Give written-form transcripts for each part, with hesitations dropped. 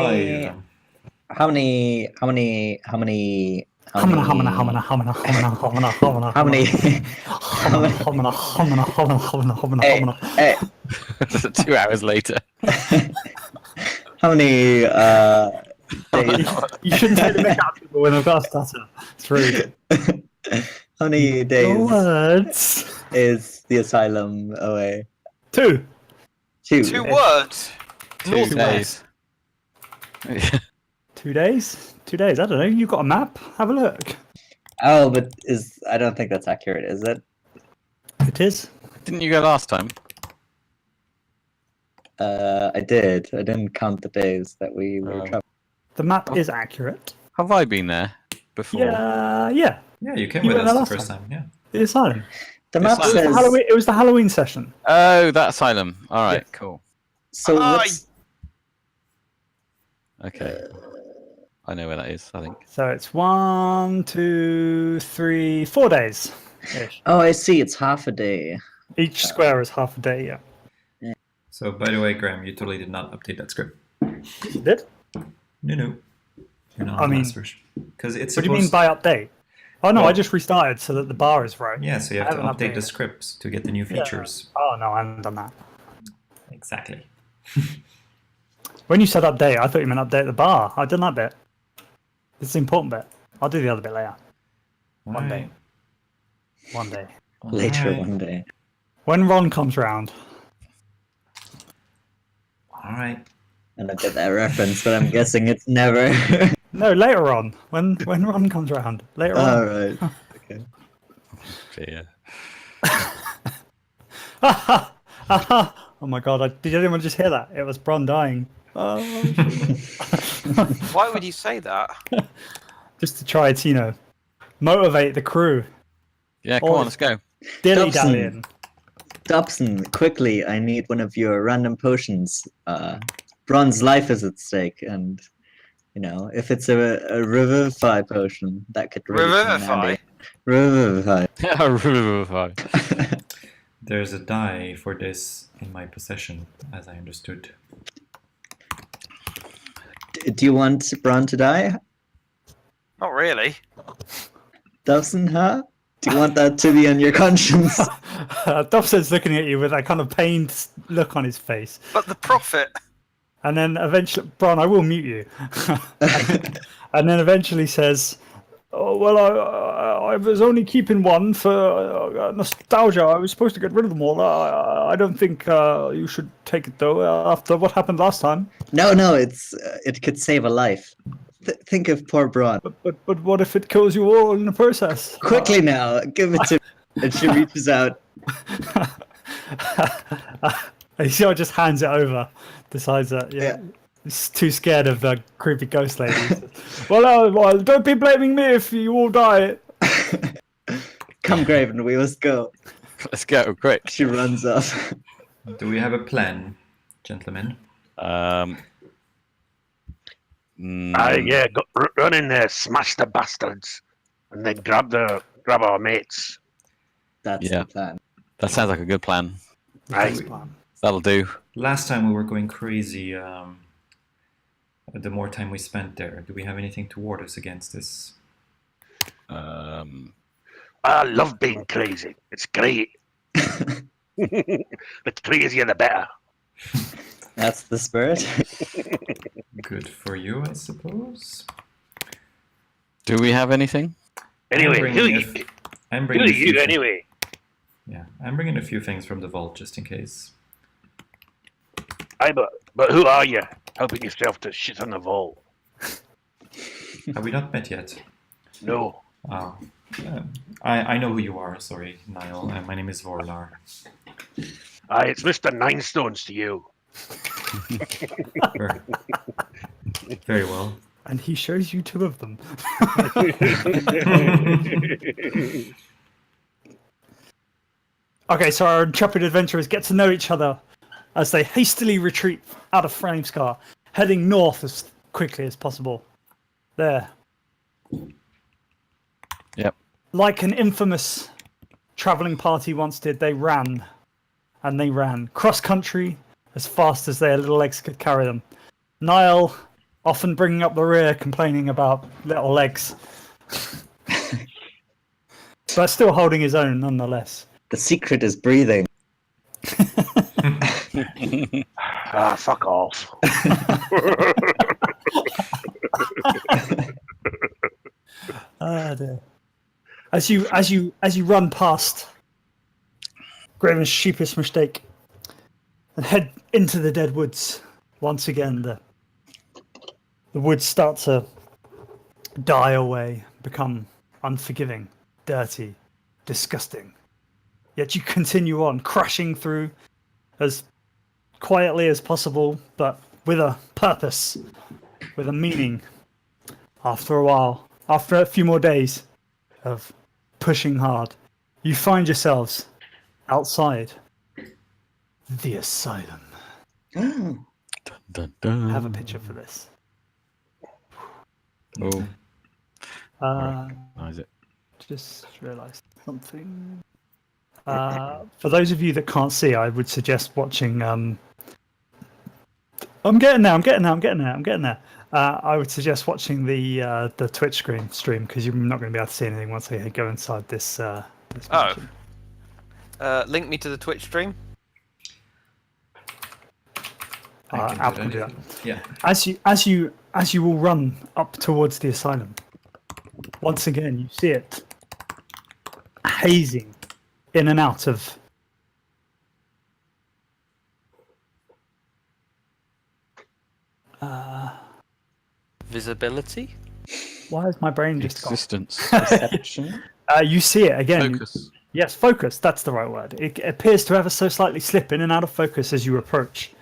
many? How many? How many? How many? How Humana, many? humana, humana, humana, humana, humana, humana, How many? humana, humana, humana, humana, humana, humana, Hey, humana. hey. 2 hours later. How many days? You shouldn't take the mick out of people when they've got a stutter. It's rude. How many Your days words. is the asylum away? 2. 2. 2 words. 2 North days. 2 days? 2 days. I don't know. You've got a map. Have a look. Oh, but I don't think that's accurate, is it? It is. Didn't you go last time? I did. I didn't count the days that we were traveling. The map is accurate. Have I been there before? Yeah. Yeah, you came You with went us there the last first time. Yeah. The asylum. The map It's says. It was the Halloween session. Oh, that asylum. All right, Yes. cool. So what's Okay. I know where that is, I think. So it's 1, 2, 3, 4 days. -ish. Oh, I see. It's half a day. Each square is half a day. Yeah. So, by the way, Graham, you totally did not update that script. You did? No. You're not I on the mean, last version. Because it's What do you mean supposed. by update? Oh no, Well- I just restarted so that the bar is right. Yeah, so you I have to haven't update the updated. scripts to get the new Yeah. features. Oh no, I haven't done that. Exactly. When you said update, I thought you meant update the bar. I've done that bit. It's the important bit. I'll do the other bit later. One day. One day. Later one day. When Ron comes round. All right. I don't get that reference, but I'm guessing it's never. No, later on. When Ron comes round. Later on. All right. Okay. Yeah. Oh my god, did anyone just hear that? It was Bron dying. Oh, Why would you say that? just to try to, motivate the crew. Yeah, come Oh. on, let's go. Dilly Dobson. dallying. Dobson, quickly, I need one of your random potions. Bron's life is at stake, and if it's a revivify potion, that could really come in Revivify? handy. Revivify. Revivify. There's a die for this in my possession, as I understood. Do you want Bron to die, Not really. Dobson? Huh? Do you want that to be on your conscience? Dobson's looking at you with that kind of pained look on his face. But the profit. And then eventually, Bron, I will mute you. And then eventually says, "Oh well, I was only keeping one for nostalgia. I was supposed to get rid of them all. I don't think you should take it though. After what happened last time. No, it could save a life. Think of poor Bron. But what if it kills you all in the process? Quickly now, give it to me." And she reaches out. And she just hands it over. Decides that Yeah. he's too scared of the creepy ghost lady. well, don't be blaming me if you all die. Come, Graven, we must go. Let's go, quick. She runs off. Do we have a plan, gentlemen? Yeah, run in there, smash the bastards, and then grab our mates. That's Yeah. the plan. That sounds like a good plan. Right. That'll do. Last time we were going crazy. The more time we spent there, do we have anything to ward us against this? I love being crazy. It's great. The crazier, the better. That's the spirit. Good for you, I suppose. Do we have anything? Anyway, I'm who bringing are a few you things- anyway? Yeah, I'm bringing a few things from the vault just in case. Aye, but who are you? Helping yourself to shit on the vault? Have we not met yet? No. Oh. I know who you are, sorry, Niall. My name is Vorlar. Aye, it's Mr. Ninestones to you. Very, very well. And he shows you 2 of them. Okay, so our intrepid adventurers get to know each other as they hastily retreat out of Framescar, heading north as quickly as possible. There. Yep. Like an infamous travelling party once did, they ran. And they ran cross-country as fast as their little legs could carry them. Niall often bringing up the rear, complaining about little legs, but still holding his own nonetheless. The secret is breathing. Ah, fuck off. Ah, dear. As you run past Graven's sheepish mistake and head into the dead woods, once again the woods start to die away, become unforgiving, dirty, disgusting. Yet you continue on, crashing through as quietly as possible, but with a purpose, with a meaning. After a while, after a few more days of pushing hard, you find yourselves outside the asylum. Dun, dun. I have a picture for this. Oh, is it? Just realised something. For those of you that can't see, I would suggest watching. I'm getting there. I would suggest watching the Twitch stream because you're not going to be able to see anything once I go inside this. This Oh. mansion. Link me to the Twitch stream. Alp can do that. Yeah. As you will run up towards the asylum, once again you see it hazing in and out of Visibility. why is my brain just gone? Existence. Perception. You see it again. Focus. Yes, focus. That's the right word. It appears to ever so slightly slip in and out of focus as you approach.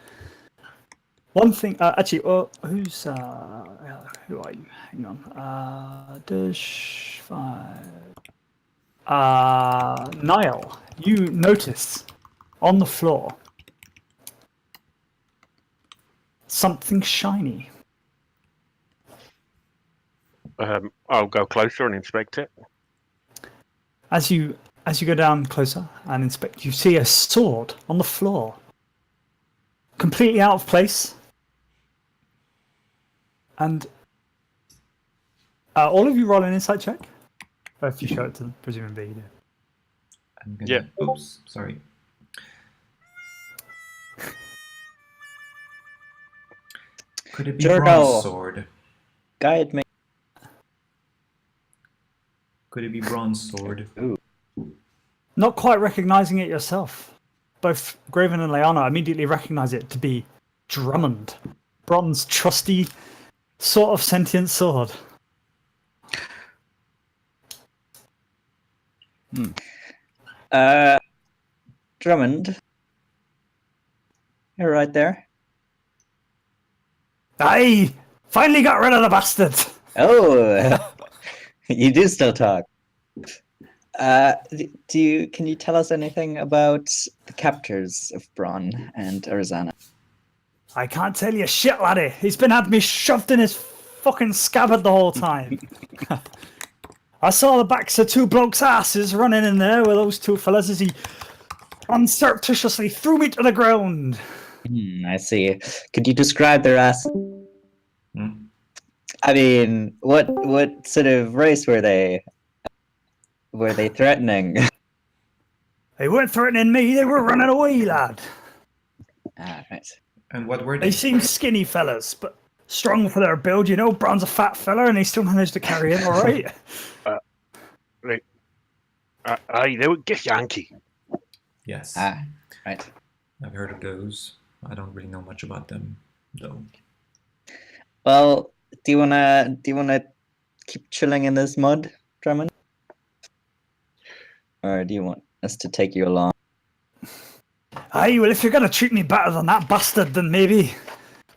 One thing, actually, who's who are you? Hang on. Dash 5. Niall, you notice on the floor something shiny. I'll go closer and inspect it. As you go down closer and inspect, you see a sword on the floor, completely out of place. And all of you roll an insight check. Or if you show it to them, presumably you do. I'm gonna, Yeah. Oops, sorry. Could it be Journal. bronze sword? Guide me. Could it be bronze sword? Not quite recognizing it yourself. Both Graven and Leanna immediately recognize it to be Drummond. Bronze, trusty, sort of sentient sword. Drummond. You're right there. Aye! Finally got rid of the bastard! Oh, you do still talk. Can you tell us anything about the captors of Bron and Arizana? I can't tell you shit, laddie. He's been had me shoved in his fucking scabbard the whole time. I saw the backs of two blokes' asses running in there with those two fellas as he unsurreptitiously threw me to the ground. I see. Could you describe their ass? Hmm? I mean, what sort of race were they? Were they threatening? They weren't threatening me, they were running away, lad. Right. And what were They they? seemed skinny fellas, but strong for their build, you know. Bron's a fat fella and he still managed to carry him all right. Aye, they were Githyanki. Yes. Right. I've heard of those. I don't really know much about them, though. Well, do you wanna keep chilling in this mud, Drummond? Or do you want us to take you along? Aye, well, if you're gonna treat me better than that bastard, then maybe.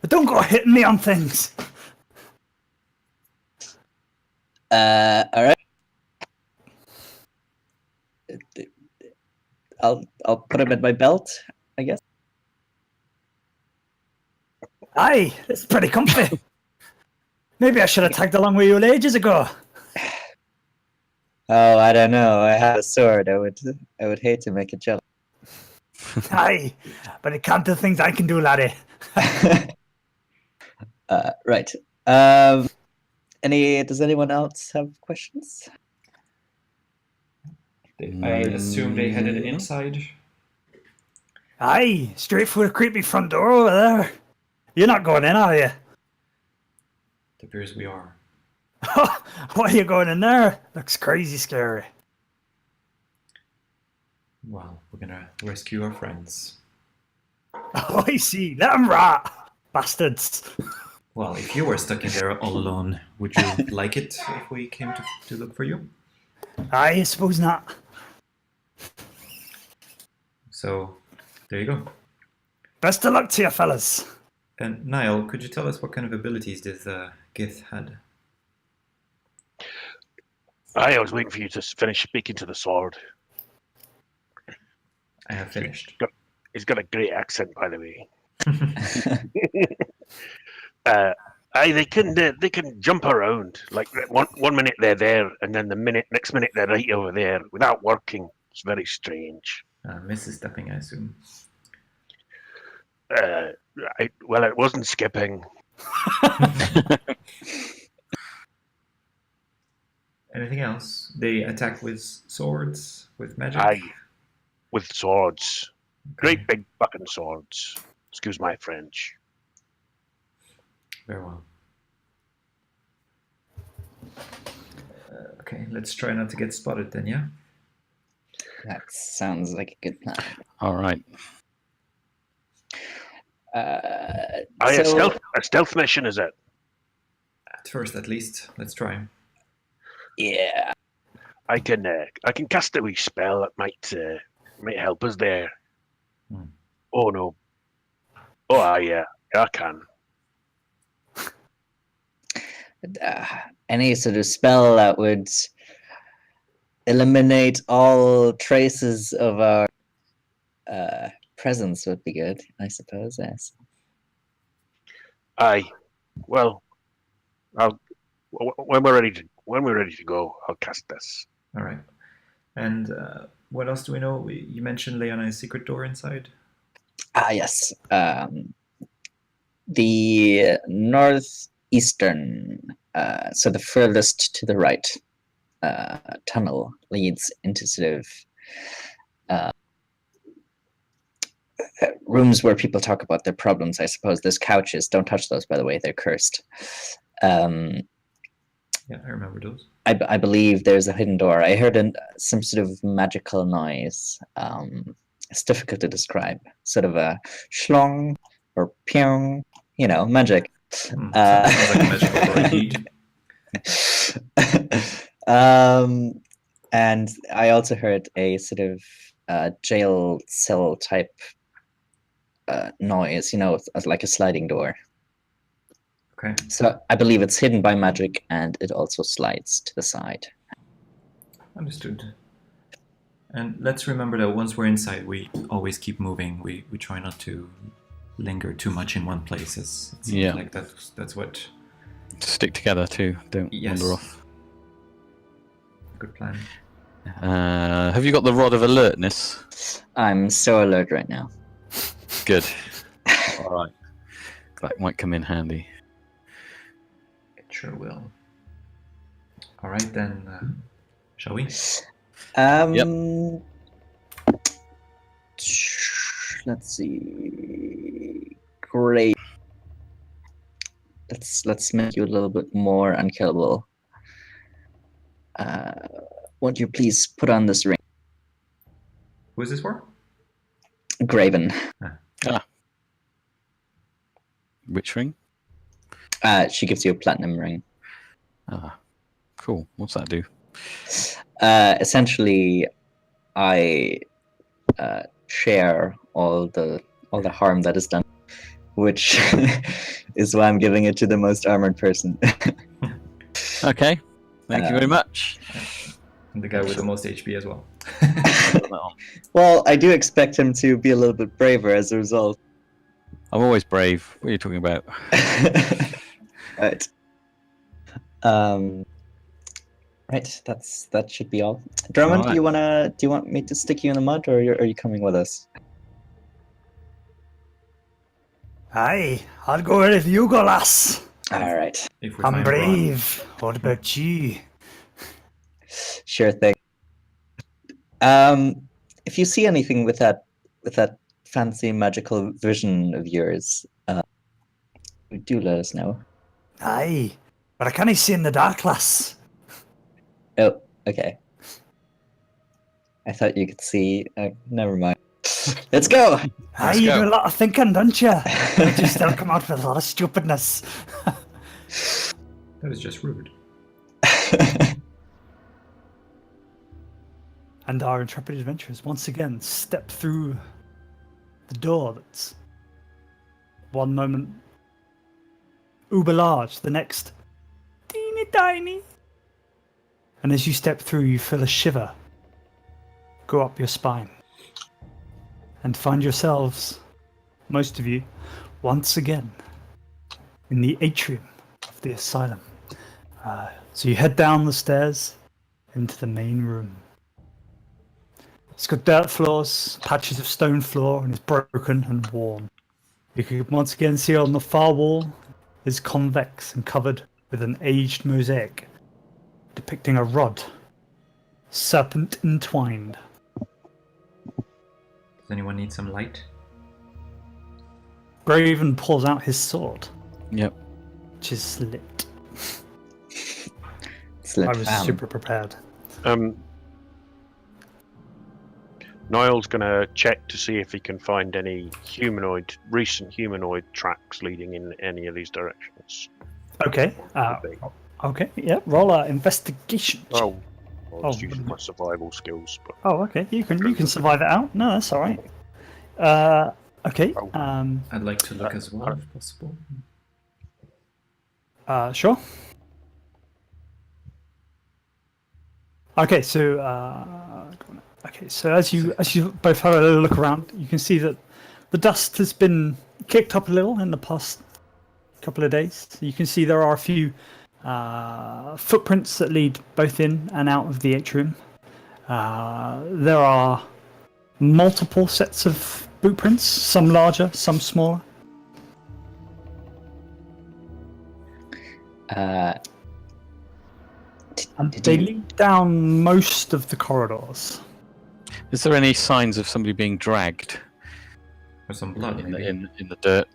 But don't go hitting me on things. Alright. I'll put him at my belt, I guess. Aye, it's pretty comfy. Maybe I should have tagged along with you ages ago. Oh, I don't know. I have a sword. I would hate to make it jealous. Aye, but it can't do things I can do, laddie. Right. Does anyone else have questions? I assume they headed Mm. inside. Aye, straight for the creepy front door over there. You're not going in, are you? It appears we are. Why are you going in there? Looks crazy scary. Well, we're gonna rescue our friends. Oh, I see. Let them rot. Bastards. Well, if you were stuck in there all alone, would you like it if we came to look for you? I suppose not. So, there you go. Best of luck to you, fellas. And Niall, could you tell us what kind of abilities this Gith had? I was waiting for you to finish speaking to the sword. I have finished. He's got a great accent, by the way. They can jump around. Like one minute they're there, and then next minute they're right over there without working. It's very strange. Mrs. Stepping, I assume. Well, it wasn't skipping. Anything else? They attack with swords, with magic? Aye, with swords. Okay. Great big fucking swords. Excuse my French. Very well. Okay, let's try not to get spotted then, yeah? That sounds like a good plan. All right. Aye, a stealth mission, is it? At first, at least. Let's try. Yeah. I can cast a wee spell that might help us there. Hmm. Oh no. Oh yeah, I can. Any sort of spell that would eliminate all traces of our presence would be good, I suppose. Yes. Aye. Well, when we're ready to go, I'll cast this. All right. And what else do we know? You mentioned Leona's secret door inside. Yes. The northeastern, so the furthest to the right tunnel leads into sort of rooms where people talk about their problems, I suppose. There's couches. Don't touch those, by the way. They're cursed. Yeah, I remember those. I believe there's a hidden door. I heard some sort of magical noise. It's difficult to describe. Sort of a shlong or pyong, magic. Sounds like a magical door indeed. And I also heard a sort of jail cell type noise, as like a sliding door. Okay. So I believe it's hidden by magic, and it also slides to the side. Understood. And let's remember that once we're inside, we always keep moving. We try not to linger too much in one place. It seems Yeah. like that's what. Stick together too. Don't Yes. wander off. Good plan. Have you got the rod of alertness? I'm so alert right now. Good. All right. That might come in handy. It sure will. All right then. Shall we? Let's see. Great. Let's make you a little bit more unkillable. Won't you please put on this ring? Who is this for? Graven. Which ring? She gives you a platinum ring. Ah, cool. What's that do? Essentially, I share all the harm that is done, which is why I'm giving it to the most armored person. Okay. Thank you very much. And the guy with the most HP as well. Well, I do expect him to be a little bit braver as a result. I'm always brave. What are you talking about? Right. Right. That should be all. Drummond, Alright. do you want me to stick you in the mud, or are you coming with us? Aye, I'll go wherever you go, lass. All right. If we I'm find Bron. brave. What about you? Sure thing. If you see anything with that fancy magical vision of yours, do let us know. Aye, but I can't see in the dark, lass. Oh, okay. I thought you could see. Never mind. Let's go. Aye, Let's you go. do a lot of thinking, don't you? But you still come out with a lot of stupidness. That is just rude. And our intrepid adventurers once again step through the door that's one moment uber large, the next teeny tiny. And as you step through, you feel a shiver go up your spine. And find yourselves, most of you, once again in the atrium of the asylum. So you head down the stairs into the main room. It's got dirt floors, patches of stone floor, and it's broken and worn. You can once again see on the far wall is convex and covered with an aged mosaic depicting a rod, serpent entwined. Does anyone need some light? Graven pulls out his sword, Yep. which is lit. Excellent. I was super prepared. Niall's going to check to see if he can find any recent humanoid tracks leading in any of these directions. Okay. Okay. Yeah. Roll an investigation. check. Oh, I'll just Oh, use my survival skills. But Oh, okay. You can survive it out. No, that's all right. Okay. I'd like to look as well, if possible. Sure. Okay. So as you both have a little look around, you can see that the dust has been kicked up a little in the past couple of days. You can see there are a few footprints that lead both in and out of the atrium. There are multiple sets of boot prints, some larger, some smaller. And they lead down most of the corridors. Is there any signs of somebody being dragged Or some blood, maybe. in the dirt?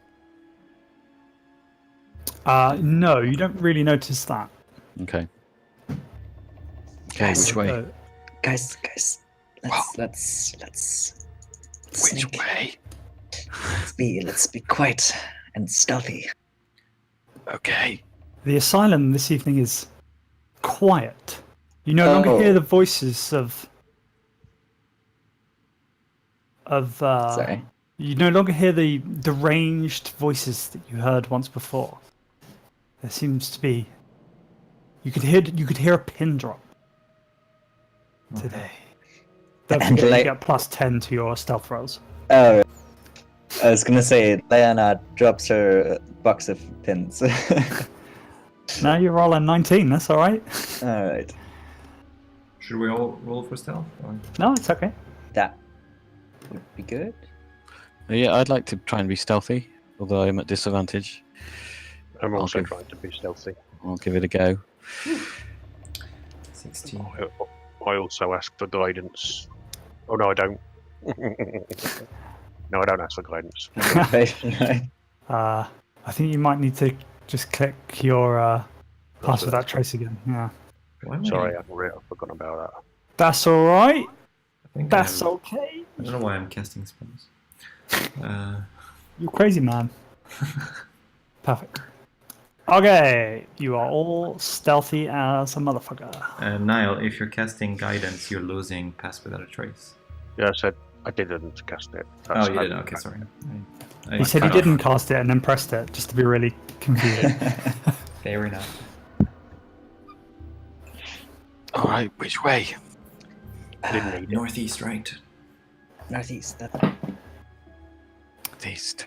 No, you don't really notice that. Okay. Okay, Guys, which way? Guys, let's Which sneak. way? Let's be quiet and stealthy. Okay. The asylum this evening is quiet. You no longer hear the voices of Sorry. you no longer hear the deranged voices that you heard once before. There seems to be you could hear a pin drop today. Don't And forget you like- get +10 to your stealth rolls. Oh, I was gonna say Leona drops her box of pins. Now you're rolling 19, that's alright. All right, Should we all roll for stealth? Or? No, it's okay. that would be good. Yeah, I'd like to try and be stealthy, although I'm at disadvantage. I'm also Okay. trying to be stealthy. I'll give it a go. 16. I also ask for guidance. Oh no, I don't. No, I don't ask for guidance. Right. I think you might need to just click your pass without trace again. Yeah. Why am I- Sorry, I've forgotten about that. That's alright. I think That's I'm- okay. I don't know why I'm casting spells. You're crazy, man. Perfect. Okay, you are all stealthy as a motherfucker. Niall, if you're casting guidance, you're losing pass without a trace. Yeah, I said I didn't cast it. Oh, you did. Okay, sorry. I He said he cut off. didn't cast it and then pressed it, just to be really confusing. Fair enough. All right, which way? Didn't need it. Northeast, right? Northeast. East.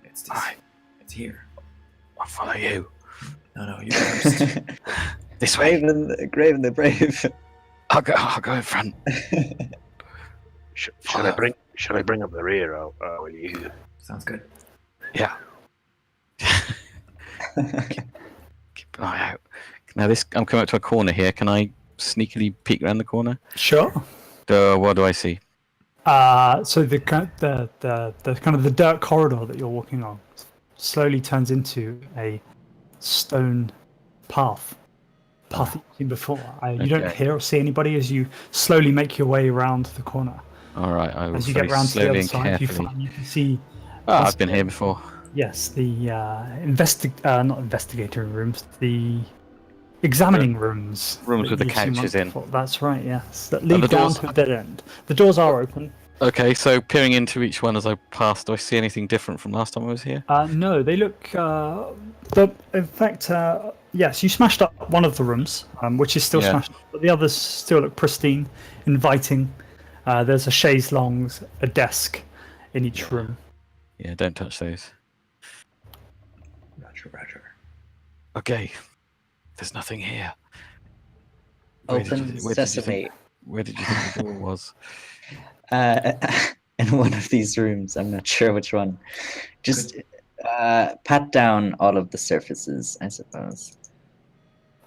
It's this. Aye. It's here. I'll follow you. No, you first. This way. Graven the Brave. I'll go in front. Should I bring up the rear? Will you? Sounds good. Yeah. Right. Now this, I'm coming up to a corner here. Can I sneakily peek around the corner? Sure. What do I see? So the kind of the dirt corridor that you're walking on slowly turns into a stone path that you've seen before. You don't Okay. hear or see anybody as you slowly make your way around the corner. All right. I will As you very get round to the slowly other and side, you carefully. can see. I've been here before. Yes, the not investigator rooms, the examining rooms. Rooms that with the you've seen couches once in. before. That's right. Yes, that the lead down doors- to a dead end. The doors are open. Okay, so peering into each one as I pass, do I see anything different from last time I was here? No, they look. In fact, yes, you smashed up one of the rooms, which is still Yeah. smashed, but the others still look pristine, inviting. There's a chaise longue, a desk in each room. Yeah, don't touch those. Roger. Okay, there's nothing here. Open Where sesame. did you think the door was? In one of these rooms, I'm not sure which one. Just pat down all of the surfaces, I suppose.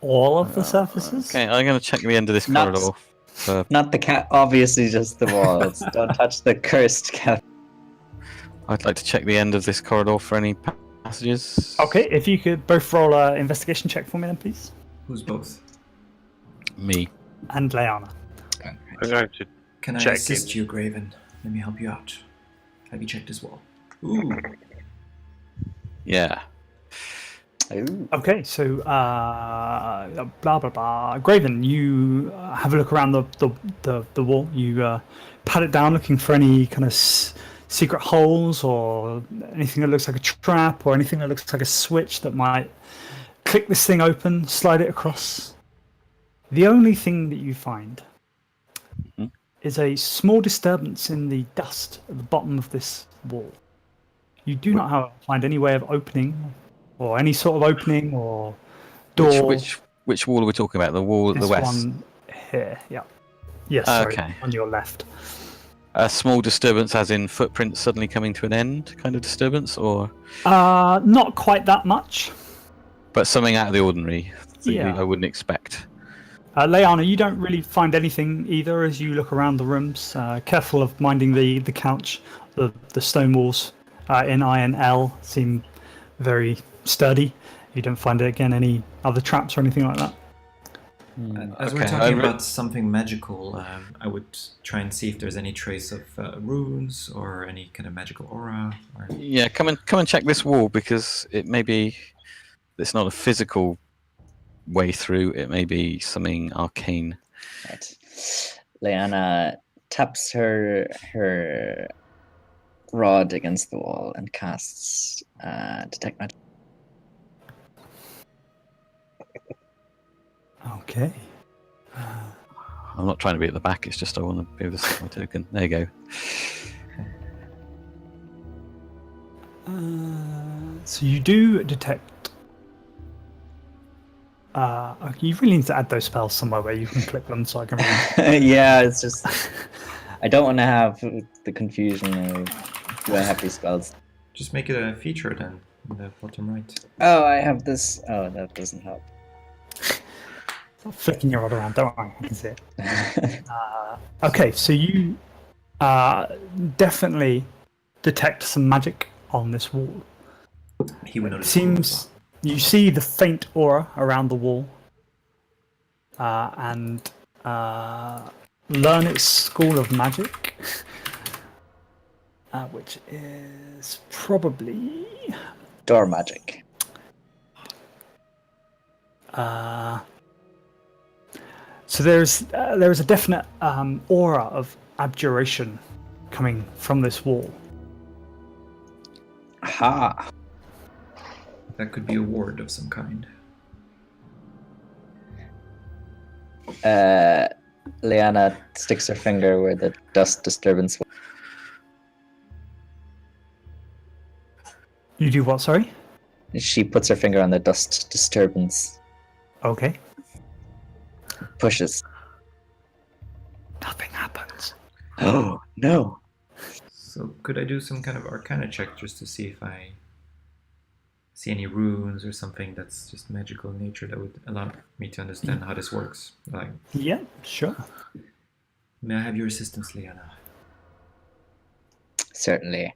All of the surfaces. Okay, I'm going to check the end of this Not- corridor. For, Not the cat, obviously just the walls. Don't touch the cursed cat. I'd like to check the end of this corridor for any passages. Okay, if you could both roll an investigation check for me, then please. Who's both? Me. And Leanna. I'm going to Can I Check assist you, Graven? Let me help you out. Have you checked as well? Ooh. Yeah. Ooh. Okay, so blah blah blah. Graven, you have a look around the wall. You pat it down, looking for any kind of secret holes or anything that looks like a trap or anything that looks like a switch that might click this thing open, slide it across. The only thing that you find is a small disturbance in the dust at the bottom of this wall. You do not find any way of opening, or any sort of opening or door. Which wall are we talking about? The wall at the This west? one here, yeah. Yes, sorry, Okay. on your left. A small disturbance as in footprints suddenly coming to an end kind of disturbance? Or Not quite that much. but something out of the ordinary that Yeah. I wouldn't expect. Leanna, you don't really find anything either as you look around the rooms. Careful of minding the couch. The stone walls in iron L seem very sturdy. You don't find again any other traps or anything like that. As we're Okay, talking about something magical, I would try and see if there's any trace of runes or any kind of magical aura. Or... Yeah, come and check this wall because it may be it's not a physical way through. It may be something arcane. Right. Leanna taps her rod against the wall and casts detect magic. Okay. I'm not trying to be at the back. It's just I want to be able to see my token. There you go. So you do detect. You really need to add those spells somewhere where you can click them so I can read. Yeah, it's just I don't want to have the confusion of do I have these spells. Just make it a feature then, in the bottom right. Oh, I have this. Oh, that doesn't help. Stop flicking your rod around, don't worry, I can see it. Okay, so you definitely detect some magic on this wall. He would It notice. seems you see the faint aura around the wall, and learn its school of magic, which is probably Door magic. So there is a definite aura of abjuration coming from this wall. Ha! That could be a ward of some kind. Leanna sticks her finger where the dust disturbance was. You do what? Sorry. She puts her finger on the dust disturbance. Okay. Pushes. Nothing happens. Oh, no. So could I do some kind of arcana check just to see if I see any runes or something that's just magical in nature that would allow me to understand how this works. Like, Yeah, sure. may I have your assistance, Liana? Certainly.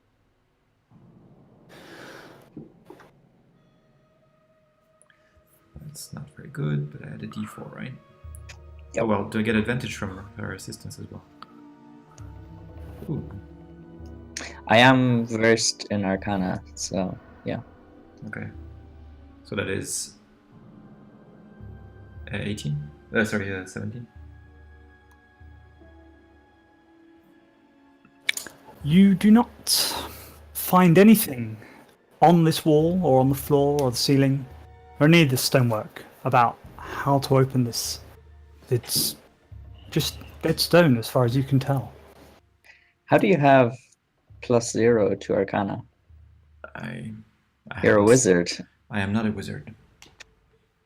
That's not very good, but I had a D4, right? Yep. Oh well, do I get advantage from her assistance as well? Ooh, I am versed in Arcana, so yeah. okay. So that is 18? Sorry, 17? You do not find anything on this wall or on the floor or the ceiling or any of the stonework about how to open this. It's just dead stone as far as you can tell. How do you have +0 to Arcana? I You're a haven't- wizard. I am not a wizard.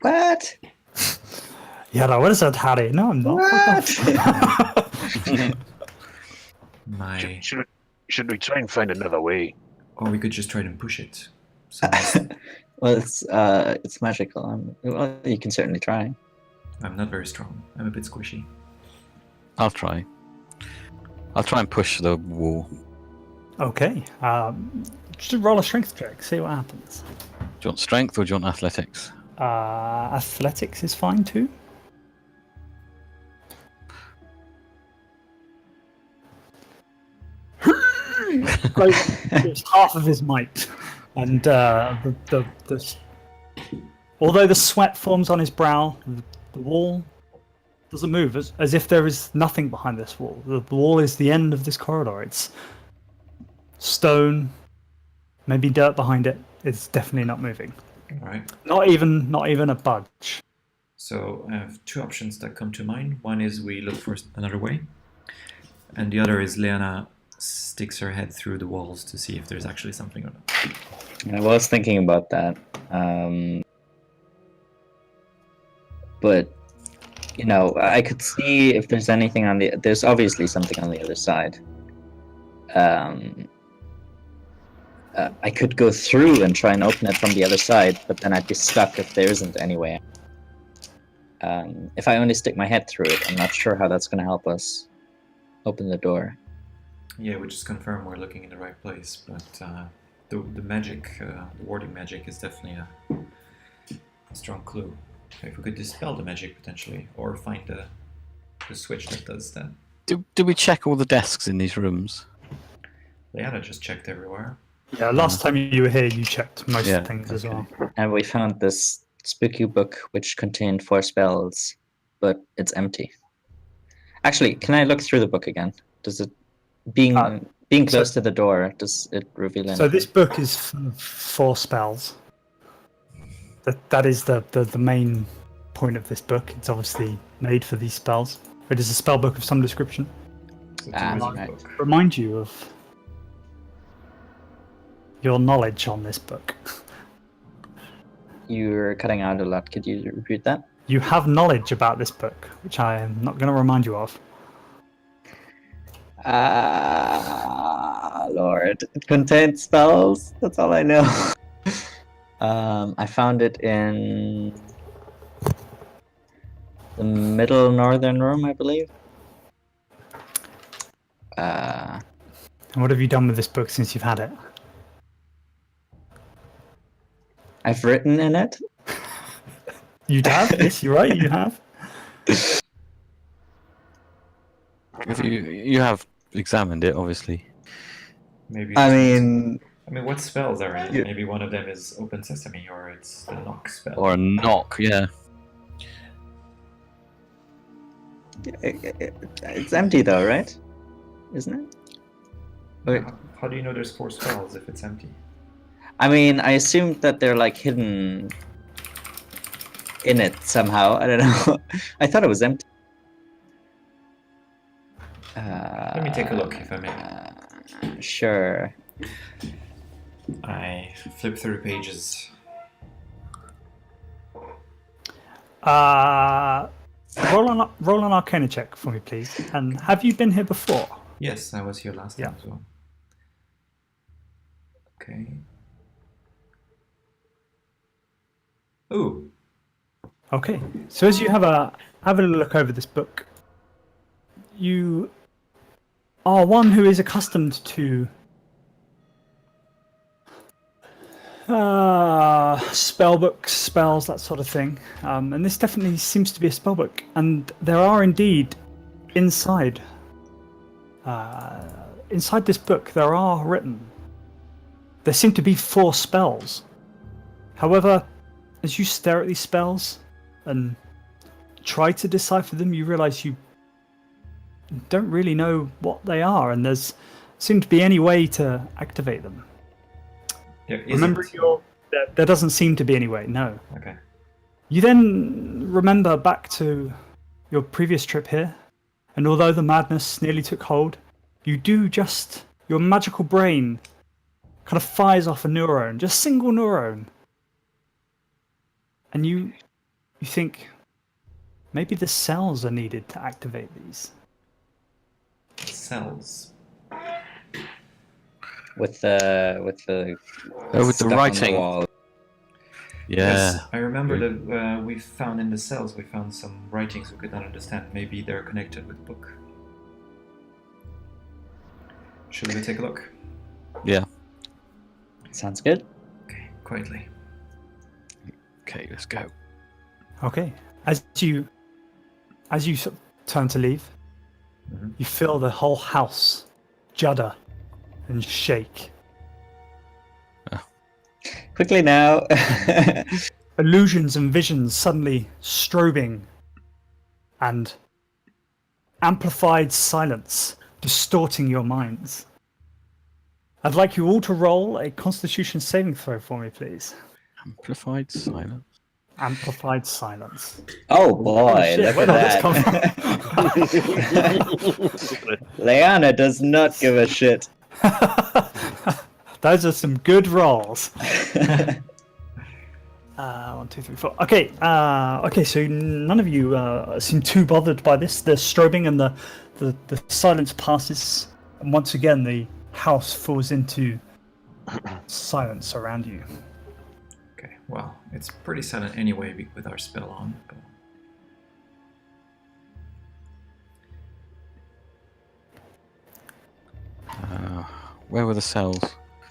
What? Yeah, that was that, Harry. No, I'm not. What? My... Should we try and find another way? Or we could just try and push it. So Well, it's magical. Well, you can certainly try. I'm not very strong. I'm a bit squishy. I'll try. I'll try and push the wall. Okay. Just roll a strength check. See what happens. Do you want strength or do you want athletics? Athletics is fine too. It's half of his might, and although the sweat forms on his brow, the wall doesn't move, as if there is nothing behind this wall. The wall is the end of this corridor. It's stone, maybe dirt behind it. It's definitely not moving. Alright. Not even a budge. So I have two options that come to mind. One is we look for another way, and the other is Leana sticks her head through the walls to see if there's actually something or not. I was thinking about that. But, you know, I could see if there's anything on the... There's obviously something on the other side. I could go through and try and open it from the other side, but then I'd be stuck if there isn't any way. If I only stick my head through it, I'm not sure how that's going to help us open the door. Yeah, we just confirm we're looking in the right place, but the magic, the warding magic is definitely a strong clue. If we could dispel the magic potentially, or find the switch that does that. Did we check all the desks in these rooms? Leana just checked everywhere. Yeah, last time you were here, you checked most Yeah, things as well. And we found this spooky book which contained 4 spells, but it's empty. Actually, can I look through the book again? Does it... Being close to the door, does it reveal anything? So this book is 4 spells. That is the main point of this book. It's obviously made for these spells. It is a spell book of some description. So it's a wizard right. book. Remind you of your knowledge on this book. You're cutting out a lot. Could you repeat that? You have knowledge about this book, which I am not going to remind you of. Lord. It contains spells. That's all I know. I found it in the middle northern room, I believe. And what have you done with this book since you've had it? I've written in it. You have? Yes, you're right, you have. If you have examined it, obviously. Maybe. I it's- mean, I mean, what spells are in it? Yeah. Maybe one of them is Open Sesame, or it's the knock spell. Or a knock, yeah. it's empty though, right? Isn't it? Wait. How do you know there's 4 spells if it's empty? I mean, I assumed that they're like hidden in it somehow. I don't know. I thought it was empty. Let me take a look, if I may. Sure. I flip through pages. Roll an Arcana check for me, please. And have you been here before? Yes, I was here last time as well. Okay. Ooh. Okay, so as you have a look over this book, you are one who is accustomed to spell books, spells, that sort of thing, and this definitely seems to be a spell book. And there are indeed inside this book there are written. There seem to be 4 spells. However, as you stare at these spells and try to decipher them, you realize you don't really know what they are, and there's seem to be any way to activate them. There Remember, isn't. there doesn't seem to be any way. No. Okay. You then remember back to your previous trip here, and although the madness nearly took hold, your magical brain kind of fires off a neuron, just single neuron, and you think maybe the cells are needed to activate these. Cells. With the stuff on the writing. wall. Yeah. Yes, I remember that we found in the cells, we found some writings we could not understand. Maybe they're connected with the book. Should we take a look? Yeah. Sounds good. Okay, quietly. Okay, let's go. Okay. As you sort of turn to leave, Mhm. you feel the whole house judder and shake. Quickly now. Illusions and visions suddenly strobing, and amplified silence distorting your minds. I'd like you all to roll a Constitution saving throw for me, please. Amplified silence. Amplified silence. Oh boy, shit, look where at did this that. Leanna does not give a shit. Those are some good rolls. 1, 2, 3, 4. Okay, okay. So none of you seem too bothered by this. The strobing and the silence passes, and once again the house falls into silence around you. Okay, well, it's pretty silent anyway with our spell on. But... Where were the cells?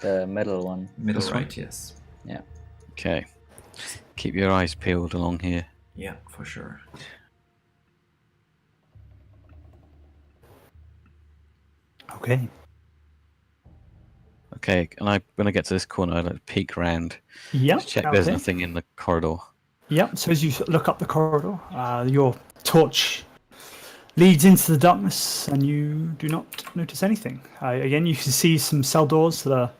The middle one. Middle This one? right, yes. Yeah. Okay. Keep your eyes peeled along here. Yeah, for sure. Okay. Okay, and when I get to this corner, I like to peek round. Yep. Just check there's okay. nothing in the corridor. Yep. So as you look up the corridor, your torch leads into the darkness, and you do not notice anything. Again, you can see some cell doors that are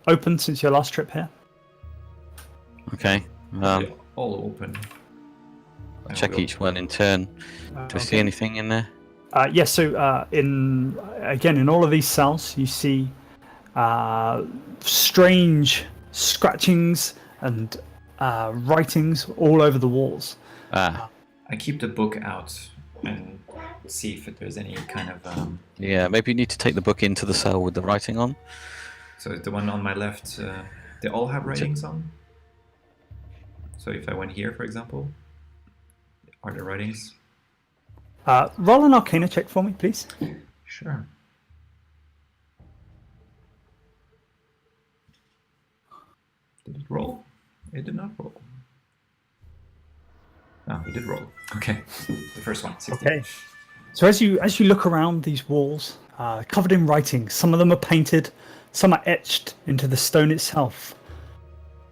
open since your last trip here. Okay. They're all open. I Check will- each one in turn. Do I see anything in there? Yes. So in all of these cells, you see strange scratchings and writings all over the walls. Ah, I keep the book out and see if there's any kind of... yeah, maybe you need to take the book into the cell with the writing on. So the one on my left, they all have writings on? So if I went here, for example, are there writings? Roll an Arcana check for me, please. Sure. Did it roll? It did not roll. No, it did roll. Okay, the first one, 16. Okay. So as you look around these walls, covered in writing, some of them are painted, some are etched into the stone itself.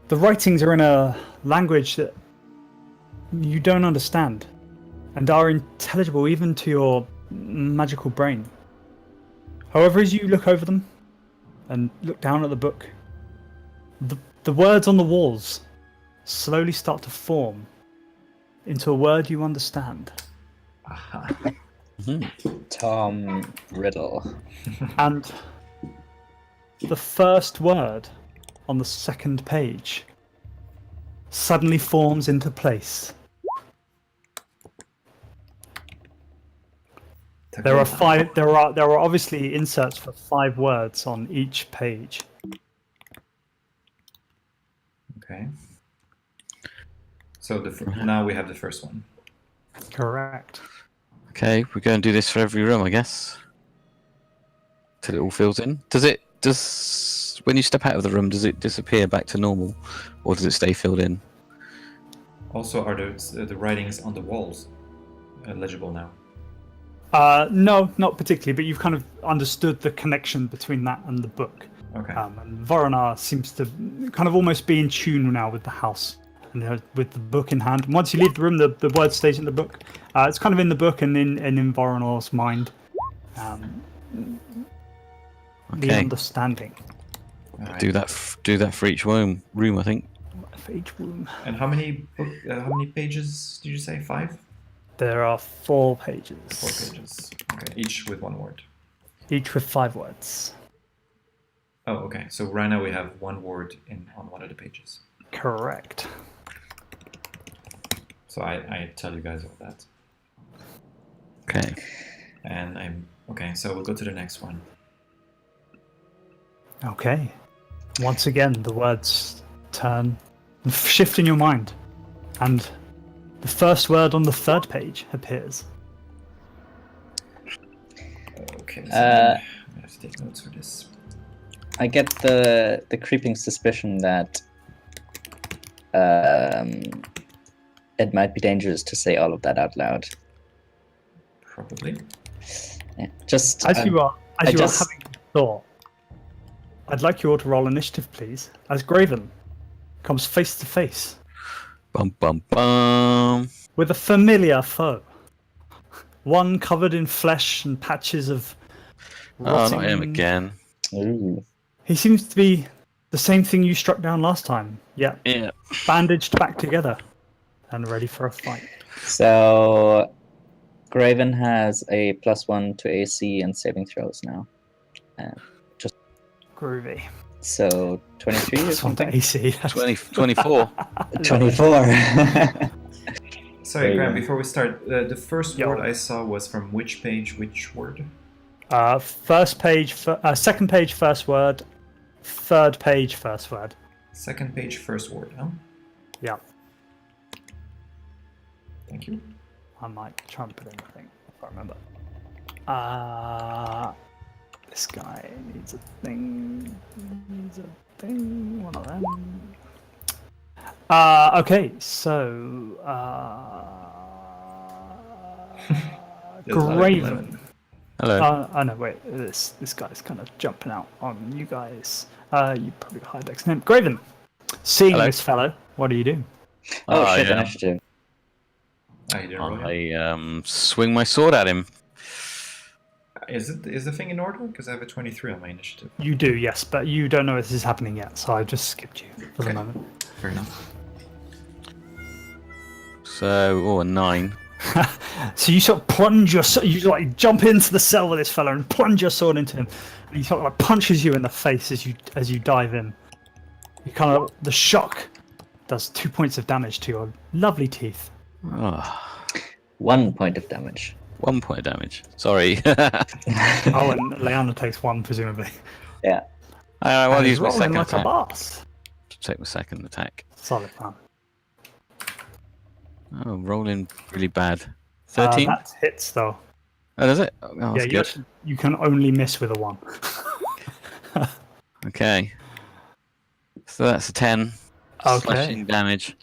The writings are in a language that you don't understand, and are intelligible even to your magical brain. However, as you look over them and look down at the book, the words on the walls slowly start to form into a word you understand. Aha. Tom Riddle. And the first word on the second page suddenly forms into place. There are five. There are obviously inserts for 5 words on each page. Okay. So now we have the first one. Correct. Okay, we're going to do this for every room, I guess. Till it all fills in. Does when you step out of the room, does it disappear back to normal, or does it stay filled in? Also, are the writings on the walls legible now? No, not particularly, but you've kind of understood the connection between that and the book. Okay. And Voronar seems to kind of almost be in tune now with the house and with the book in hand. And once you leave the room, the word stays in the book. It's kind of in the book and in Voronar's mind. The Okay. understanding. All right. Do that for each room, I think. For each room. And how many pages did you say? 5? There are 4 pages. 4 pages. Okay, each with 1 word. Each with 5 words. Oh, okay. So right now we have 1 word on one of the pages. Correct. So I tell you guys all that. Okay. And okay. So we'll go to the next one. Okay. Once again, the words turn and shift in your mind. And the first word on the 3rd page appears. Okay. So I have to take notes for this. I get the creeping suspicion that it might be dangerous to say all of that out loud. Probably. Yeah, just As you are having a thought, I'd like you all to roll initiative, please, as Graven comes face to face Bum bum bum. with a familiar foe. One covered in flesh and patches of Oh, rotting. not him again. Ooh. He seems to be the same thing you struck down last time. Yeah, Yeah. bandaged back together and ready for a fight. So Graven has a +1 to AC and saving throws now. Groovy. So 23 or Plus 1 to something? AC. 24. 24. Sorry, There you Graham. go. Before we start, the first Yo. word I saw was from which page? Which word? First page, second page, first word. 3rd page, first word. Second page, first word. Huh? Yeah, Thank you. I might try and put in a thing if I remember. This guy needs a thing. Needs a thing. One of them. Okay, so There's a lot of Graven. Hello. Oh no, wait. This guy's kind of jumping out on you guys. You probably got Hydex name. Graven, seeing Hello. this fellow, what do you do? Oh shit, yeah. initiative. Ah, you didn't roll it? I swing my sword at him. Is the thing in order? Because I have a 23 on my initiative. You do, yes, but you don't know this is happening yet, so I just skipped you for the Okay. moment. Fair enough. So, a 9. So you sort of plunge you like jump into the cell with this fella and plunge your sword into him, and he sort of like punches you in the face as you dive in. You kind of the shock does 2 points of damage to your lovely teeth. Oh, 1 point of damage. 1 point of damage. Sorry. Oh, and Leanna takes 1 presumably. Yeah. I want And to he's use my rolling second like a attack. boss. Take my second attack. Solid plan. Oh, rolling really bad. 13? That hits though. Oh, does it? Oh, Yeah, that's you, good. actually, you can only miss with a 1. Okay. So that's a 10. Okay. Slashing damage.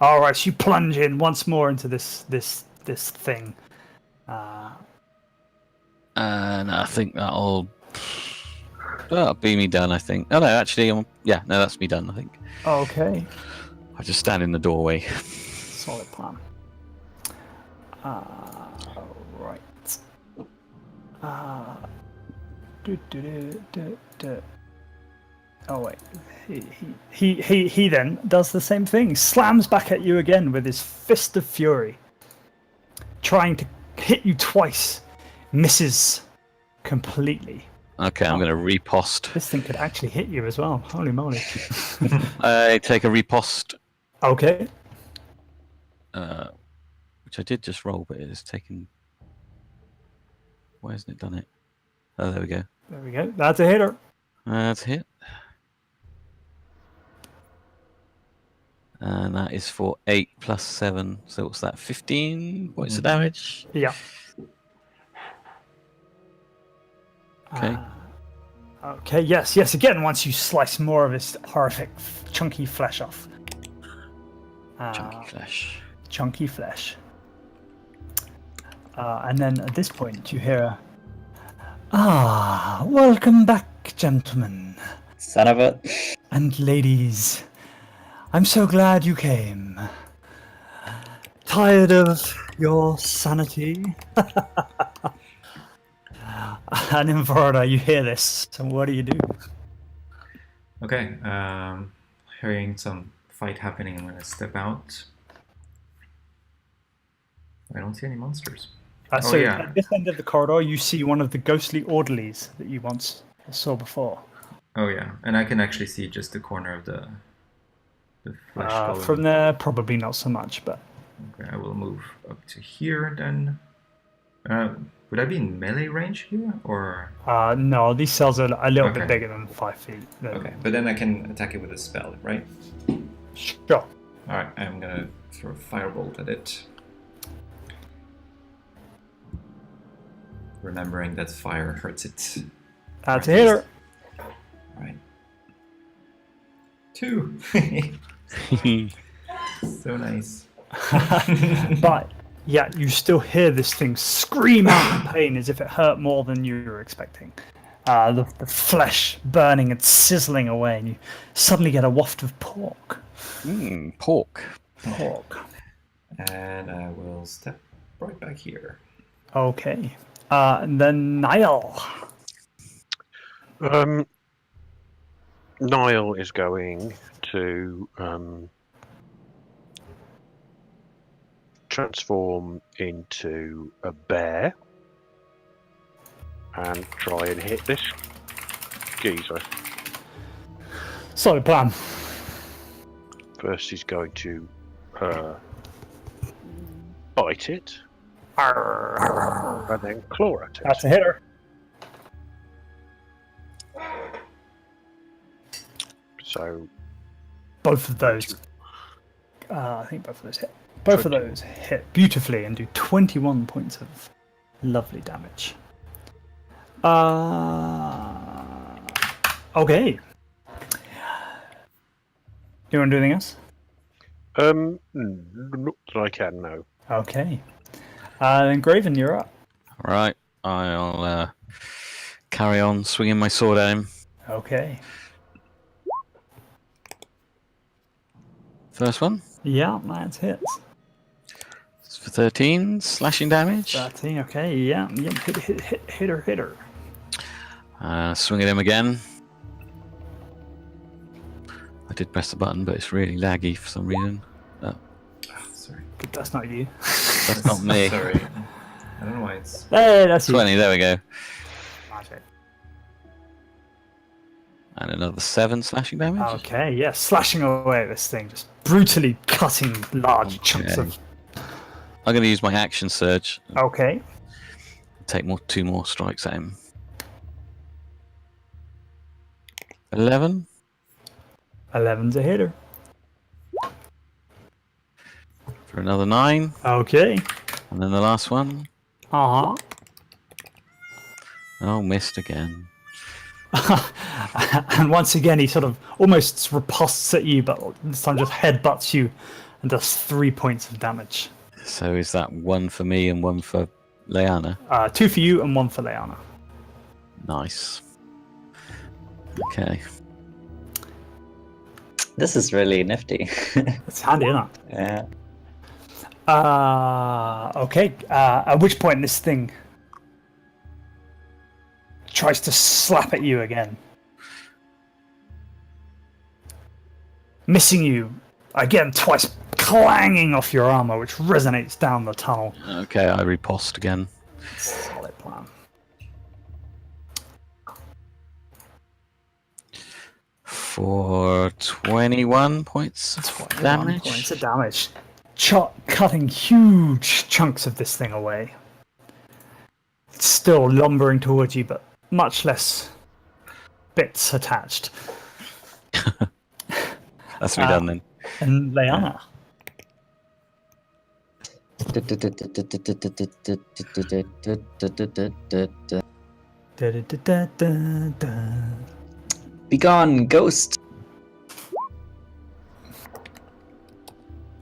All right, so you plunge in once more into this thing. And I think that'll be me done, I think. Oh, no, actually, that's me done, I think. Okay. I just stand in the doorway. Solid plan. Right. Oh wait. He then does the same thing. Slams back at you again with his fist of fury, trying to hit you twice. Misses completely. Okay, I'm going to riposte. This thing could actually hit you as well. Holy moly. I take a riposte, Okay. which I did just roll, but it has taken... Why hasn't it done it? Oh, there we go. There we go. That's a hitter. That's a hit. And that is for 8 plus 7. So what's that? 15 points of damage. Yeah. Okay. Okay, yes, again, once you slice more of his horrific, chunky flesh off. Chunky flesh. Chunky flesh. And then at this point, you hear, welcome back, gentlemen Son of a. and ladies. I'm so glad you came. Tired of your sanity? And in Florida, you hear this, so what do you do? Okay, hearing some fight happening, I'm gonna step out. I don't see any monsters. So yeah. at this end of the corridor, you see one of the ghostly orderlies that you once saw before. Oh yeah, and I can actually see just the corner of the flesh column. From there, probably not so much, but... Okay, I will move up to here then. Would I be in melee range here, or? No, these cells are a little bit Okay. bigger than 5 feet. Okay, but then I can attack it with a spell, right? Sure. Alright, I'm gonna throw a firebolt at it. Remembering that fire hurts it. That's a hitter. Alright. 2! So nice. But, yeah, you still hear this thing scream out in pain as if it hurt more than you were expecting. The flesh burning and sizzling away, and you suddenly get a waft of pork. Pork. Pork. And I will step right back here. Okay. And then Niall. Niall is going to transform into a bear and try and hit this geezer. Solid plan. First, he's going to bite it and then claw at it. That's a hitter. So Both of those. I think both of those hit. Both of those hit beautifully and do 21 points of lovely damage. Okay. You want to do anything else? not that I can, no. Okay. Then Graven, you're up. Right. I'll carry on swinging my sword at him. Okay. First one. Yeah, that's hits. It's for 13 slashing damage. 13, okay, yeah. Hit her. Swing at him again. I did press the button, but it's really laggy for some reason. Oh, Sorry. But that's not you. that's not me. Sorry. I don't know why it's... Hey, that's you. 20, there we go. Magic. And another 7 slashing damage. Okay, yeah, slashing away at this thing, just brutally cutting large chunks of... I'm going to use my action surge. Okay. Take 2 more strikes at him. 11. 11's a hitter. For another 9. Okay. And then the last one. Uh-huh. Oh, missed again. And once again, he sort of almost riposts at you, but this time just headbutts you and does 3 points of damage. So is that 1 for me and 1 for Leanna? 2 for you and 1 for Leanna. Nice. Okay. This is really nifty. It's handy, isn't it? Yeah. Okay. At which point this thing tries to slap at you again. Missing you again twice, clanging off your armor, which resonates down the tunnel. Okay, I riposte again. Solid plan. For 21 points of 21 damage. points of damage. Cutting huge chunks of this thing away. It's still lumbering towards you, but much less bits attached. That's me done then. And Leanna. Da-da-da-da-da-da. Begone, ghost!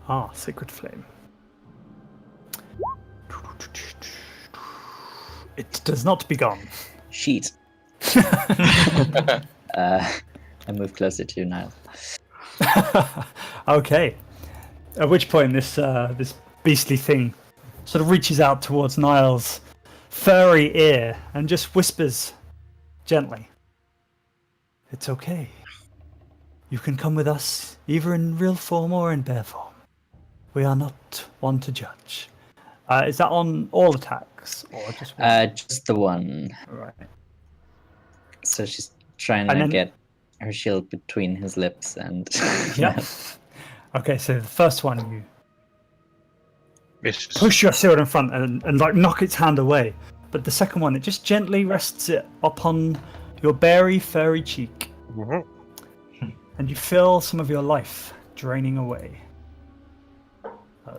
Ah, Sacred Flame. It does not be gone. Sheet. I move closer to you now. Okay. At which point this beastly thing sort of reaches out towards Niall's furry ear and just whispers gently, "It's okay. You can come with us, either in real form or in bear form. We are not one to judge." Is that on all attacks or just one? Just the one. Right. So she's trying And to then- get her shield between his lips and. Yep. Okay, so the first one, you Misses. push your shield in front and like knock its hand away. But the second one, it just gently rests it upon your berry furry cheek. Mhm. And you feel some of your life draining away.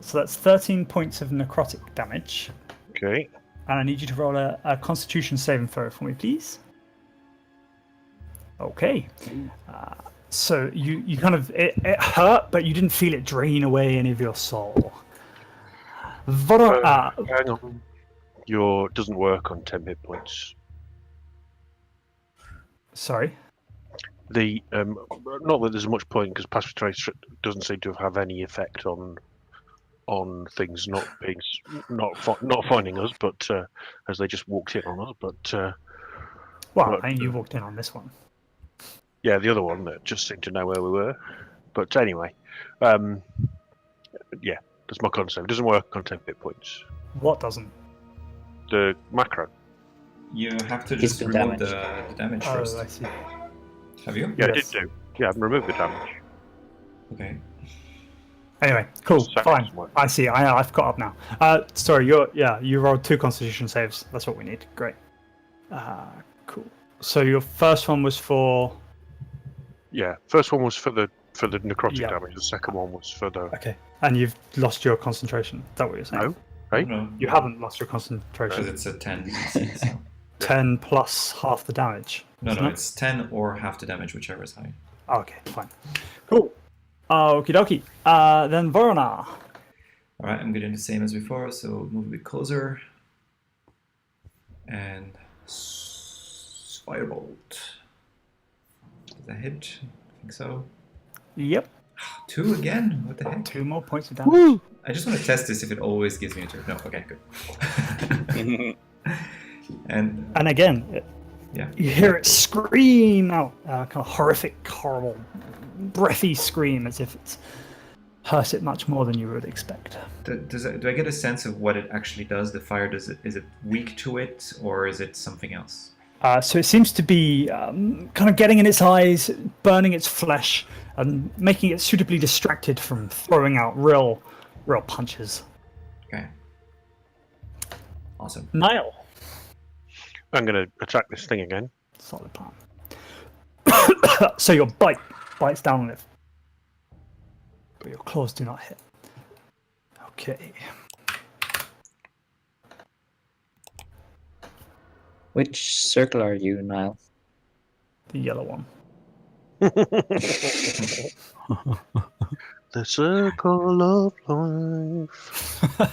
So that's 13 points of necrotic damage. Okay. And I need you to roll a constitution saving throw for me, please. Okay. So you kind of, it hurt, but you didn't feel it drain away any of your soul. Hang on. Your doesn't work on 10 hit points. Sorry. The not that there's much point because passive trace doesn't seem to have any effect on things not being not finding us, but as they just walked in on us. But Well, But, I mean, you walked in on this one. yeah, the other one that just seemed to know where we were. But anyway, yeah, that's my concept. It doesn't work on 10 hit points. What doesn't? The macro. You have to He's just been remove damaged. the damage Oh, first. I see. Have you? Yeah, Yes. I did do. Yeah, I've removed the damage. Okay. Anyway, cool, Second fine. one. I see. I've got up now. Sorry, you rolled 2 Constitution saves. That's what we need. Great. Cool. So your first one was for. Yeah, first one was for the necrotic Yeah. damage. The second one was for the. Okay. And you've lost your concentration. Is that what you're saying? No. Right? No, You haven't lost your because concentration. it's a 10 DC, so. 10 plus half the damage. No, isn't no, it? it's 10 or half the damage, whichever is high. Okay, fine. Cool. Okie dokie. Then Vorona. Alright, I'm getting the same as before, so move a bit closer. And Firebolt. Does that hit? I think so. Yep. 2 again? What the heck? 2 more points of damage. I just want to test this if it always gives me a turn. No, okay, good. And And again, yeah. you hear it scream out, kind of horrific, horrible, breathy scream as if it's hurt it much more than you would expect. Do I get a sense of what it actually does? The fire, is it weak to it, or is it something else? So it seems to be kind of getting in its eyes, burning its flesh, and making it suitably distracted from throwing out real punches. Okay. Awesome. Niall. I'm going to attack this thing again. Solid plan. So your bites down on it, but your claws do not hit. Okay. Which circle are you, Niall? The yellow one. The circle of life.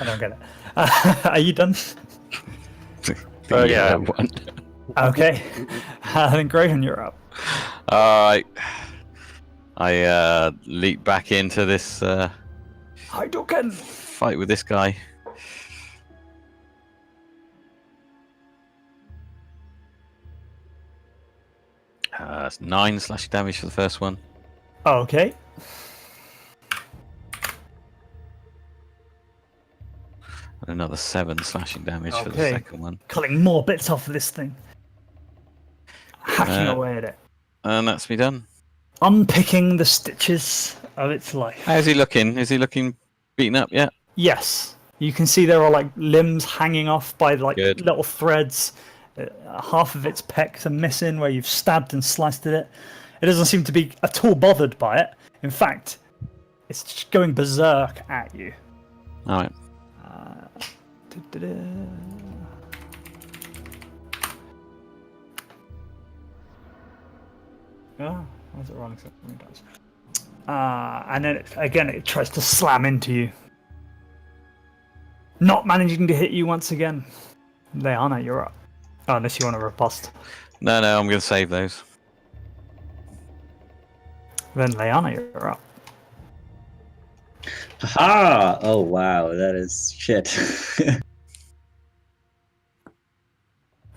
I don't get it. Are you done? Yeah. One. Okay. Then Graham, you're up. I leap back into this Hadouken! fight with this guy. That's 9 slashing damage for the first one. Okay. And another 7 slashing damage for the Okay. second one. Culling more bits off of this thing. Hacking Uh, away at it. And that's me done. Unpicking the stitches of its life. How's he looking? Is he looking beaten up yet? Yes. You can see there are like limbs hanging off by like Good. little threads. Half of its pecs are missing where you've stabbed and sliced at it. It doesn't seem to be at all bothered by it. In fact, it's just going berserk at you. All right. Da-da-da. Oh, why is it rolling so many dice? And then it tries to slam into you. Not managing to hit you once again. Leanna, you're up. Oh, unless you want to riposte. No, I'm going to save those. Then Leanna, you're up. Ha! Oh wow, that is shit.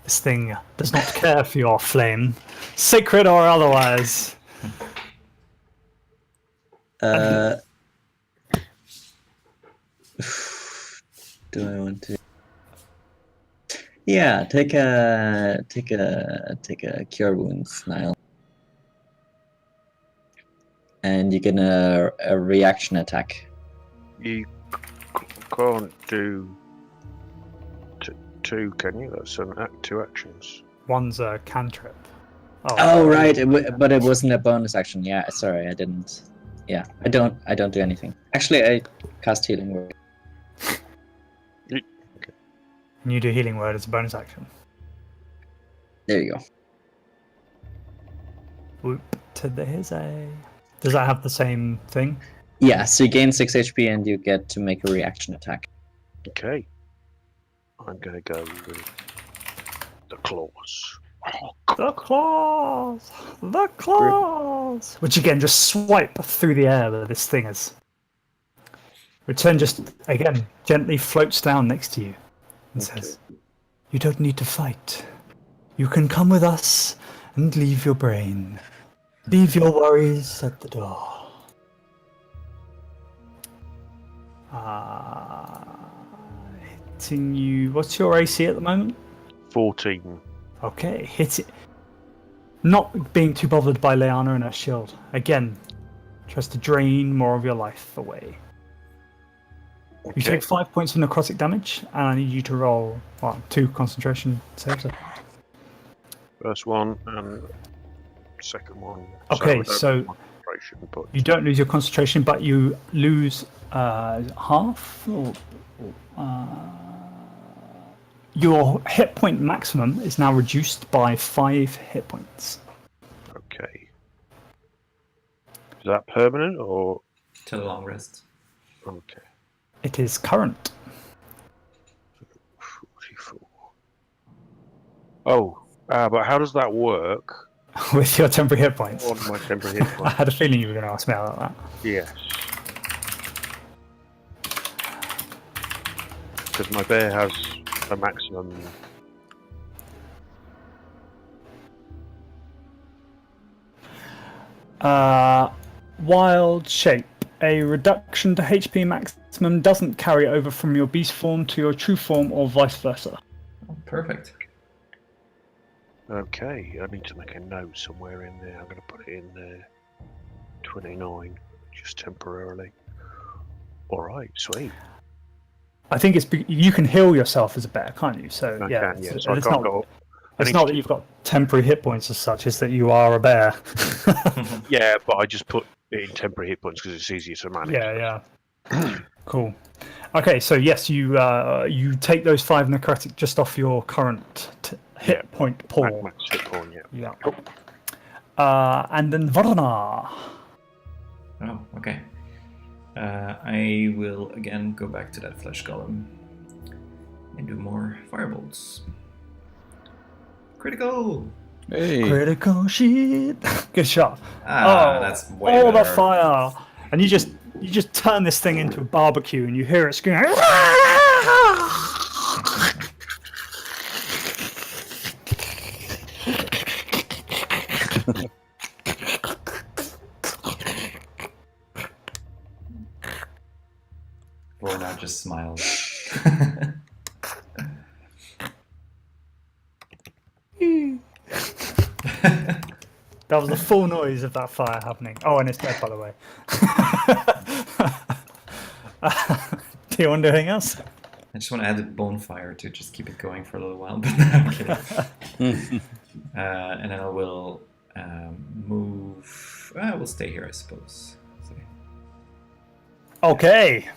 This thing does not care for your flame, sacred or otherwise. Do I want to? Yeah, take a cure wounds, Niall, and you get a reaction attack. You can't do two, can you? That's two actions. One's a cantrip. Oh right, but it wasn't a bonus action. Yeah, sorry, I didn't. Yeah, I don't do anything. Actually, I cast healing word. And you do healing word as a bonus action. There you go. Whoop to the hizzy. Does that have the same thing? Yeah, so you gain 6 HP and you get to make a reaction attack. Okay. I'm gonna go with the claws. The claws! The claws! Which again just swipe through the air that this thing is. Return just, again, gently floats down next to you and says, "You don't need to fight. You can come with us and leave your brain. Leave your worries at the door." Hitting you. What's your AC at the moment? 14. Okay, hit it. Not being too bothered by Leanna and her shield. Again, tries to drain more of your life away. You take 5 points of necrotic damage, and I need you to roll 2 concentration saves. First one and second one. Okay, I don't so lose concentration, but you don't lose your concentration, but you lose half. Your hit point maximum is now reduced by 5 hit points. okay. Is that permanent or Till a long rest. okay? It is current. 44. Oh, but how does that work With your temporary hit points. on my temporary hit I point? had a feeling you were going to ask me about that. Yes. Because my bear has a maximum. Wild shape. A reduction to HP maximum doesn't carry over from your beast form to your true form or vice versa. Oh, perfect. Okay, I need to make a note somewhere in there. I'm going to put it in there. 29, just temporarily. Alright, sweet. I think you can heal yourself as a bear, can't you? So I yeah, can, yeah. it's, So I it's can't not, go. it's not that you've got temporary hit points as such, it's that you are a bear. Yeah, but I just put it in temporary hit points because it's easier to manage. Yeah. Cool. Okay, so yes, you take those 5 necrotic just off your current hit point pool. Max hit point, yeah. Yeah. And then Varna. Oh, okay. I will again go back to that flesh golem and do more firebolts. Critical! Hey. Critical shit. Good shot. That's way all better. the fire, and you just turn this thing into a barbecue, and you hear it screaming. Vorna just smiles. That was the full noise of that fire happening. Oh, and it's dead, by the way. Do you want to do anything else? I just want to add a bonfire to just keep it going for a little while, but I'm kidding. And then I will move. We'll stay here, I suppose. Okay.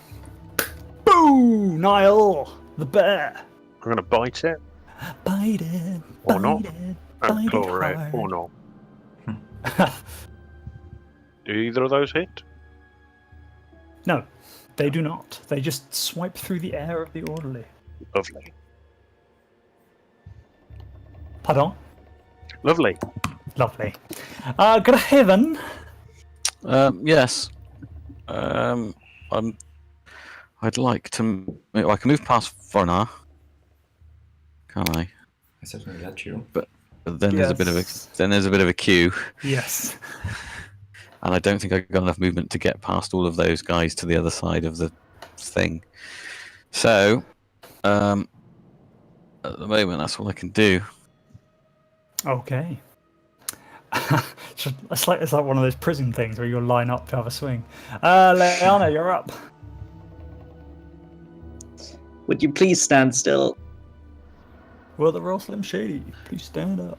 Boo! Niall, the bear. I'm going to bite it, Bite it. Or bite not. it. and Bite it claw it, hard. or not. Do either of those hit? No, they do not. They just swipe through the air of the orderly. Lovely. Pardon? Lovely. Lovely. Good heaven. Yes. I'd like to. I can move past Vornar, can't I? I certainly let you. But then there's a bit of a Yes. queue, Yes. and I don't think I've got enough movement to get past all of those guys to the other side of the thing. So, at the moment, that's all I can do. Okay. It's like one of those prison things where you'll line up to have a swing. Leanna, you're up. Would you please stand still? Will the roll Slim Shady? Please stand up.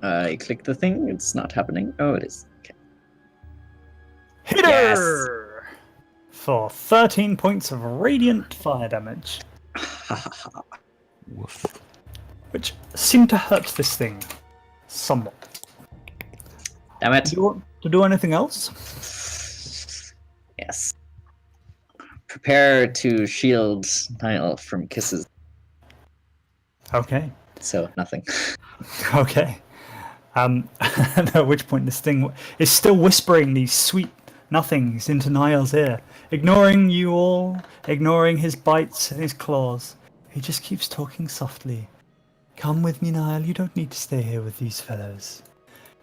I click the thing. It's not happening. Oh, it is. Okay. Hit her! For 13 points of radiant fire damage, Woof. which seemed to hurt this thing somewhat. Damn it. Do you want to do anything else? Yes. Prepare to shield Niall from kisses. Okay. So, nothing. Okay. At which point this thing is still whispering these sweet nothings into Niall's ear, ignoring you all, ignoring his bites and his claws. He just keeps talking softly. Come with me, Niall. You don't need to stay here with these fellows.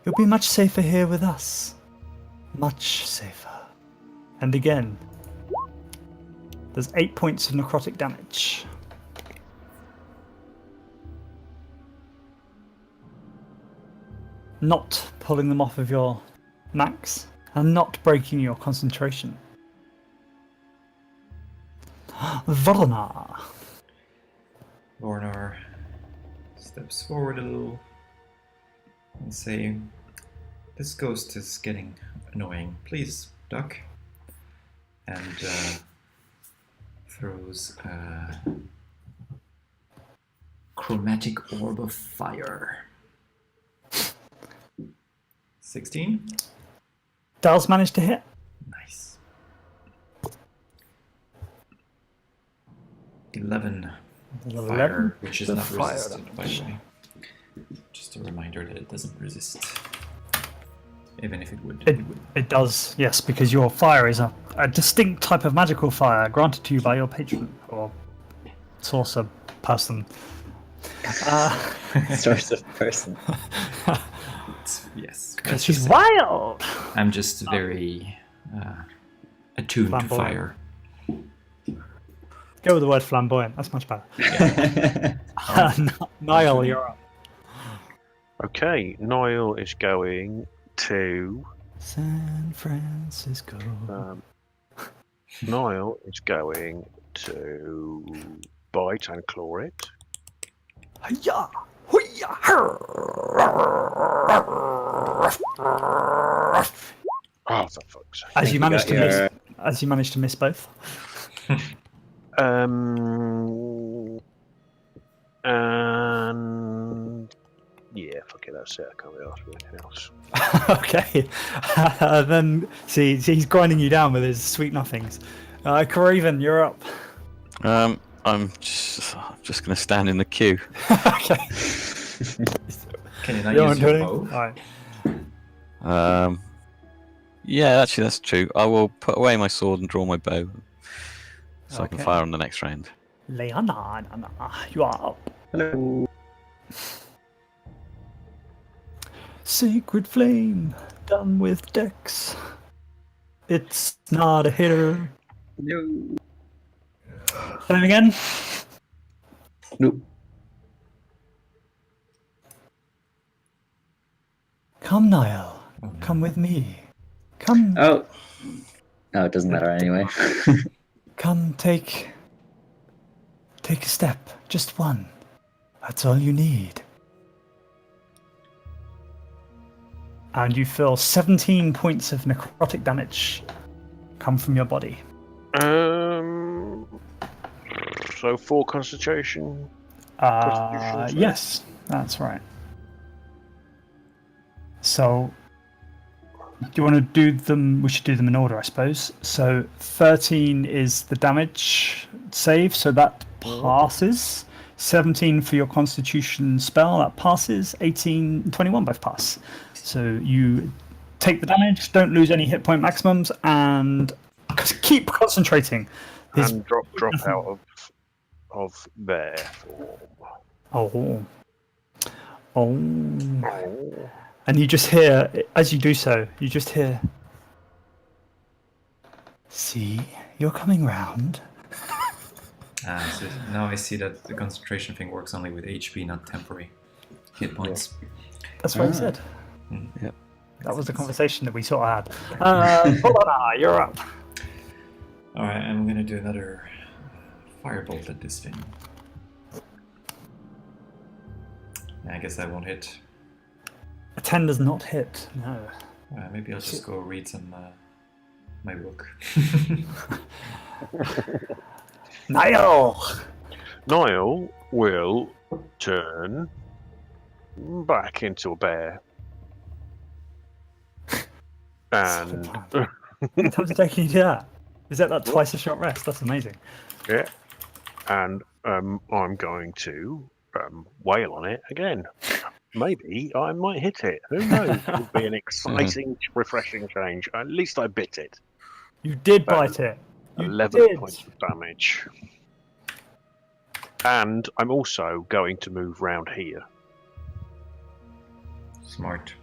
You'll be much safer here with us. Much safer. And again, there's 8 points of necrotic damage. Not pulling them off of your max and not breaking your concentration. Vornar. Vornar steps forward a little and say, "This ghost is getting annoying. Please, duck." And throws a chromatic orb of fire. 16? Does manage to hit. Nice. 11 fire, which is The not fire resisted, by damage. the way. Just a reminder that it doesn't resist. Even if it would. It would. It does, yes, because your fire is a distinct type of magical fire granted to you by your patron or sorcerer person. Source of person. Yes. Because let's she's just say wild! I'm just very attuned to Flamboyant. fire. Go with the word flamboyant, that's much better. Niall, you're up. Okay, Niall is going to. San Francisco. Niall is going to bite and claw it. Hiya! Hoo-yah! Oh, for fuck's sake. As you manage to got miss, your- as you manage to miss both. And yeah, fuck it, that's it. I can't be asked for anything else. Okay. Then see, he's grinding you down with his sweet nothings. Craven, you're up. I'm just going to stand in the queue. Okay. Can you not You use want your to? bow? Alright. Yeah, actually, that's true. I will put away my sword and draw my bow, so I can Okay. fire on the next round. Leanna, you are up. Hello. Sacred Flame, done with Dex. It's not a hitter. No. Flame again. Nope. Come, Niall. Oh, no. Come with me. Come, Oh. No, it doesn't matter anyway. come, take a step. Just one. That's all you need. And you feel 17 points of necrotic damage come from your body. So 4 concentration. Constitution save? Yes, that's right. So, do you want to do them? We should do them in order, I suppose. So, 13 is the damage save, so that passes. 17 for your Constitution spell, that passes. 18 and 21 both pass. So, you take the damage, don't lose any hit point maximums, and keep concentrating. And drop out of their form. Oh. And you just hear, as you do so, see, you're coming round. So now I see that the concentration thing works only with HP, not temporary hit points. That's what he said. Yep. That was the conversation that we sort of had. Polana, you're up. Alright, I'm gonna do another firebolt at this thing. I guess that won't hit. A 10 does not hit, no. Maybe I'll just go read some my book. Niall! Niall will turn back into a bear. And How many times a day can you do that? Is that twice a short rest? That's amazing. yeah, and I'm going to wail on it again. Maybe I might hit it. Who knows? It would be an exciting, refreshing change. At least I bit it. You did bite it. You 11 did. points of damage. And I'm also going to move round here. Smart.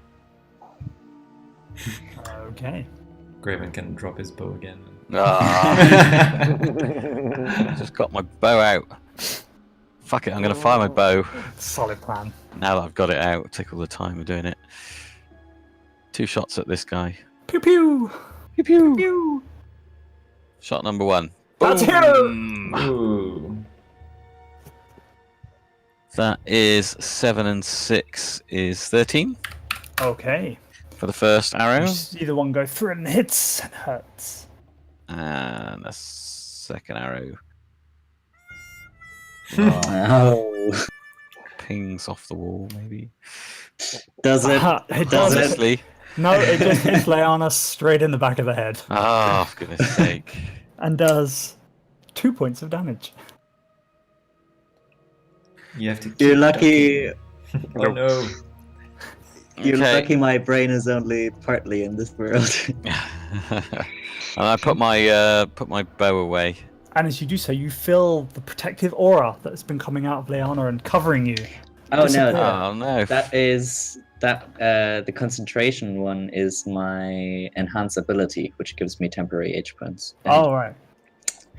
Okay. Graven can drop his bow again. Just got my bow out. Fuck it, I'm gonna fire my bow. Solid plan. Now that I've got it out, take all the time of doing it. 2 shots at this guy. Pew pew! Pew pew! Pew! Shot number 1. That's Boom! Ooh. That is 7 and 6 is 13 Okay. for the first arrow. You see the one go through and hits and hurts. And a second arrow. Oh. Pings off the wall, maybe. Does it? It Does does it? Honestly. No, it just hits Leanna straight in the back of the head Oh, for goodness sake. and does 2 points of damage. You have to. You're keep lucky. ducking. Oh no. You're Okay. lucky my brain is only partly in this world. And I put my bow away. And as you do so, you feel the protective aura that's been coming out of Leanna and covering you. Oh Disappear. no, Oh no. the concentration one is my enhance ability, which gives me temporary H points. Oh, right.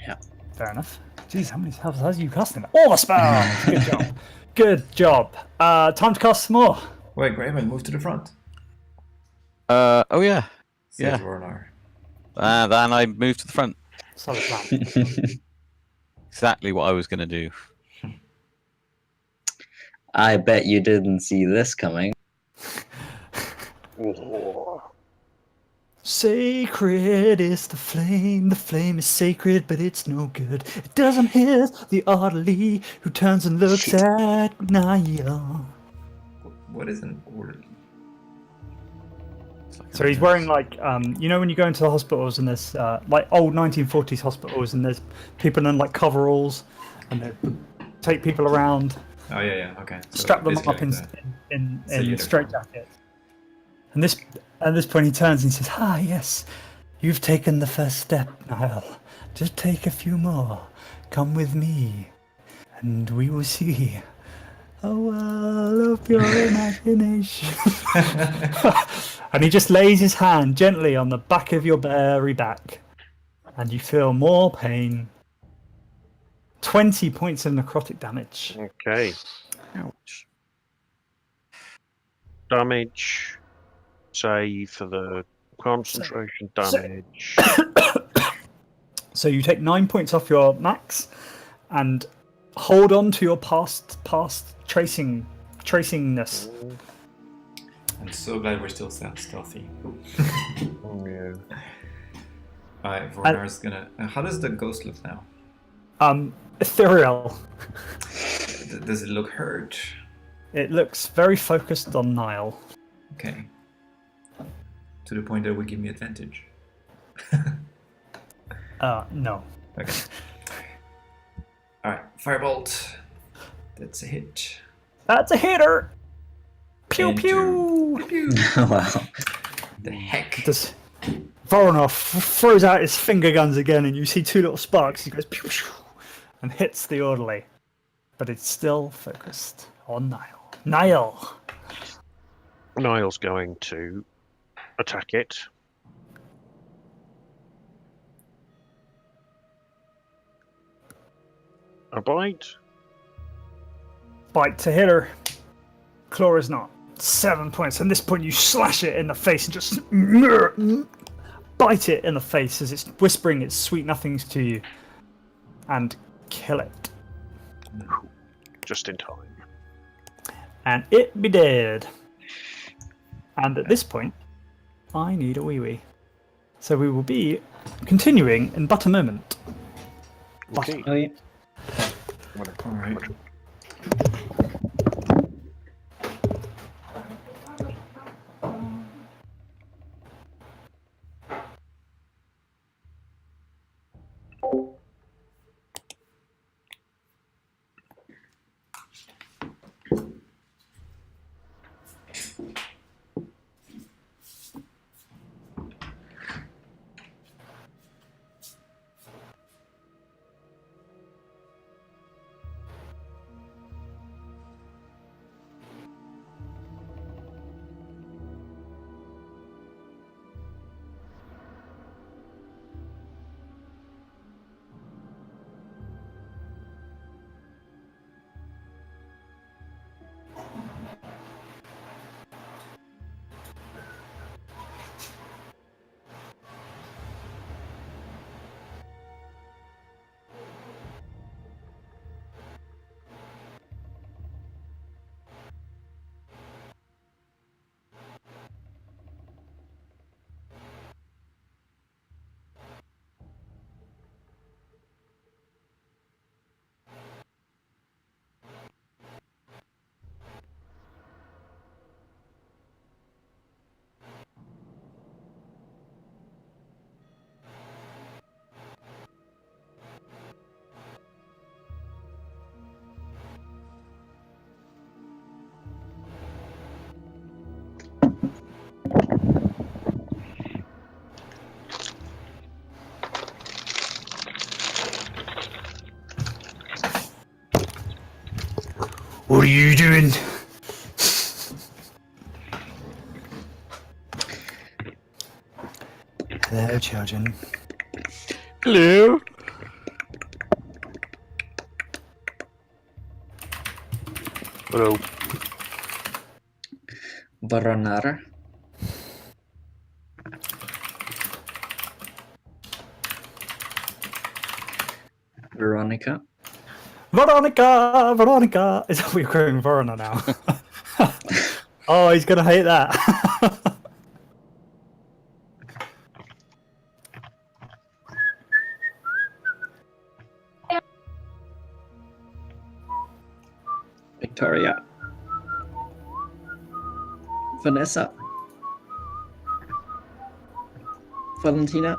Yeah. Fair enough. Jeez, how many spells has you casting? All the spells! Good job. Good job. Time to cast some more. Wait, Graven, move to the front. Oh yeah. Says Yeah. Rornar. Then I moved to the front. Solid plan. Exactly what I was gonna do. I bet you didn't see this coming. Sacred is the flame is sacred, but it's no good. It doesn't hit the orderly who turns and looks at Niall. What is an orderly? It's like So he's wearing like, you know when you go into the hospitals and there's like old 1940s hospitals and there's people in like coveralls and they take people around, Oh yeah, okay. So strap them basically up in like in uniform. straitjackets. And at this point he turns and he says, "Ah yes, you've taken the first step, Niall. Just take a few more. Come with me, and we will see a world of your imagination." And he just lays his hand gently on the back of your very back, and you feel more pain. 20 points of necrotic damage. Okay. ouch. Damage. Save for the concentration damage. So you take 9 points off your max, and hold on to your past tracingness. I'm so glad we're still stealthy. Oh, yeah. Vornar's gonna. How does the ghost look now? Ethereal. Does it look hurt? It looks very focused on Nile. Okay. To the point that would give me advantage. No. Okay. Alright, firebolt. That's a hit. That's a hitter! Pew Enter. pew! Pew. Wow. The heck? Does Voronov throws out his finger guns again, and you see two little sparks. He goes pew pew and hits the orderly, but it's still focused on Nile. Nile. Niall's going to attack it. A bite. Bite to hit her. Claw is not. 7 points. And this point, you slash it in the face and just bite it in the face as it's whispering its sweet nothings to you, and kill it. Just in time. And it be dead. And at this point, I need a wee wee. So we will be continuing in but a moment. Okay. Oh, yeah. Alright. What are you doing? Hello, children. Hello. Hello. Voronar. Veronica. Veronica! Veronica! Is that what you're calling Verona now? Oh, he's gonna hate that. Victoria. Vanessa. Valentina.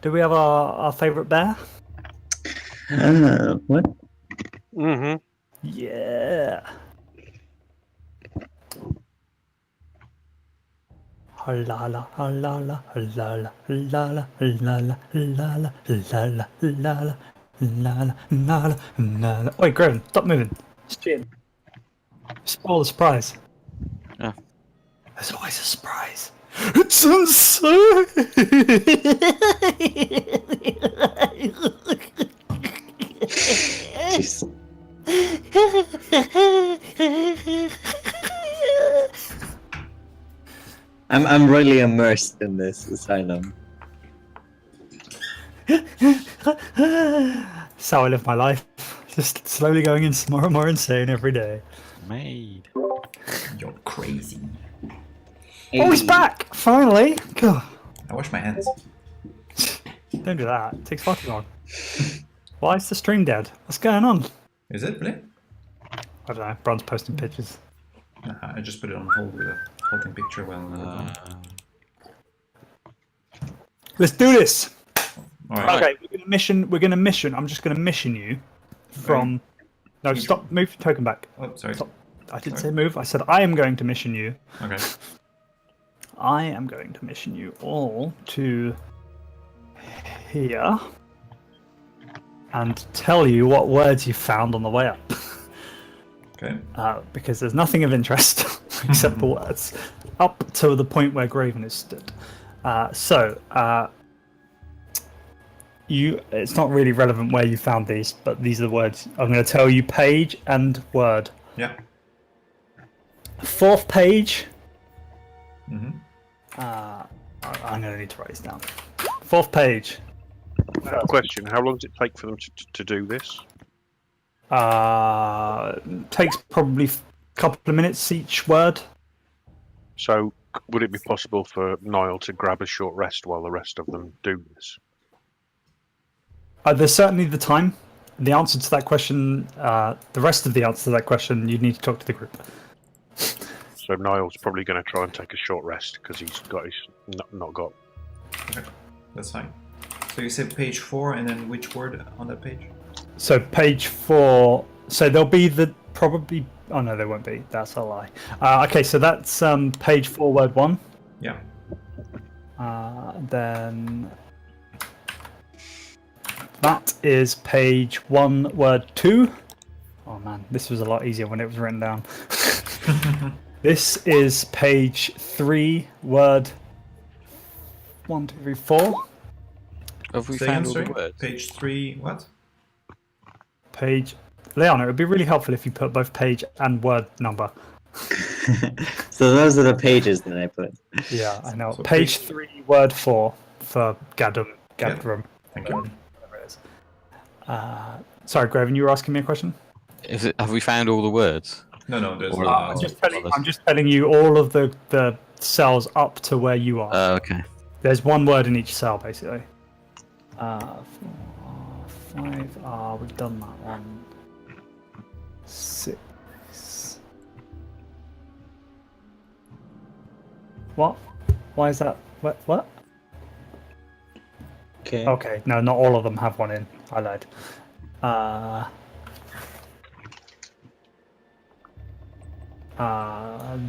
Do we have our favourite bear? What? Mm-hmm. Yeah. Halala, halala, halala, halala, halala, halala, halala, halala, halala, halala, halala. Oi, Grim, stop moving. It's cheating. Spoil the surprise. Oh. There's always a surprise. It's insane! Jeez. I'm really immersed in this asylum. So I live my life. Just slowly going in more and more insane every day. Made. You're crazy. Oh, he's back! Finally! God, I wash my hands. don't do that. It takes far too long. Why is the stream dead? What's going on? Is it really? I don't know. Bron's posting pictures. I just put it on hold with a holding picture while. Let's do this! All right. Okay, we're gonna mission. I'm just gonna mission you from. No, stop. Move your token back. Oh, sorry. Stop. I didn't say move. I said I am going to mission you. Okay. I am going to mission you all to here and tell you what words you found on the way up. Okay. Because there's nothing of interest except the words up to the point where Graven is stood. It's not really relevant where you found these, but these are the words. I'm going to tell you page and word. Yeah. Fourth page. Mm-hmm. I'm going to need to write this down. Fourth page. Question: how long does it take for them to do this? Takes probably a couple of minutes each word. So, would it be possible for Niall to grab a short rest while the rest of them do this? There's certainly the time. The answer to that question, the rest of the answer to that question, you'd need to talk to the group. So Niall's probably going to try and take a short rest because he's not got. Okay. That's fine. So you said page 4, and then which word on that page? So page 4. So there'll be probably. Oh no, there won't be. That's a lie. Okay, so that's page 4, word 1. Yeah. Then that is page 1, word 2. Oh man, this was a lot easier when it was written down. This is page 3, word 1, 2, 3, 4. Have we Say found again, all sorry? the words? Page 3, what? Leon, it would be really helpful if you put both page and word number. So those are the pages that I put. Yeah, I know. So page 3, word 4 for Gadrum. Thank you. Whatever it is. Sorry, Graven, you were asking me a question? Have we found all the words? No, there's Or- I'm just telling you all of the cells up to where you are. Okay. There's one word in each cell, basically. 4, 5. We've done that one. 6. What? Why is that? What? Okay. Okay, no, not all of them have one in. I lied.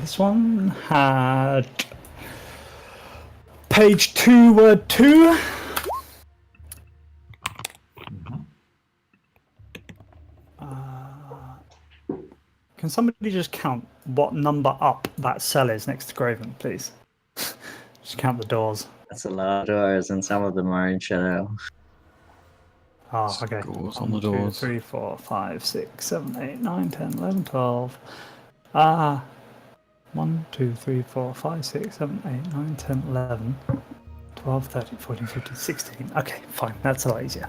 This one had page 2, word 2. Can somebody just count what number up that cell is next to Graven, please? Just count the doors. That's a lot of doors, and some of them are in shadow. Oh, okay. Scores on the 1, 2, doors. 3, 4, 5, 6, 7, 8, 9, 10, 11, 12. 1, 2, 3, 4, 5, 6, 7, 8, 9, 10, 11, 12, 13, 14, 15, 16. Okay, fine. That's a lot easier.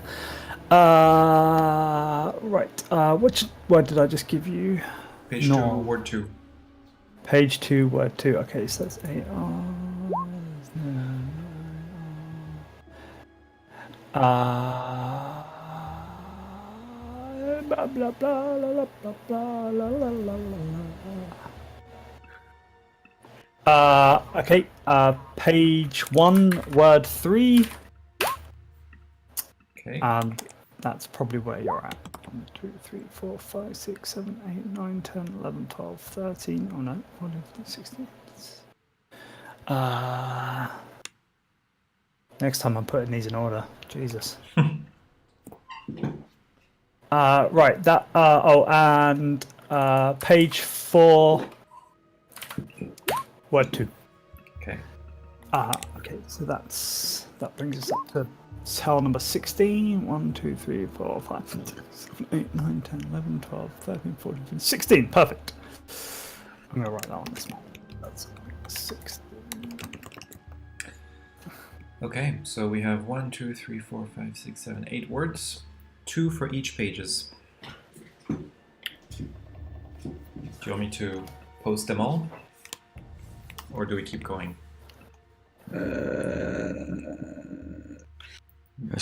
Right. Which word did I just give you? Page No. 2, word 2. Page 2, word 2. Okay, so that's 8. Blah, blah, blah, la, la, blah, blah, la, la, la, la. Okay, page 1, word 3. Okay. And that's probably where you're at. 1, 2, 3, 4, 5, 6, 7, 8, 9, 10, 11, 12, 13. Oh no, 14, 15, 16. Next time I'm putting these in order. Jesus. Right, that. And page 4, word 2. Okay. Okay, so that brings us up to cell number 16. 1, 2, 3, 4, 5, 6, 7, 8, 9, 10, 11, 12, 13, 14, 15, 16. Perfect. I'm going to write that on this one. That's 16. Okay, so we have 1, 2, 3, 4, 5, 6, 7, 8 words. 2 for each pages. Do you want me to post them all? Or do we keep going? Let's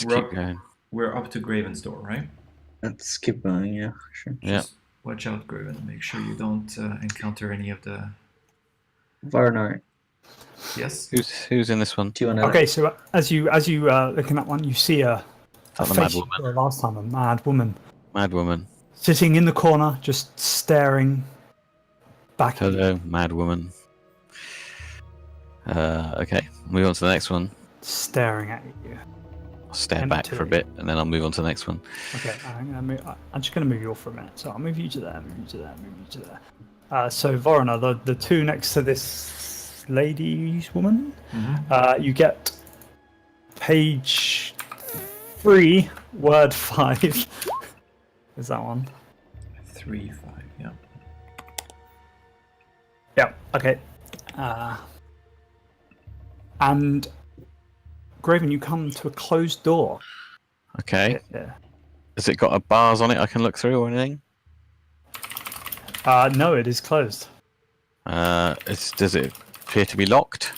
We're keep up, going. we're up to Graven's door, right? Let's keep going, yeah, sure. Yeah. Just watch out, Graven. Make sure you don't encounter any of the... Varnar, Yes? Who's in this one? do you want to... Okay, so as you look in that one, you see a Not the mad face you woman. saw last time, a mad woman Mad woman. sitting in the corner, just staring back at you. Hello, mad woman. Okay, move on to the next one. Staring at you. I'll stare back for a Empty. bit, and then I'll move on to the next one. Okay, I'm just going to move you off for a minute. So I'll move you to there, move you to there, move you to there. So Vorona, the two next to this lady's woman, you get page 3, word 5. Is that one? 3, 5, yeah. Yeah, okay. And Graven, you come to a closed door. Okay. Yeah. Has it got a bars on it I can look through or anything? No, it is closed. Does it appear to be locked?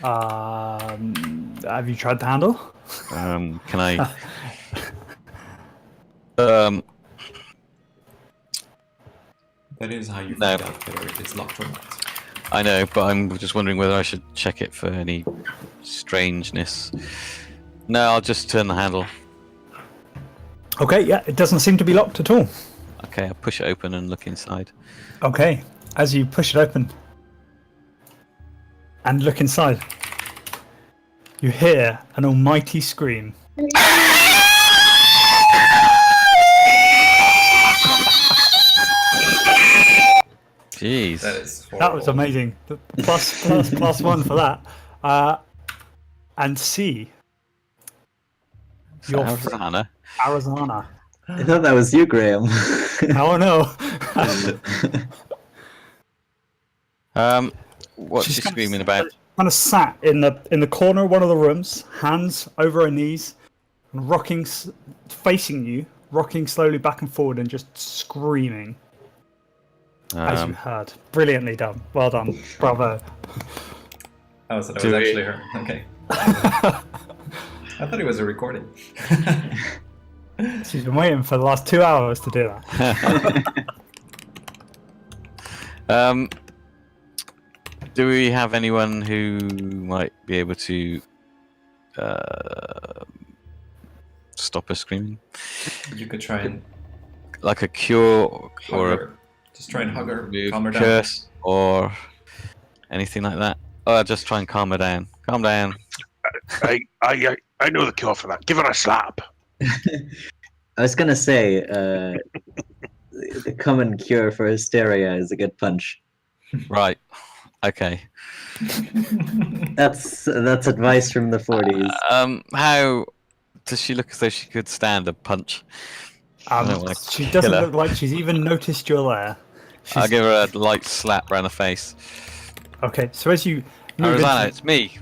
Have you tried the handle? Can I? That is how you No. find out whether it is locked or not. I know, but I'm just wondering whether I should check it for any strangeness. No, I'll just turn the handle. Okay, yeah, it doesn't seem to be locked at all. Okay, I'll push it open and look inside. Okay, as you push it open and look inside, you hear an almighty scream. Jeez. That is horrible. That was amazing. Plus 1 for that. And C, your friend, Hannah. Arizona. I thought that was you, Graham. Oh no. What's She's she kind of screaming about? Kind of sat in the corner of one of the rooms, hands over her knees, and rocking, facing you, rocking slowly back and forward, and just screaming. As you heard, brilliantly done. Well done, bravo. Oh, so that Do was we- actually her. Okay. I thought it was a recording. She's been waiting for the last 2 hours to do that. Do we have anyone who might be able to stop her screaming? You could try and Like a cure hug or a her. Just try and hug her, move calm her down. curse or anything like that? Oh, I'll just try and calm her down. Calm down. I know the cure for that. Give her a slap. I was gonna say, the common cure for hysteria is a good punch. Right. Okay. That's advice from the 40s. How does she look as though she could stand a punch? I don't wanna She kill doesn't her. look like she's even noticed you're there. I'll She's, give her a light slap round the face. okay, so as you move Arizona, into, it's me.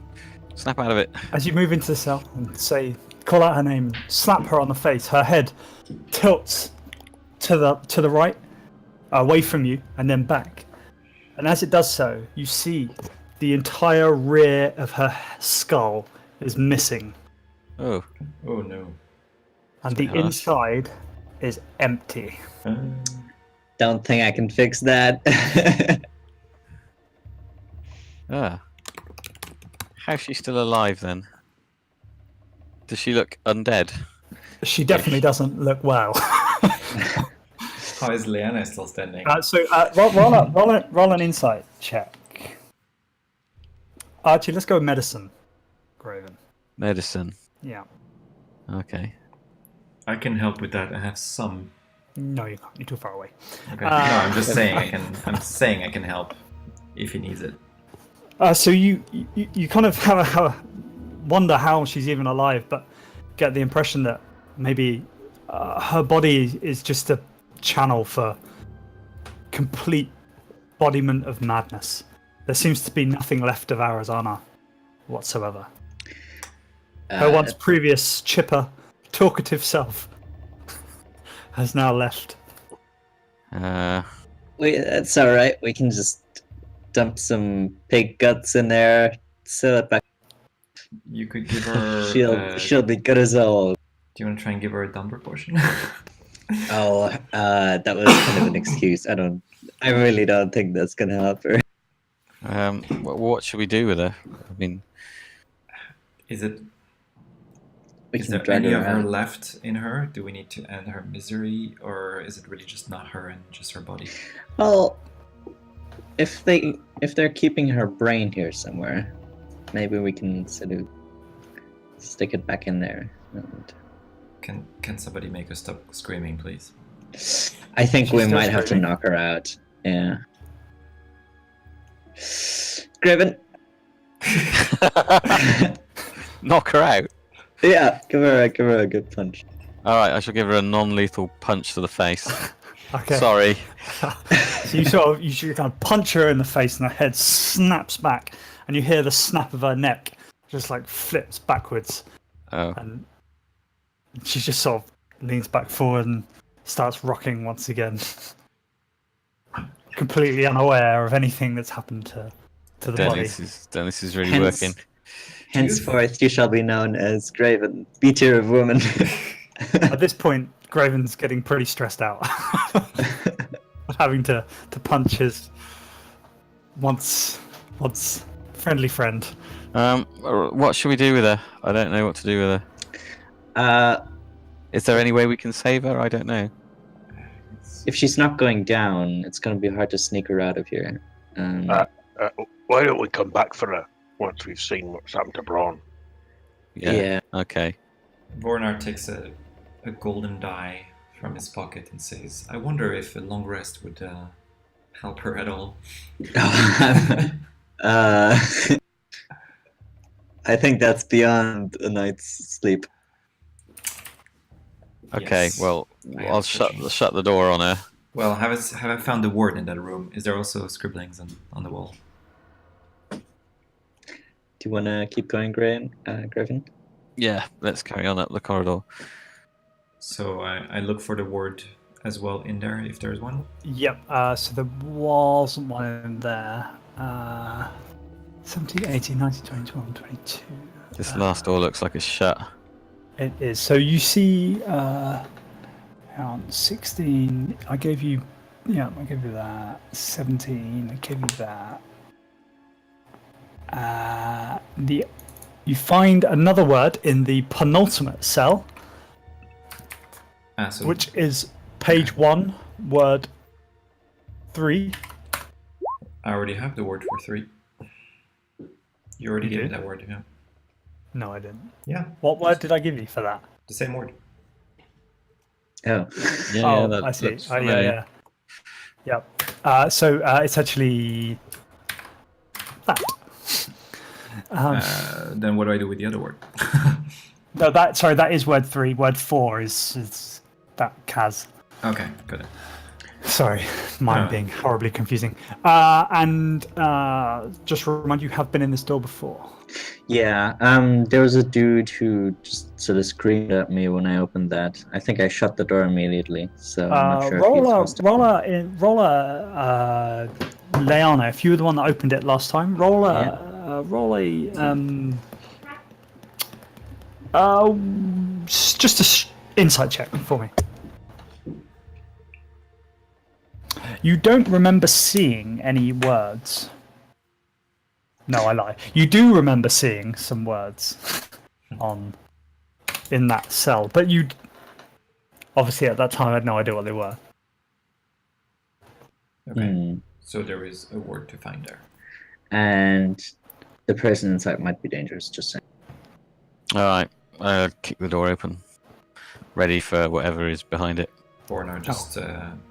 Snap out of it. as you move into the cell and call out her name, slap her on the face, her head tilts to the right, away from you, and then back. And as it does so, you see the entire rear of her skull is missing, Oh, Oh no. and the That's harsh. inside is empty. Don't think I can fix that. ah. How's she still alive then? Does she look undead? She definitely doesn't look well. How is Leanna still standing? Roll an insight check. Archie, let's go with medicine. Graven. Medicine. Yeah. Okay. I can help with that. I have some. No, you can't. You're too far away. Okay. No, I'm just saying I can. I'm saying I can help if he needs it. So you kind of have a wonder how she's even alive, but get the impression that maybe her body is just a channel for complete embodiment of madness. There seems to be nothing left of Arizona whatsoever. Her once previous chipper, talkative self has now left. It's all right. We can just dump some pig guts in there, sew it back. You could give her. She'll be good as old. Do you want to try and give her a dumper potion? Oh, that was kind of an excuse. I really don't think that's gonna help her. What should we do with her? I mean, Is it? We Is can there drag any her of her around. left in her? Do we need to end her misery, or is it really just not her and just her body? Well, if they're keeping her brain here somewhere, maybe we can sort of stick it back in there. And Can somebody make her stop screaming, please? I think She's we still might have to screaming? knock her out. Yeah. Graven. knock her out. Yeah, give her a good punch. All right, I shall give her a non-lethal punch to the face. Okay. Sorry. So you kind of punch her in the face, and her head snaps back, and you hear the snap of her neck just like flips backwards, Oh. and she just sort of leans back forward and starts rocking once again, completely unaware of anything that's happened to the body. Dennis is really Hence- working. Henceforth, you shall be known as Graven, beater of women. At this point, Graven's getting pretty stressed out, having to punch his once friendly friend. What should we do with her? I don't know what to do with her. Is there any way we can save her? I don't know. If she's not going down, it's going to be hard to sneak her out of here. Why don't we come back for her once we've seen what's happened to Braun? Yeah. Okay. Vornar takes a golden die from his pocket and says, "I wonder if a long rest would help her at all." I think that's beyond a night's sleep. Okay. Yes. Well, I I'll have shut sufficient. the door on her. Well, have I found the word in that room? Is there also scribblings on the wall? Do you want to keep going, Griffin? Yeah. Let's carry on up the corridor. So I look for the word as well in there, if there's one. Yep. So there wasn't one in there. 17, 18, 19, 20, 21, 22. This last door looks like it's shut. It is. So you see, hang on, 16. I gave you that. 17. I gave you that. You find another word in the penultimate cell, So which is page 1, word 3. I already have the word for 3. You already You gave me did? that word, yeah. No, I didn't. Yeah, What word did I give you for that? the same word. Oh. Yeah. Oh, That I see. looks Oh, yeah, familiar. yeah. Yep. So it's actually that. Then what do I do with the other word? No, that is word 3. Word 4 is that Kaz. Okay, got it. Sorry, mine Oh. being horribly confusing. And just to remind you, have been in this door before. Yeah, there was a dude who just sort of screamed at me when I opened that. I think I shut the door immediately, so I'm not sure if he's supposed to... Roller, Leona, if you were the one that opened it last time, roll a just a insight check for me. You don't remember seeing any words. No, I lie. You do remember seeing some words in that cell, but you obviously at that time had no idea what they were. Okay, so there is a word to find there. And the person inside might be dangerous, just saying. All right. Kick the door open. Ready for whatever is behind it. Vornar just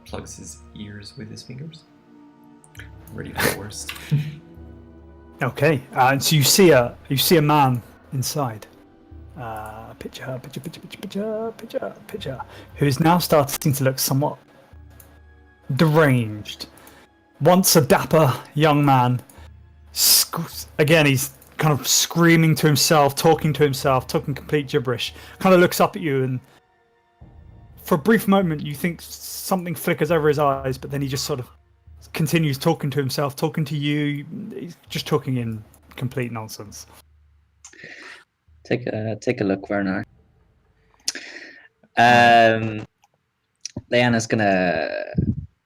plugs his ears with his fingers. Ready for the worst. Okay, and so you see a man inside. Picture, who is now starting to look somewhat deranged. Once a dapper young man, again he's kind of screaming to himself, talking complete gibberish. Kind of looks up at you, and for a brief moment, you think something flickers over his eyes, but then he just sort of continues talking to himself, talking to you. He's just talking in complete nonsense. Take a look, Werner. Leanna's gonna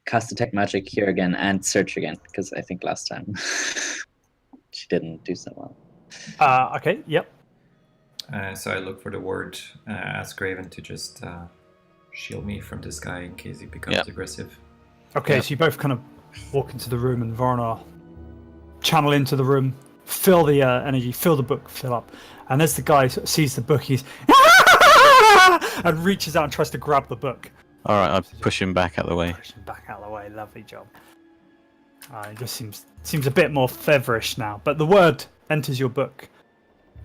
cast detect magic here again and search again, because I think last time she didn't do so well. Okay, yep. So I look for the word, ask Raven to just shield me from this guy in case he becomes aggressive. Okay, so you both kind of walk into the room, and Varna channel into the room, fill the energy, fill the book, fill up. And as the guy sort of sees the book, he's and reaches out and tries to grab the book. All right, I push him back out of the way. Push him back out of the way. Lovely job. It just seems a bit more feverish now. But the word enters your book.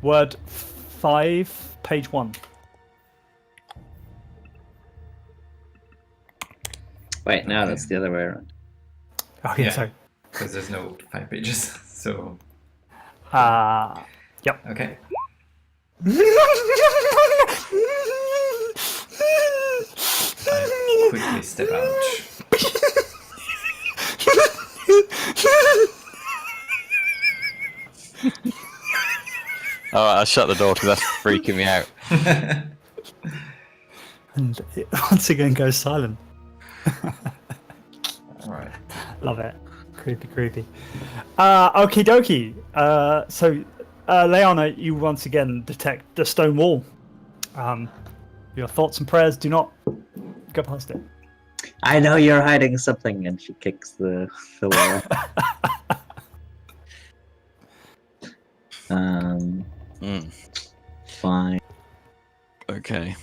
Word 5, page 1. Wait, no, that's the other way around. Okay, Yeah. so Because there's no 5 pages. So, yep. okay. I quickly step out. All right, I'll shut the door because that's freaking me out. And it once again goes silent. Alright. Love it. Creepy. Okie dokie. So, Leona, you once again detect the stone wall. Your thoughts and prayers do not go past it. I know you're hiding something, and she kicks the wall. Fine. Okay.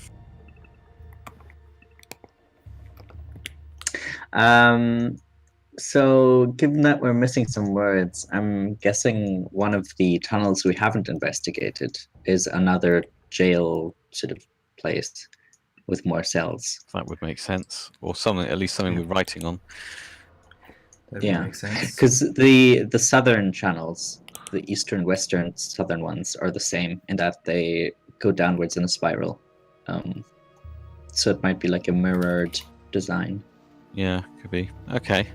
So given that we're missing some words, I'm guessing one of the tunnels we haven't investigated is another jail sort of place with more cells. That would make sense, or something. At least something with writing on. That Yeah. makes sense. Because the southern channels, the eastern, western, southern ones are the same in that they go downwards in a spiral. So it might be like a mirrored design. Yeah, could be. Okay.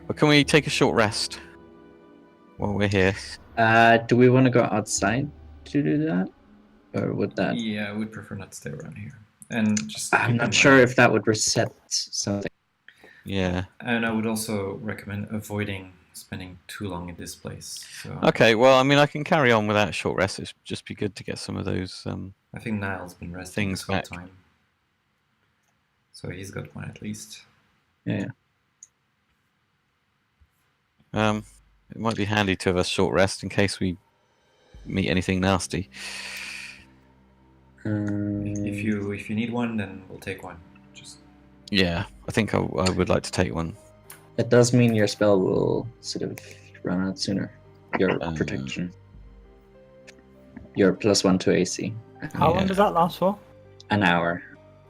Well, can we take a short rest while we're here? Do we want to go outside to do that? Or would that... Yeah, I would prefer not to stay around here. And just I'm keep not in sure mind- if that would reset something. Yeah. And I would also recommend avoiding spending too long in this place. So Okay. Well, I mean, I can carry on without a short rest. It'd just be good to get some of those. I think Niall's been resting Things this whole back. time. So he's got one at least. Yeah. It might be handy to have a short rest in case we meet anything nasty. If you need one, then we'll take one. Just Yeah, I think I would like to take one. It does mean your spell will sort of run out sooner. Your Uh, protection. Your +1 to AC. How long Yeah. does that last for? An hour.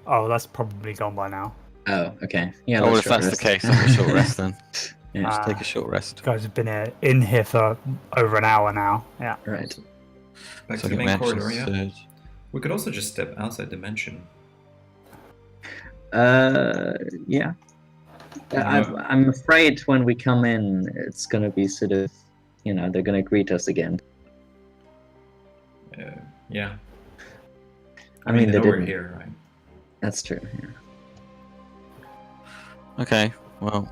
Oh, that's probably gone by now. Oh, okay. Yeah. Oh, well, let's if that's short the case, rest. I'll have a short rest then. Yeah. Just take a short rest. You guys have been in here for over an hour now. Yeah. Right. back So to the I main think my corridor, actions yeah. surge. We could also just step outside dimension. Yeah. I'm afraid when we come in, it's gonna be sort of, they're gonna greet us again. Yeah. I mean, they they know we're didn't. here, right? That's true. Yeah. Okay. Well,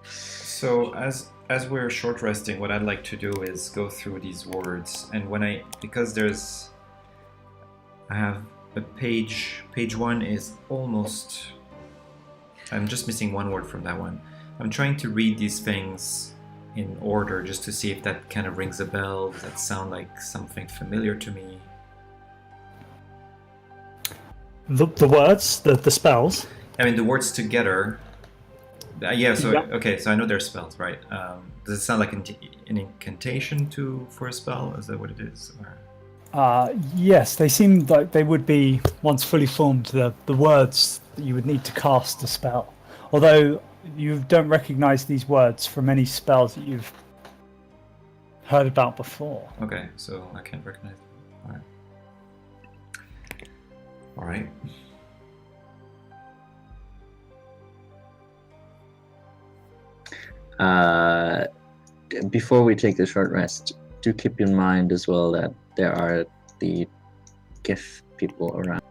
So as we're short resting, what I'd like to do is go through these words, and because I have a page 1 is almost, I'm just missing one word from that one. I'm trying to read these things in order just to see if that kind of rings a bell. Does that sound like something familiar to me? The words, the spells. I mean, the words together. Yeah. So Yeah. okay. So I know they're spells, right? Does it sound like an incantation for a spell? Is that what it is? Or... Yes, they seem like they would be, once fully formed, the words that you would need to cast a spell. Although you don't recognize these words from any spells that you've heard about before. Okay, so I can't recognize them. Alright. Before we take the short rest, do keep in mind as well that there are the GIF people around.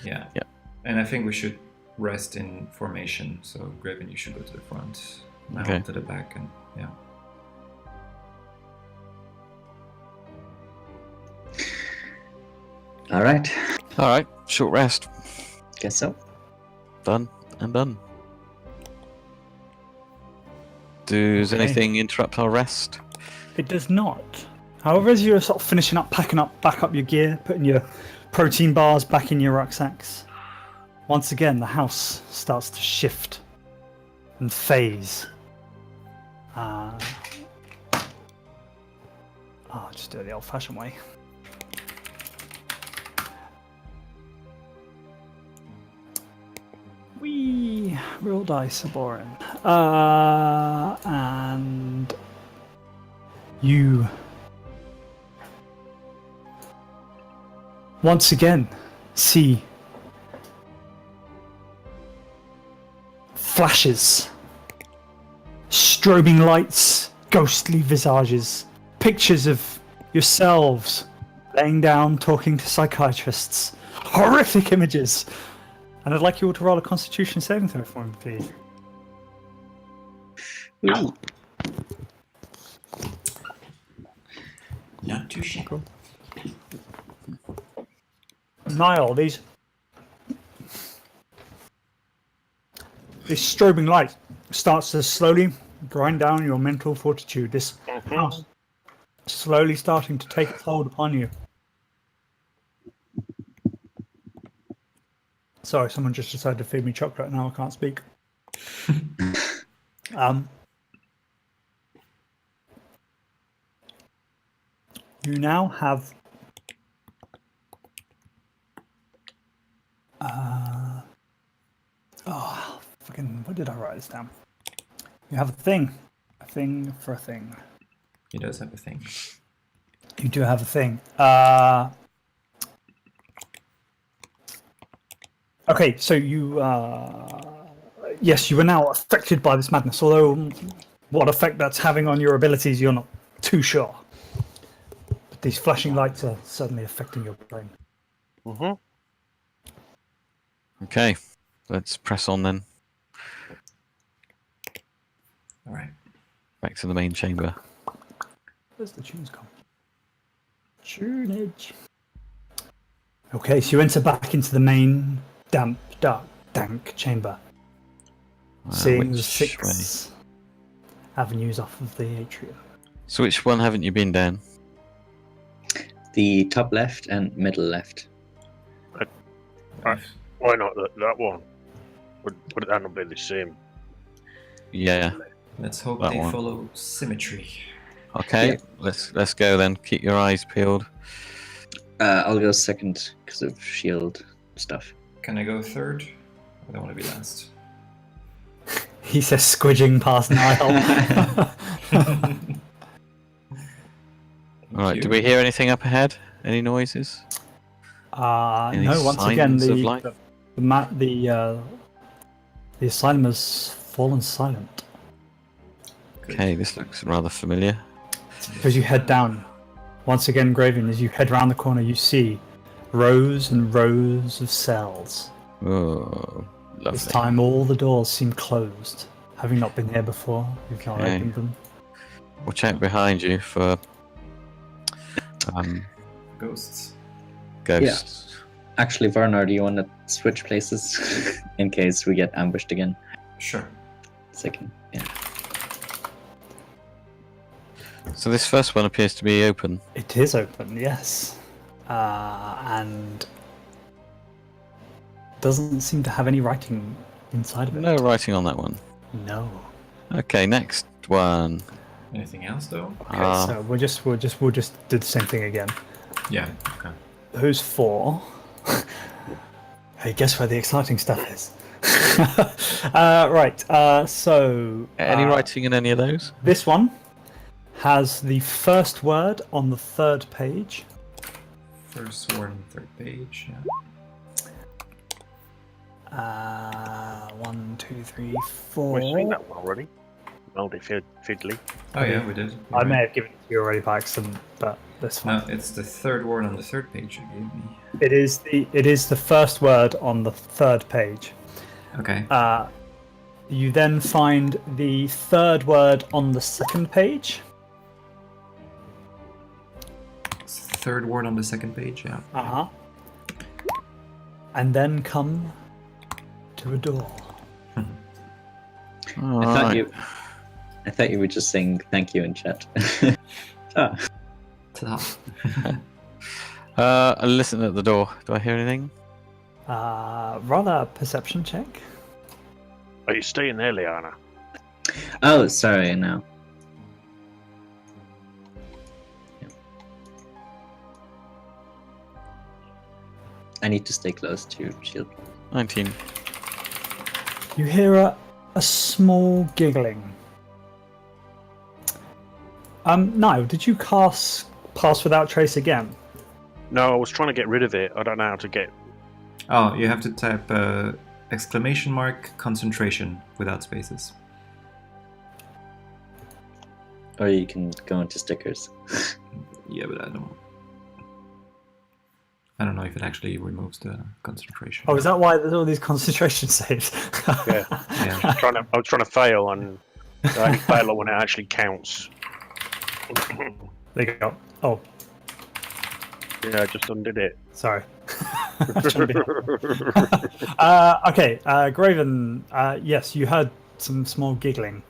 Yeah. Yeah. And I think we should rest in formation. So Graven, you should go to the front. Now Okay. to the back, and yeah. All right, All right, short rest. guess so. Done and done. Does Okay. anything interrupt our rest? It does not. However, as you're sort of finishing up, packing up, back up your gear, putting your protein bars back in your rucksacks, once again the house starts to shift and phase. I'll just do it the old-fashioned way. Wee, roll dice are boring. And you once again see flashes, strobing lights, ghostly visages, pictures of yourselves laying down talking to psychiatrists, horrific images. And I'd like you all to roll a Constitution saving throw for me, please. Ooh. Not too shabby. Niall, these strobing light starts to slowly grind down your mental fortitude. This house slowly starting to take its hold upon you. Sorry, someone just decided to feed me chocolate and now I can't speak. You now have fucking, what did I write this down? You have a thing for a thing. He does have a thing. You do have a thing. Okay, so you, yes, you are now affected by this madness, although what effect that's having on your abilities, you're not too sure. But these flashing lights are certainly affecting your brain. Mm-hmm. Okay, let's press on then. Alright. Back to the main chamber. Where's the tunes gone? Tunage. Okay, so you enter back into the main damp, dark, dank chamber. Seeing the Which 6 avenues off of the atrium. So which one haven't you been down? The top left and middle left. Why not that one? Would that not be the same? Yeah. Let's hope That they one. follow symmetry. Okay, Yeah. let's go then. Keep your eyes peeled. I'll go second because of shield stuff. Can I go third? I don't want to be last. He says, squidging past Niall. All right. Do we hear anything up ahead? Any noises? Any No, once again, signs of life? the asylum has fallen silent. Okay, this looks rather familiar. As you head down, once again, Graven, as you head round the corner, you see rows and rows of cells. Oh, lovely. This time, all the doors seem closed. Having not been here before, you've not Okay. opened them. Watch out behind you for Ghosts. ghosts. Actually, Varnar, do you want to switch places in case we get ambushed again? Sure. Second, yeah. So this first one appears to be open. It is open, yes. And doesn't seem to have any writing inside of it. No writing on that one. No. Okay, next one. Anything else though? Ah, So we'll just do the same thing again. Yeah. Okay. Who's 4? Hey, guess where the exciting stuff is? Right. So any writing in any of those? this one has the first word on the third page. First word on the third page. Yeah. 1, 2, 3, We've 4. seen that one already. Melody Fiddly. Oh yeah, we did. I may have given it to you already by accident, but this one. No, it's the third word on the third page you gave me. It is the first word on the third page. Okay. You then find the third word on the second page. It's the third word on the second page. Yeah. And then come to a door. I thought you were just saying thank you in chat. Ah. Ta-da. I listen at the door. Do I hear anything? Roll a perception check. Are you staying there, Liana? Oh, sorry, no. Yeah. I need to stay close to shield. 19. You hear a small giggling. Niall, did you cast Pass Without Trace again? No, I was trying to get rid of it. I don't know how to get. Oh, you have to type exclamation mark concentration without spaces. Or you can go into stickers. Yeah, but I don't know if it actually removes the concentration. Oh, is that why there's all these concentration saves? Yeah. Yeah. I was trying to fail, and I only fail when it actually counts. There you go. Oh, Yeah, I just undid it. sorry. Okay, Graven. Yes, you heard some small giggling.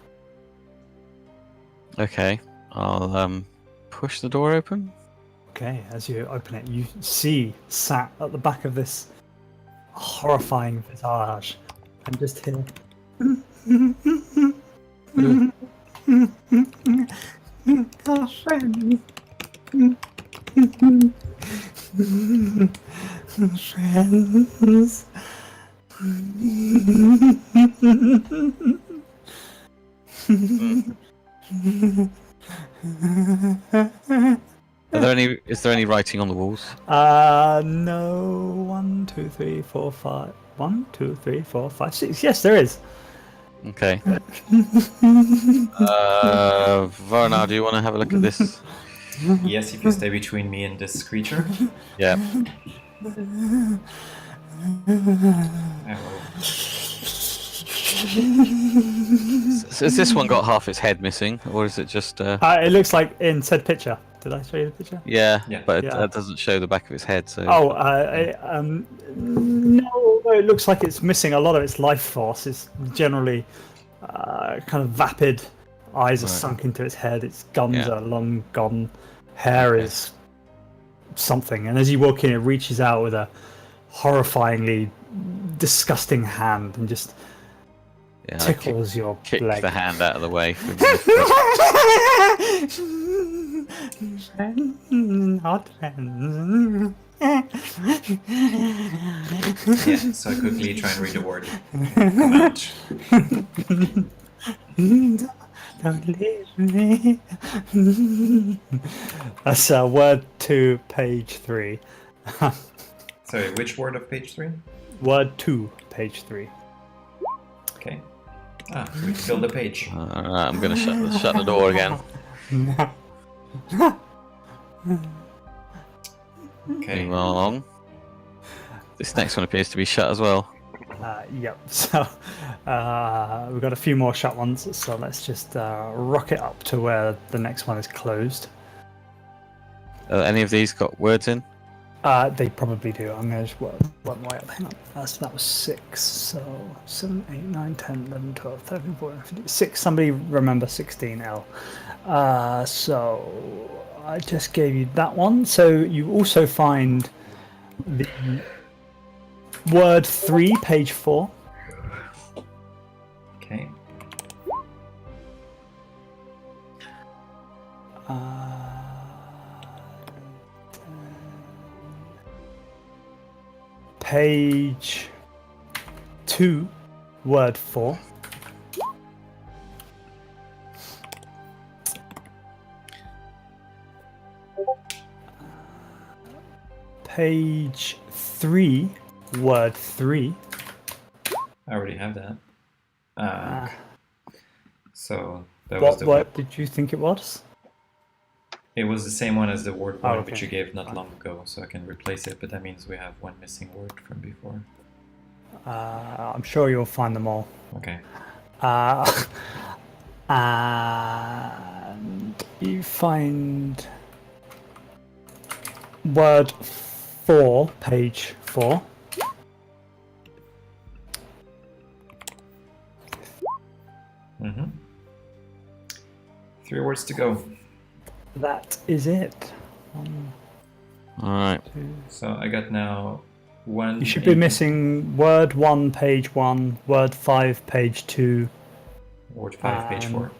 Okay. I'll push the door open. Okay, as you open it, you see sat at the back of this horrifying visage, and just hear. Our friends. Friends. Is there any writing on the walls? No. 1, 2, 3, 4, 5. 1, 2, 3, 4, 5, 6. Yes, there is. Okay. Varnar, do you want to have a look at this? Yes, if you stay between me and this creature. Yeah. I will. So has this one got half its head missing, or is it just? It looks like in said picture. Did I show you the picture? Yeah, Yeah. but Yeah. it doesn't show the back of its head. So. Oh, no, it looks like it's missing a lot of its life force. It's generally kind of vapid. Eyes are Right. sunk into its head. Its gums Yeah. are long gone. Hair Okay. is something. And as you walk in, it reaches out with a horrifyingly disgusting hand and just Yeah, I tickles your kick leg. the hand out of the way. Not friends. Yeah, so I quickly try and read the word. Come out. Don't leave me. That's word 2, page 3. Sorry, which word of page 3? Word 2, page 3. Okay. We filled the page. Alright, I'm gonna shut the door again. Okay. Moving along. This next one appears to be shut as well. Yep. So we've got a few more shut ones. So let's just rocket up to where the next one is closed. Any of these got words in? They probably do. I'm going to just work my way up. Hang on. So that was 6. So 7, 8, 9, 10, 11, 12, 13, 14, 15, 6. Somebody remember 16L. So I just gave you that one. So you also find the word 3, page 4. Okay. Page 2, word 4. page 3, word 3. I already have that. Uh, So that was what the word did you think it was? It was the same one as the word Oh, one, okay. which you gave not Fine. long ago, so I can replace it, but that means we have one missing word from before. I'm sure you'll find them all. Okay. And you find word 4, page 4. Mm-hmm. 3 words to go. That is it. All right. So I got now 1. You should be missing word 1, page 1, word 5, page 2. Word 5, page 4.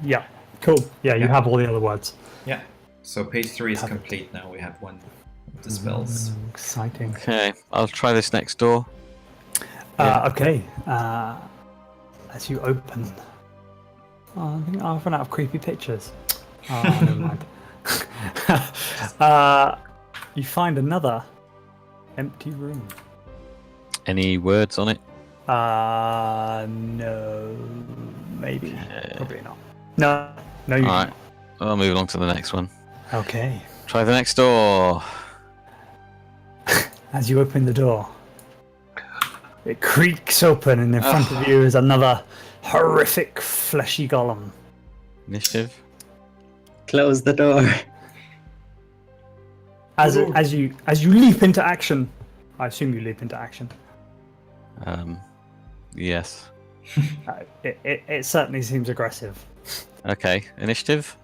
Yeah, cool. Yeah, you Yeah. have all the other words. Yeah. So page 3 is Perfect. complete now. We have one of the spells. Exciting. Okay, I'll try this next door. Yeah. Okay. As you open, I think I've run out of creepy pictures. Oh, never mind. You find another empty room. Any words on it? No, maybe, probably not. No, you. All right. I'll move along to the next one. Okay. Try the next door. As you open the door, it creaks open, and in front of you is another horrific, fleshy golem. Initiative. Close the door. As you leap into action, I assume you leap into action. Yes. It certainly seems aggressive. Okay. Initiative.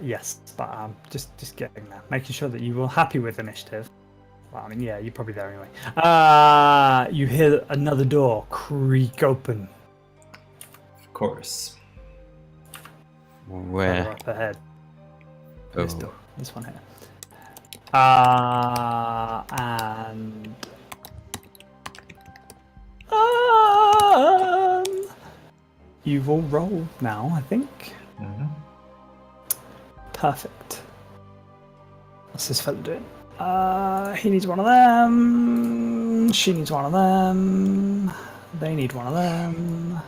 Yes, but just getting there, making sure that you were happy with initiative. Well, I mean, yeah, you're probably there anyway. You hear another door creak open. Of course. Further Where? up ahead. Oh. This door, this one here. And you've all rolled now, I think. Mm-hmm. Perfect. What's this fella doing? He needs one of them. She needs one of them. They need one of them.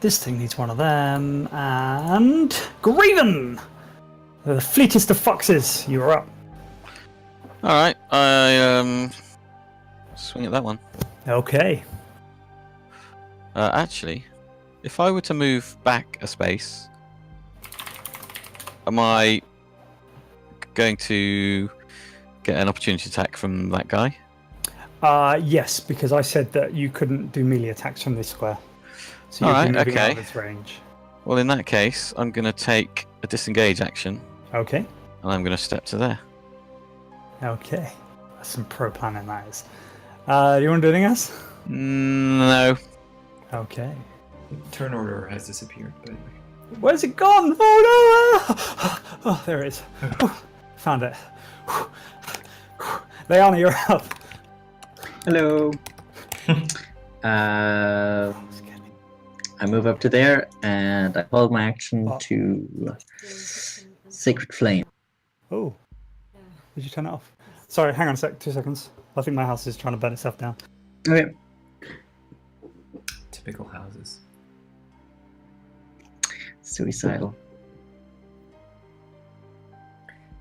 This thing needs one of them. And Graven! The fleetest of foxes, you're up. All right. I swing at that one. Okay. Actually, if I were to move back a space, am I going to get an opportunity attack from that guy? Yes, because I said that you couldn't do melee attacks from this square. So you'd Alright, be moving out okay. of its range. Well, in that case, I'm going to take a disengage action, Okay. and I'm going to step to there. Okay. That's some pro planning, that is. Do you want to do anything else? No. Okay. Turn order has disappeared, by the way. Where's it gone? Oh no! Oh, there it is. Found it. Leanna, you're up. Hello. I move up to there and I hold my action to Sacred Flame. Oh. Did you turn it off? Sorry, hang on a sec. 2 seconds. I think my house is trying to burn itself down. Okay. Typical houses. Suicidal.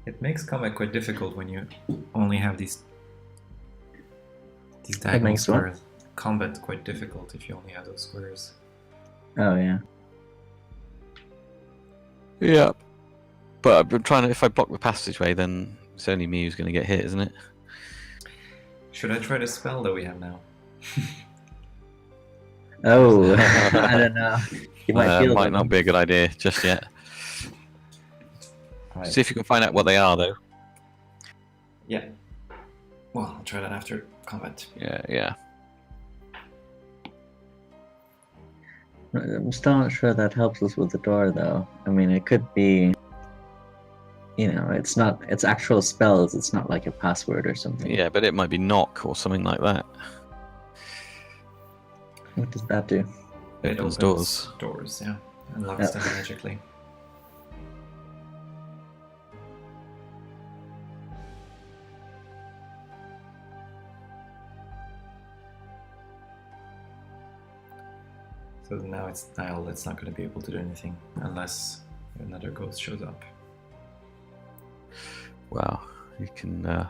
It makes combat quite difficult when you only have these diagonal makes what? squares. Combat quite difficult if you only have those squares. Oh yeah. Yeah. But I'm trying to. If I block the passageway, then it's only me who's going to get hit, isn't it? Should I try the spell that we have now? Oh, I don't know. You might feel might them. not be a good idea just yet. Right. See if you can find out what they are, though. Yeah. Well, I'll try that after combat. Yeah. I'm still not sure that helps us with the door, though. I mean, it could be. You know, it's not. It's actual spells. It's not like a password or something. Yeah, but it might be knock or something like that. What does that do? It opens doors. Doors, yeah. And locks them magically. So now it's Nile that's not going to be able to do anything unless another ghost shows up. Well, you can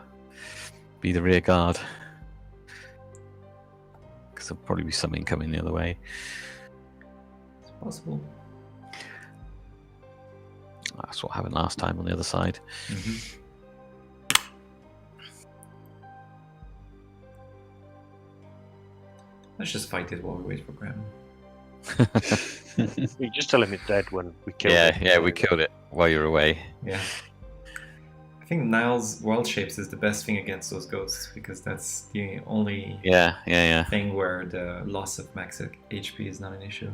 be the rear guard. Because there'll probably be something coming the other way. It's possible. That's what happened last time on the other side. Mm-hmm. Let's just fight it while we wait for Graham. You just tell him it's dead when we kill Yeah, it. yeah, we killed it while you were away. Yeah. I think Nile's Wild Shapes is the best thing against those ghosts because that's the only Yeah. thing where the loss of max HP is not an issue.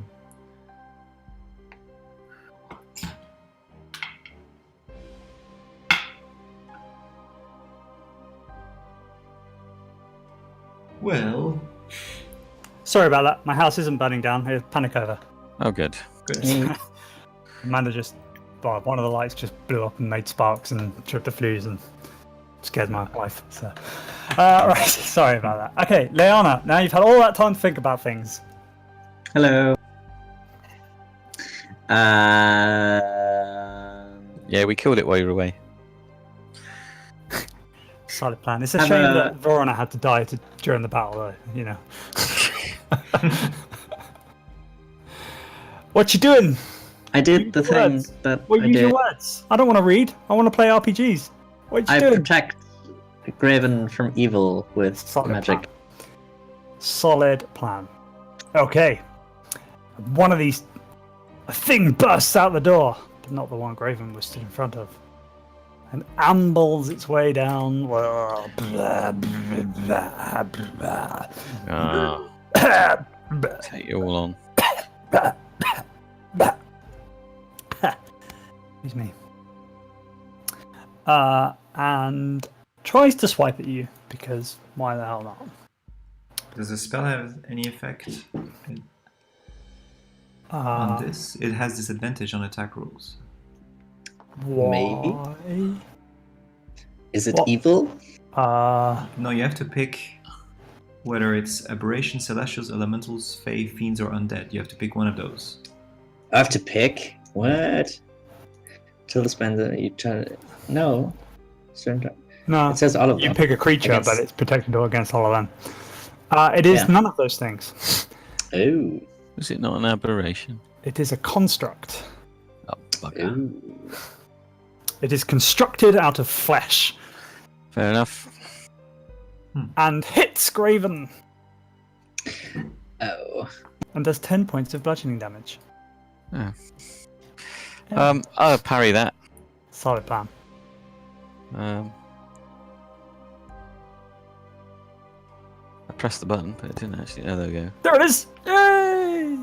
Well, Sorry about that. My house isn't burning down. Here's panic over. Oh, good. good. Amanda just, well, one of the lights just blew up and made sparks and tripped a fuse and scared my wife. So, right, sorry about that. Okay, Leona, now you've had all that time to think about things. Hello. Yeah, we killed it while you were away. Solid plan. It's a Have shame a- that Vorona had to die during the battle, though. You know. What you doing? I did Use the thing words. that Well, I use did. your words. I don't want to read. I want to play RPGs. What you I doing? protect Graven from evil with Solid magic. plan. Solid plan. Okay. One of these, a thing bursts out the door, but not the one Graven was stood in front of, and ambles its way down. Blah, blah, blah, blah, Ah, blah. take you all on. Excuse me. And tries to swipe at you because why the hell not? Does the spell have any effect Uh, on this? It has disadvantage on attack rolls. why? Is it What? evil? No, you have to pick whether it's aberration, celestials, elementals, fae, fiends, or undead. You have to pick one of those. I have to pick? What? Till the spender, you try. No. No. It says all of You them. pick a creature, Against- but it's protected against all of them. It is Yeah. none of those things. Oh. Was it not an aberration? It is a construct. Oh, bugger. Ooh. It is constructed out of flesh Fair enough. and hits Graven Oh. and does 10 points of bludgeoning damage. Yeah. Yeah. I'll parry that. Solid plan. I pressed the button, but it didn't actually. Oh, there we go. There it is! Yay!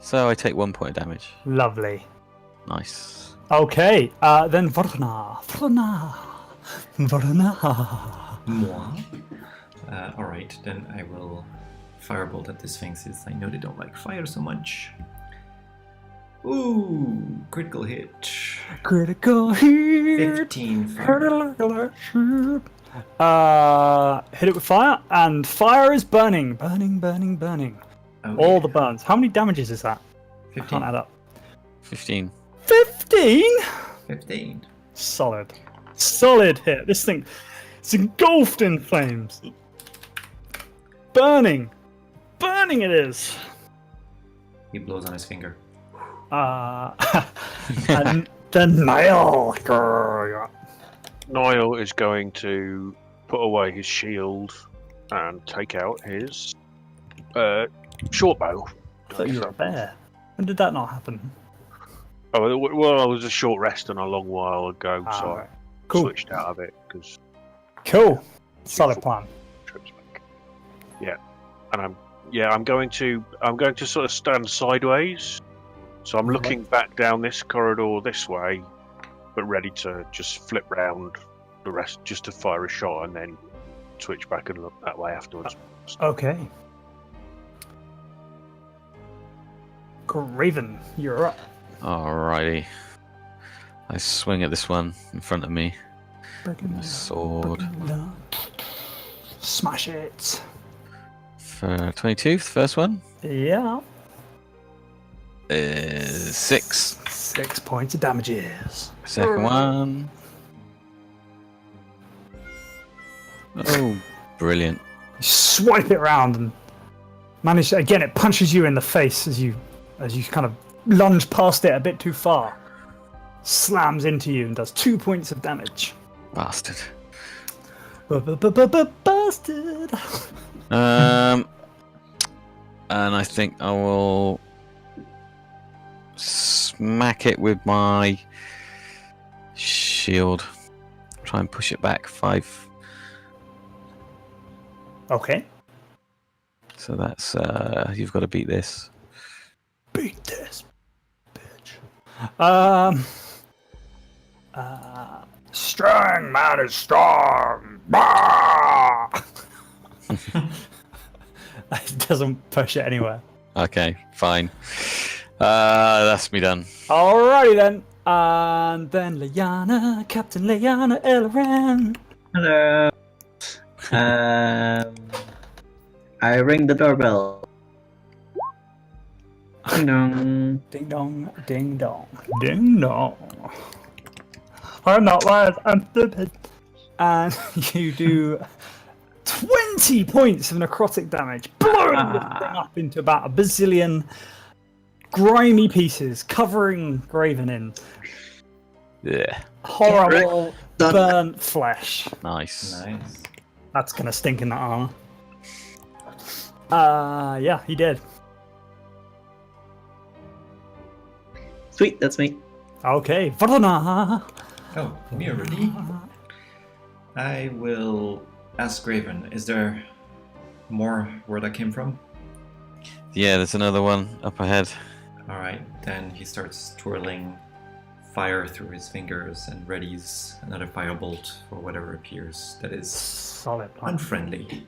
So I take 1 point of damage. Lovely. Nice. Okay, then Vorna. Moi. Alright, then I will firebolt at this thing since I know they don't like fire so much. Ooh, critical hit. Critical hit. 15 fire. Hit it with fire, and fire is burning. Burning. Oh, All yeah. the burns. How many damages is that? I 15. can't add up. 15. 15? 15. Solid. Solid hit. This thing, it's engulfed in flames. Burning it is. He blows on his finger. And then Niall. Niall is going to put away his shield and take out his short bow. I thought you were a bear. When did that not happen? Oh, well, I was a short rest and a long while ago, so Alright. I Cool. switched out of it because Cool. Solid plan. trips back. Yeah, and I'm going to sort of stand sideways, so I'm looking back down this corridor this way, but ready to just flip round the rest just to fire a shot and then switch back and look that way afterwards. Okay. Graven, you're up. Alrighty. I swing at this one in front of me. My sword. Smash it. For 22, the first one. Yeah. is 6. 6 points of damages. Second one. Oh, brilliant. You swipe it around and manage to, again, it punches you in the face as you kind of lunge past it a bit too far. Slams into you and does 2 points of damage. Bastard. Bastard. And I think I will smack it with my shield. Try and push it back 5. Okay. So that's you've got to beat this. Beat this, bitch. Strong man is strong. Bah! It doesn't push it anywhere. Okay, fine. That's me done. Alrighty then. And then Liana, Captain Liana Elran. Hello. I ring the doorbell. Ding dong. Ding dong, ding dong, ding dong. I'm not live, I'm stupid. And you do 20 points of necrotic damage, blowing the thing up into about a bazillion grimy pieces, covering Graven in Yeah, horrible Done. burnt flesh. nice. Nice. That's gonna stink in that armor. Yeah, he did. Sweet, that's me. Okay, Varna. Oh, me already? I will ask Graven, is there more where that came from? Yeah, there's another one up ahead. Alright, then he starts twirling fire through his fingers and readies another firebolt for whatever appears that is Solid plan. unfriendly.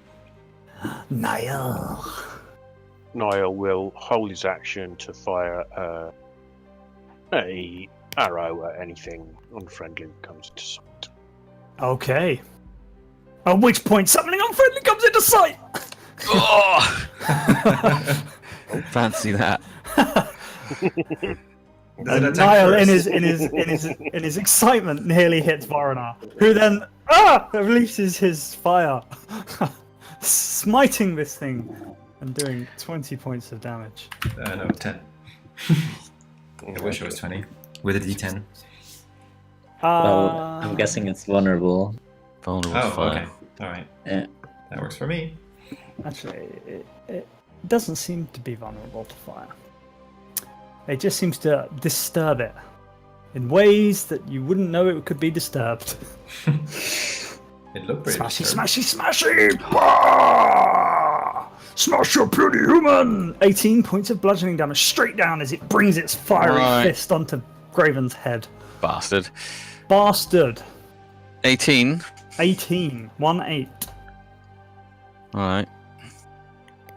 Niall. Niall will hold his action to fire a arrow at anything unfriendly that comes into sight. Okay. At which point something unfriendly comes into sight. Oh! Fancy that. Niall, in his excitement, nearly hits Varna, who then releases his fire, smiting this thing and doing 20 points of damage. No, 10. I wish it was 20. With a d10. Well, I'm guessing it's vulnerable. Vulnerable Oh, fire. okay. Alright. Yeah. That works for me. Actually, it doesn't seem to be vulnerable to fire. It just seems to disturb it in ways that you wouldn't know it could be disturbed. It looked pretty Smashy, disturbed. smashy, smashy! Bah! Smash your pretty human! 18 points of bludgeoning damage straight down as it brings its fiery Right. fist onto Graven's head. Bastard. Bastard. 18. 18. 1-8. Alright.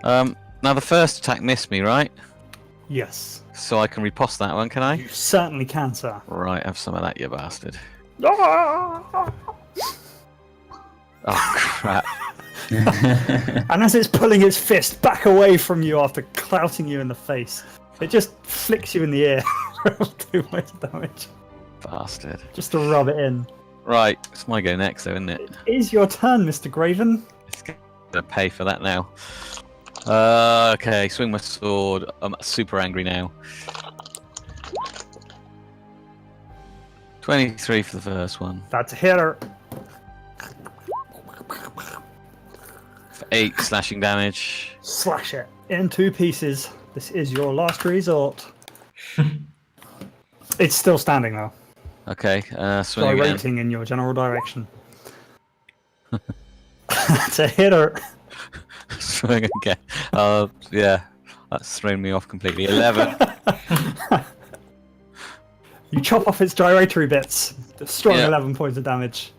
Now the first attack missed me, right? Yes. So I can riposte that one, can I? You certainly can, sir. Right, have some of that, you bastard. Ah! Oh, crap. And as it's pulling its fist back away from you after clouting you in the face, it just flicks you in the ear. 2 points of damage. Bastard. Just to rub it in. Right, it's my go next, though, isn't it? It is your turn, Mr. Graven. It's gonna pay for that now. Okay, swing my sword. I'm super angry now. 23 for the first one. That's a hitter. For 8 slashing damage. Slash it in 2 pieces. This is your last resort. It's still standing though, Okay, swing again. gyrating in your general direction. That's a hitter. Swing again. Yeah, that's thrown me off completely. 11. You chop off its gyratory bits. Strong Yeah. 11 points of damage.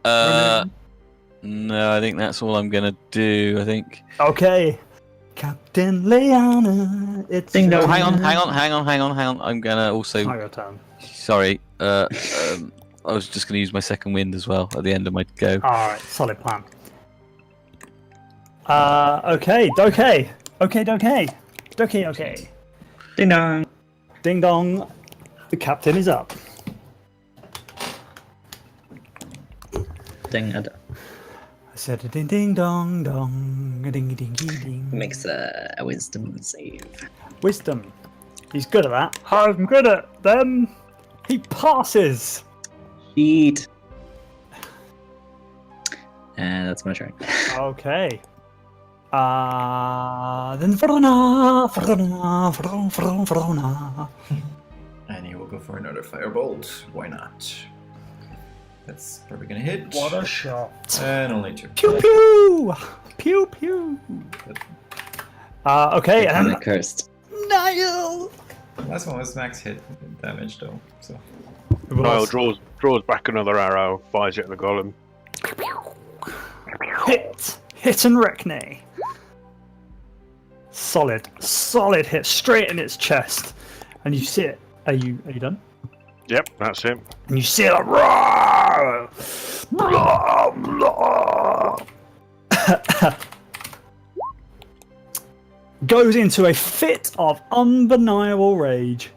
No, I think that's all I'm gonna do. I think. Okay. Captain Leanna, it's Ding your dong. Hang on, turn. hang on. I'm gonna also. Not your turn. Sorry. I was just gonna use my second wind as well at the end of my go. Alright, solid plan. Okay. Ding dong. Ding dong. The captain is up. Ding. I said a ding ding dong dong. A ding ding ding ding. Makes a wisdom save. Wisdom. He's good at that. I'm good at them. He passes. Eat. And that's my turn. Okay. Then Verona. And he will go for another firebolt. Why not? That's probably gonna hit. What a shot. And only 2. Pew pew. Pew pew. Okay, I'm and cursed. Niall. Last one was max hit damage though, so. Niall draws back another arrow, fires it at the golem. Hit and Reckney. Solid hit straight in its chest, and you see it. Are you done? Yep, that's it. And you see it like, roar! Blah, blah. Goes into a fit of undeniable rage.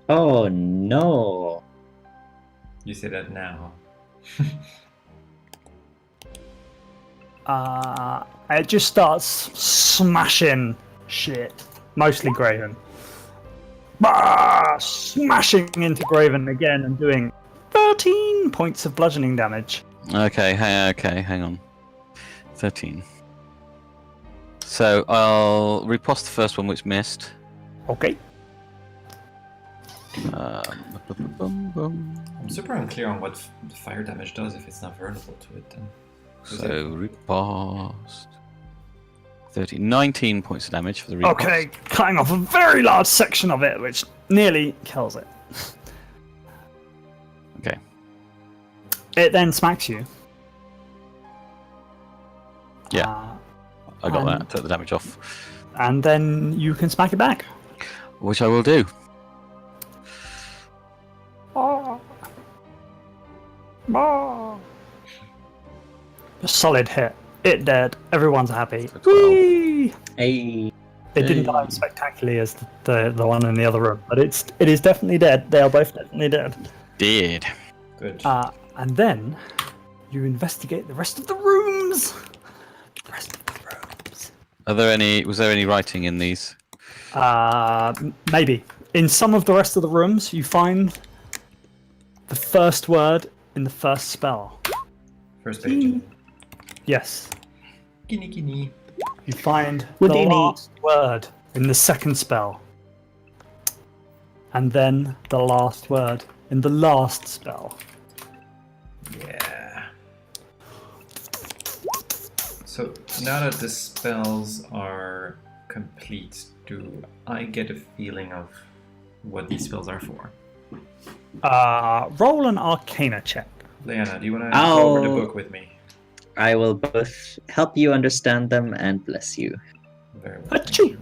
Oh no. You say that now. It just starts smashing shit. Mostly Graven. Smashing into Graven again and doing 13 points of bludgeoning damage. Okay, hang on. 13. So I'll riposte the first one which missed. Okay. I'm super unclear on what the fire damage does if it's not vulnerable to it then. So riposte. 19 points of damage for the riposte. Okay, cutting off a very large section of it, which nearly kills it. Okay. It then smacks you. Yeah. I got that. Took the damage off. And then you can smack it back. Which I will do. A solid hit. It dead. Everyone's happy. For 12. Whee! Hey. It didn't die as spectacularly as the one in the other room, but it is definitely dead. They are both definitely dead. Did. Good. And then you investigate the rest of the rooms. Was there any writing in these? Maybe. In some of the rest of the rooms, you find the first word in the first spell. First page. Yes. Guinea. You find Houdini. the last word in the second spell. And then the last word in the last spell. Yeah. So now that the spells are complete, do I get a feeling of what these spells are for? Roll an Arcana check. Leanna, do you want to go over the I'll- book with me? I will both help you understand them and bless you. Very well. Achoo!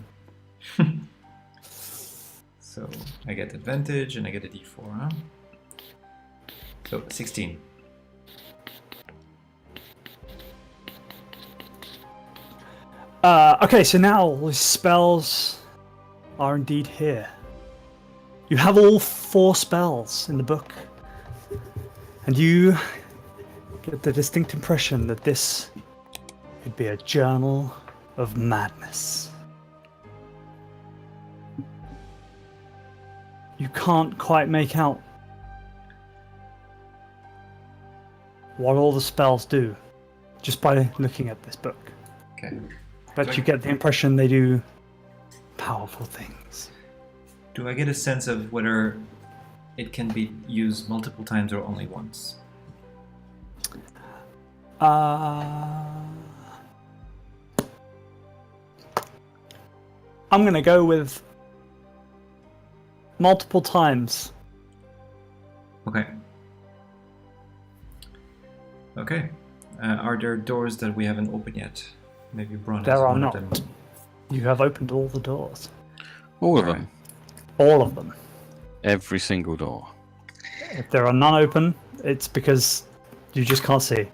thank you. So I get advantage and I get a d4, huh? So 16. Okay, so now the spells are indeed here. You have all 4 spells in the book. And you get the distinct impression that this could be a journal of madness. You can't quite make out what all the spells do just by looking at this book. Okay. But you get the impression they do powerful things. Do I get a sense of whether it can be used multiple times or only once? I'm gonna go with multiple times. Okay. Okay. Are there doors that we haven't opened yet? Maybe Bron There is are one not. of them. You have opened all the doors. All of Alright. them. All of them. Every single door. If there are none open, It's because you just can't see.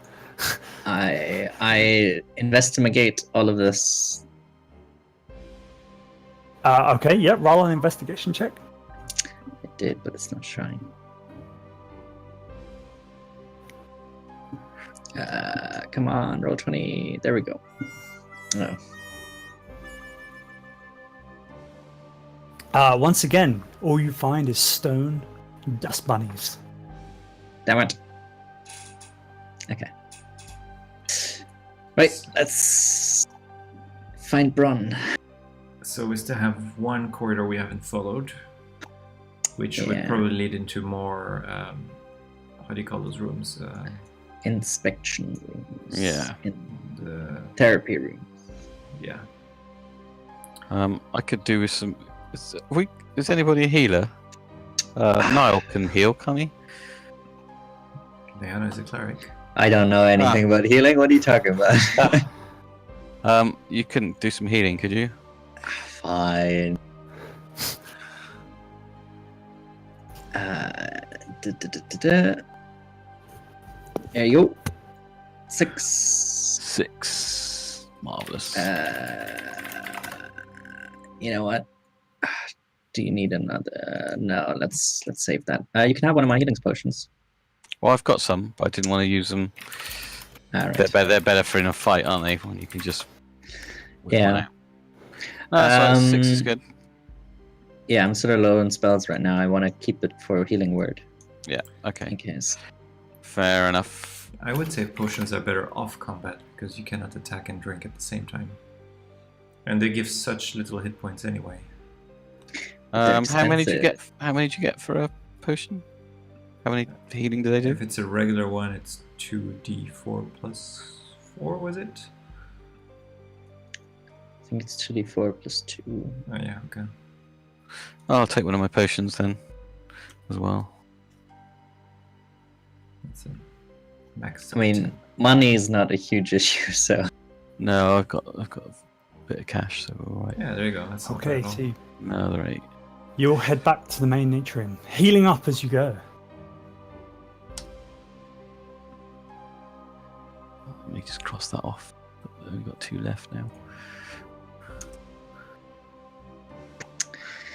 I investigate all of this. Okay, yeah, roll an investigation check. It did, but it's not showing. Come on, roll 20. There we go. Oh. Once again, all you find is stone dust bunnies. Damn it. Okay. Right, let's find Bron. So we still have one corridor we haven't followed, which would Yeah. probably lead into more, how do you call those rooms? Inspection rooms. Yeah. In The, therapy room. yeah. I could do with some. Is anybody a healer? Niall can heal, can't he? Diana is a cleric. I don't know anything about healing. What are you talking about? You couldn't do some healing, could you? Fine. There you go. 6. 6. Marvelous. You know what? Do you need another? No, let's save that. You can have one of my healing potions. Well, I've got some, but I didn't want to use them. All right. They're better for in a fight, aren't they? When you can just. whip Yeah. one out. No, that's fine, 6 is Um, good. Yeah, I'm sort of low on spells right now. I want to keep it for healing word Yeah. Okay. in case. Fair enough. I would say potions are better off combat because you cannot attack and drink at the same time. And they give such little hit points anyway. They're How many do you get? expensive. How many do you get for a potion? How many healing do they do? If it's a regular one, it's 2d4 plus 4, was it? I think it's 2d4 plus 2. Oh yeah, okay. Oh, I'll take one of my potions then, as well. That's a max. I mean, money is not a huge issue, so. No, I've got a bit of cash, so we're all right. Yeah, there you go. That's not Okay, bad at all. so Another 8. you'll head back to the main atrium, healing up as you go. Let me just cross that off. We've got 2 left now.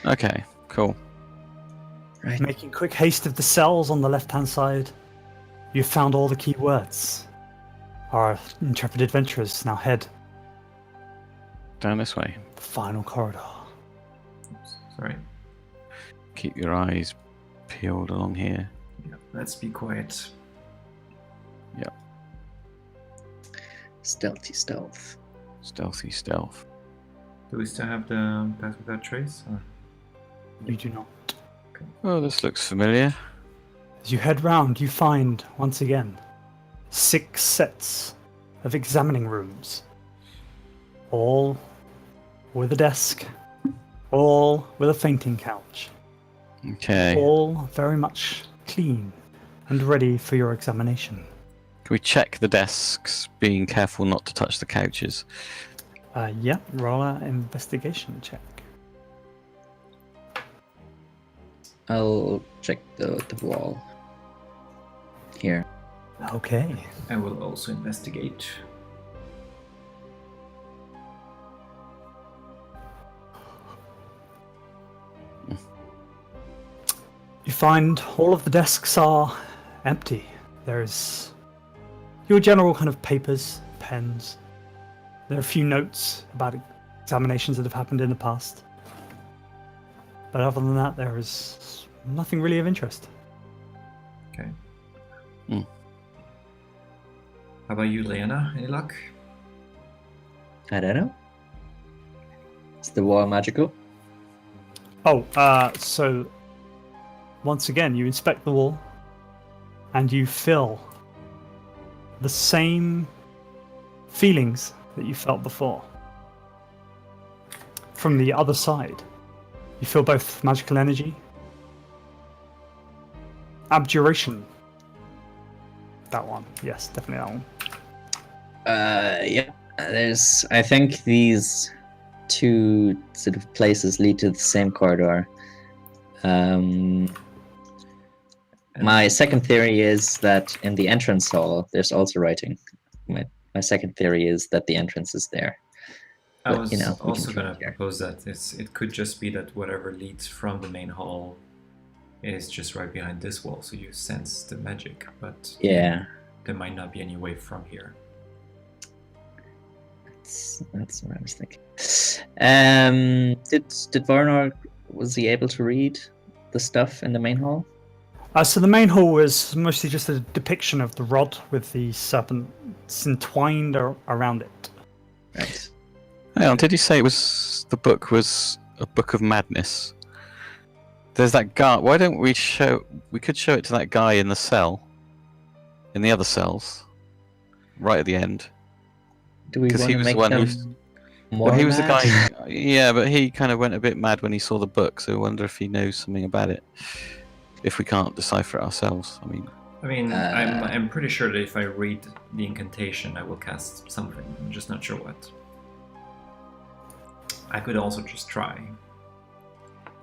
Okay, cool. Right. Making quick haste of the cells on the left-hand side, you've found all the key words. Our intrepid adventurers now head Down this way. the final corridor. Oops, sorry. Keep your eyes peeled along here. Yeah, let's be quiet. Stealthy stealth. Stealthy stealth. Do we still have the path without trace? Or? You do not. Oh, this looks familiar. As you head round, you find, once again, 6 sets of examining rooms. All with a desk. All with a fainting couch. Okay. All very much clean and ready for your examination. Can we check the desks, being careful not to touch the couches? Yeah, roll an investigation check. I'll check the wall. Here. Okay. I will also investigate. You find all of the desks are empty. There's your general kind of papers, pens. There are a few notes about examinations that have happened in the past. But other than that, there is nothing really of interest. Okay. Hmm. How about you, Leanna? Any luck? I don't know. Is the wall magical? Oh, so once again, you inspect the wall and you feel the same feelings that you felt before. From the other side, you feel both magical energy, abjuration. That one, yes, definitely that one. Yeah. There's. I think these 2 sort of places lead to the same corridor. My second theory is that in the entrance hall, there's also writing. My second theory is that the entrance is there. I But, was you know, we also can going try to here. propose that it could just be that whatever leads from the main hall is just right behind this wall, so you sense the magic, but Yeah, there might not be any way from here. that's what I was thinking. Did Varnor, was he able to read the stuff in the main hall? So the main hall was mostly just a depiction of the rod with the serpents entwined around it. Right. Hang on, did you say the book was a book of madness? There's that guy. Why don't we show? We could show it to that guy in the cell, in the other cells, right at the end. Do we 'Cause want he to was the make one who- them more Well, he was the mad? guy. Yeah, but he kind of went a bit mad when he saw the book. So I wonder if he knows something about it. If we can't decipher it ourselves, I mean. I'm pretty sure that if I read the incantation, I will cast something. I'm just not sure what. I could also just try.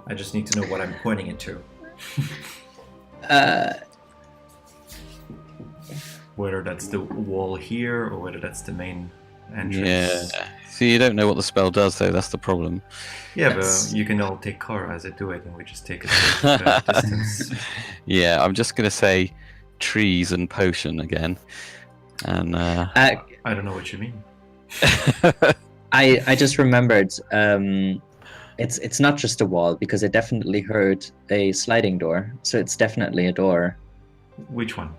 I just need to know what I'm pointing it to. Whether that's the wall here or whether that's the main entrance. Yeah. See, you don't know what the spell does, though. That's the problem. Yeah, That's- but you can all take cover as I do it, and we just take a safe distance. Yeah, I'm just gonna say trees and potion again, and I don't know what you mean. I just remembered. It's not just a wall because I definitely heard a sliding door, so it's definitely a door. Which one?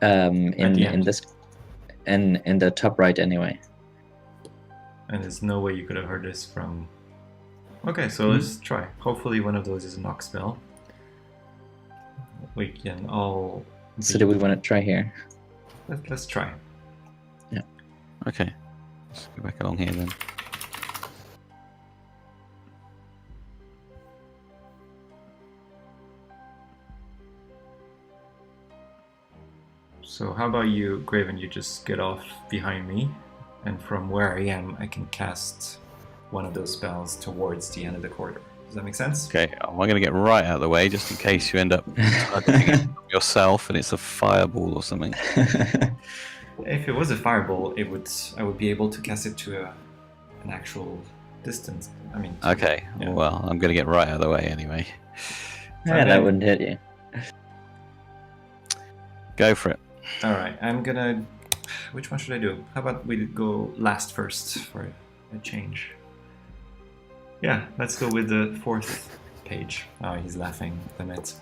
In the end. this, in the top right anyway. And there's no way you could have heard this from. Okay, so let's try. Hopefully, one of those is a knock spell. We can all. So do we want to try here? Let's try. okay. Let's go back along here then. So how about you, Graven? You just get off behind me, and from where I am, I can cast one of those spells towards the end of the corridor. Does that make sense? Okay, I'm going to get right out of the way just in case you end up targeting it yourself and it's a fireball or something. If it was a fireball, I would be able to cast it to an actual distance. I mean. Okay, Yeah. well, I'm going to get right out of the way anyway. Yeah, that wouldn't hit you. Go for it. All right, I'm gonna. Which one should I do? How about we go last first for a change? Yeah, let's go with the fourth page. Oh, he's laughing. Damn it.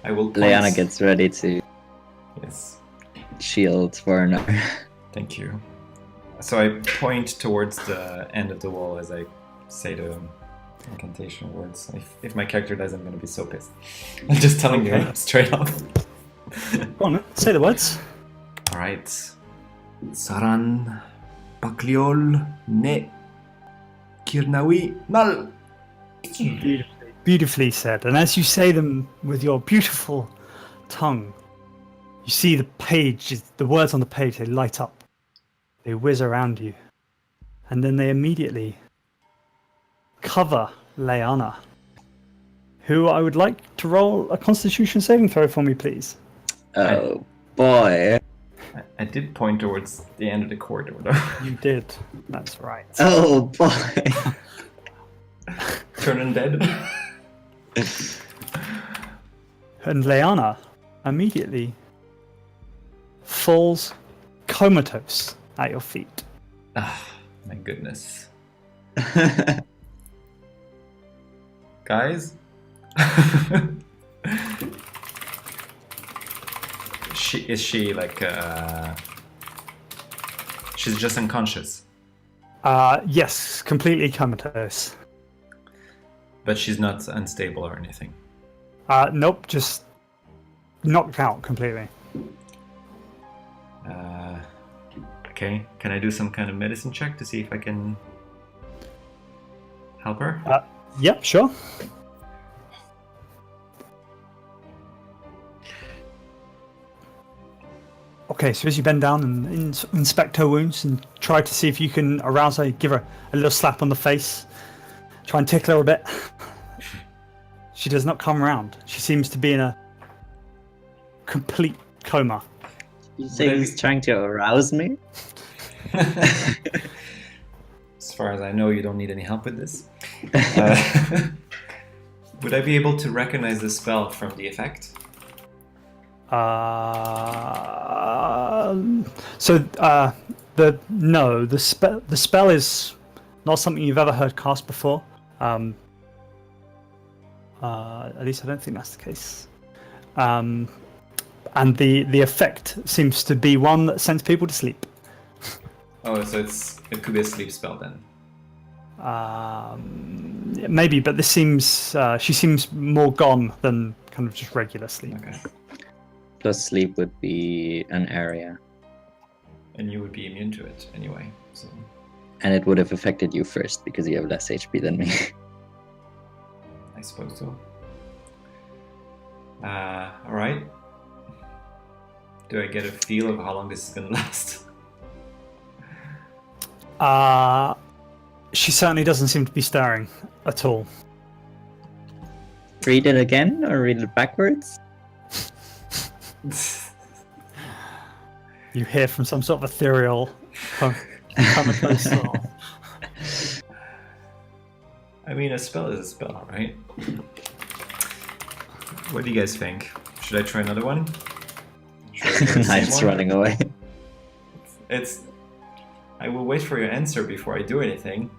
I will. Leanna point- gets ready to Yes. shield Varnor. Thank you. So I point towards the end of the wall as I say the incantation words. If my character dies, I'm gonna be so pissed. I'm just telling you straight up. Go on, say the words. Alright. Saran Bakliol Ne Kirnawi Nal. Beautifully said. And as you say them with your beautiful tongue, you see the page, the words on the page, they light up. They whiz around you. And then they immediately cover Leanna, who I would like to roll a Constitution saving throw for me, please. Oh boy. I did point towards the end of the corridor though. You did. That's right. Oh boy. Turn undead. And Leanna immediately falls comatose at your feet. Ah, my goodness. Guys? Is she like she's just unconscious, Yes, completely comatose. but she's not unstable or anything. Nope, just knocked out completely. Okay, can I do some kind of medicine check to see if I can help her? Yep, sure. Okay, so as you bend down and inspect her wounds and try to see if you can arouse her, give her a little slap on the face, try and tickle her a bit. She does not come round. She seems to be in a complete coma. You say he's trying to arouse me? As far as I know, you don't need any help with this. Would I be able to recognize the spell from the effect? The spell is not something you've ever heard cast before. At least I don't think that's the case. And the effect seems to be one that sends people to sleep. Oh, so it could be a sleep spell then. Maybe, but this seems she seems more gone than kind of just regular sleep. Okay. Plus sleep would be an area. And you would be immune to it anyway. So. And it would have affected you first because you have less HP than me. I suppose so. Alright. Do I get a feel of how long this is gonna last? She certainly doesn't seem to be stirring at all. Read it again or read it backwards? You hear from some sort of ethereal comatose soul. I mean, a spell is a spell, right? What do you guys think? Should I try another one? Should I try the same Knife's one? running away. I will wait for your answer before I do anything.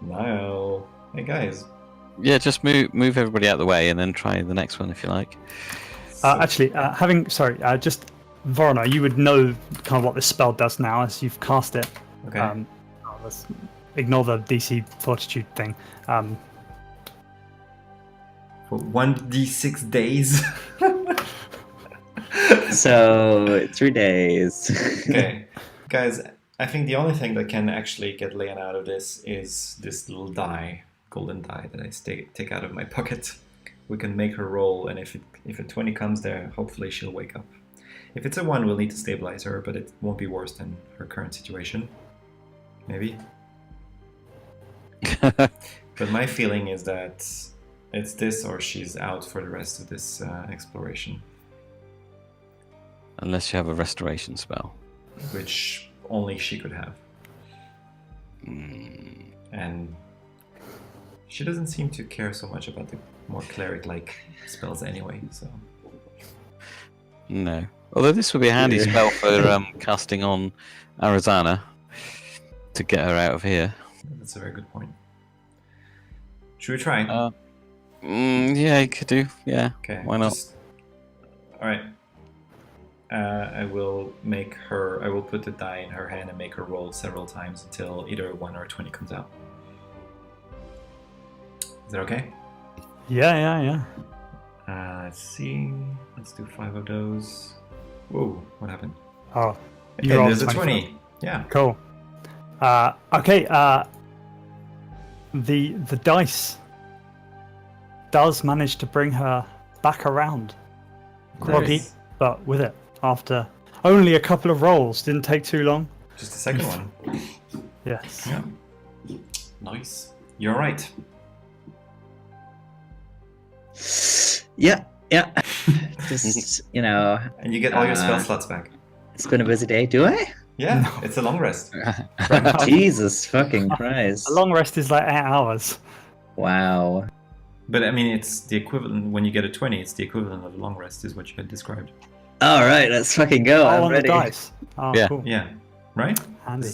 Niall. Hey guys. Yeah, just move everybody out of the way and then try the next one if you like. Just Vorona, you would know kind of what this spell does now as you've cast it. Okay. Let's ignore the DC Fortitude thing. For 1d6 days. So 3 days. Okay. Guys, I think the only thing that can actually get Leanne out of this is this little die, golden die that I take out of my pocket. We can make her roll, and if a 20 comes there, hopefully she'll wake up. If it's a 1, we'll need to stabilize her, but it won't be worse than her current situation. Maybe. But my feeling is that it's this or she's out for the rest of this exploration. Unless you have a restoration spell. Which only she could have. Mm. And she doesn't seem to care so much about the more cleric-like spells anyway, so... No. Although this would be a handy spell for casting on Arizana to get her out of here. That's a very good point. Should we try? Yeah, you could do. Yeah. Okay. Why not? Alright. I will put the die in her hand and make her roll several times until either a 1 or a 20 comes out. Is that okay? Yeah. Let's see. Let's do 5 of those. Whoa, what happened? Oh, And you rolled there's a 20. 20. Yeah. Cool. Okay. The dice does manage to bring her back around, groggy, Nice. but with it after only a couple of rolls. Didn't take too long. Just the second one. Yes. Yeah. Nice. You're right. Yeah. Just, And you get all your spell slots back. it's been a busy day. Do I? Yeah, it's a long rest. Jesus fucking Christ. A long rest is like 8 hours. Wow. But I mean, it's the equivalent, when you get a 20, it's the equivalent of a long rest, is what you had described. All right, let's fucking go. I'm on ready. the dice. Oh, Yeah. cool. Yeah. Right? Handy.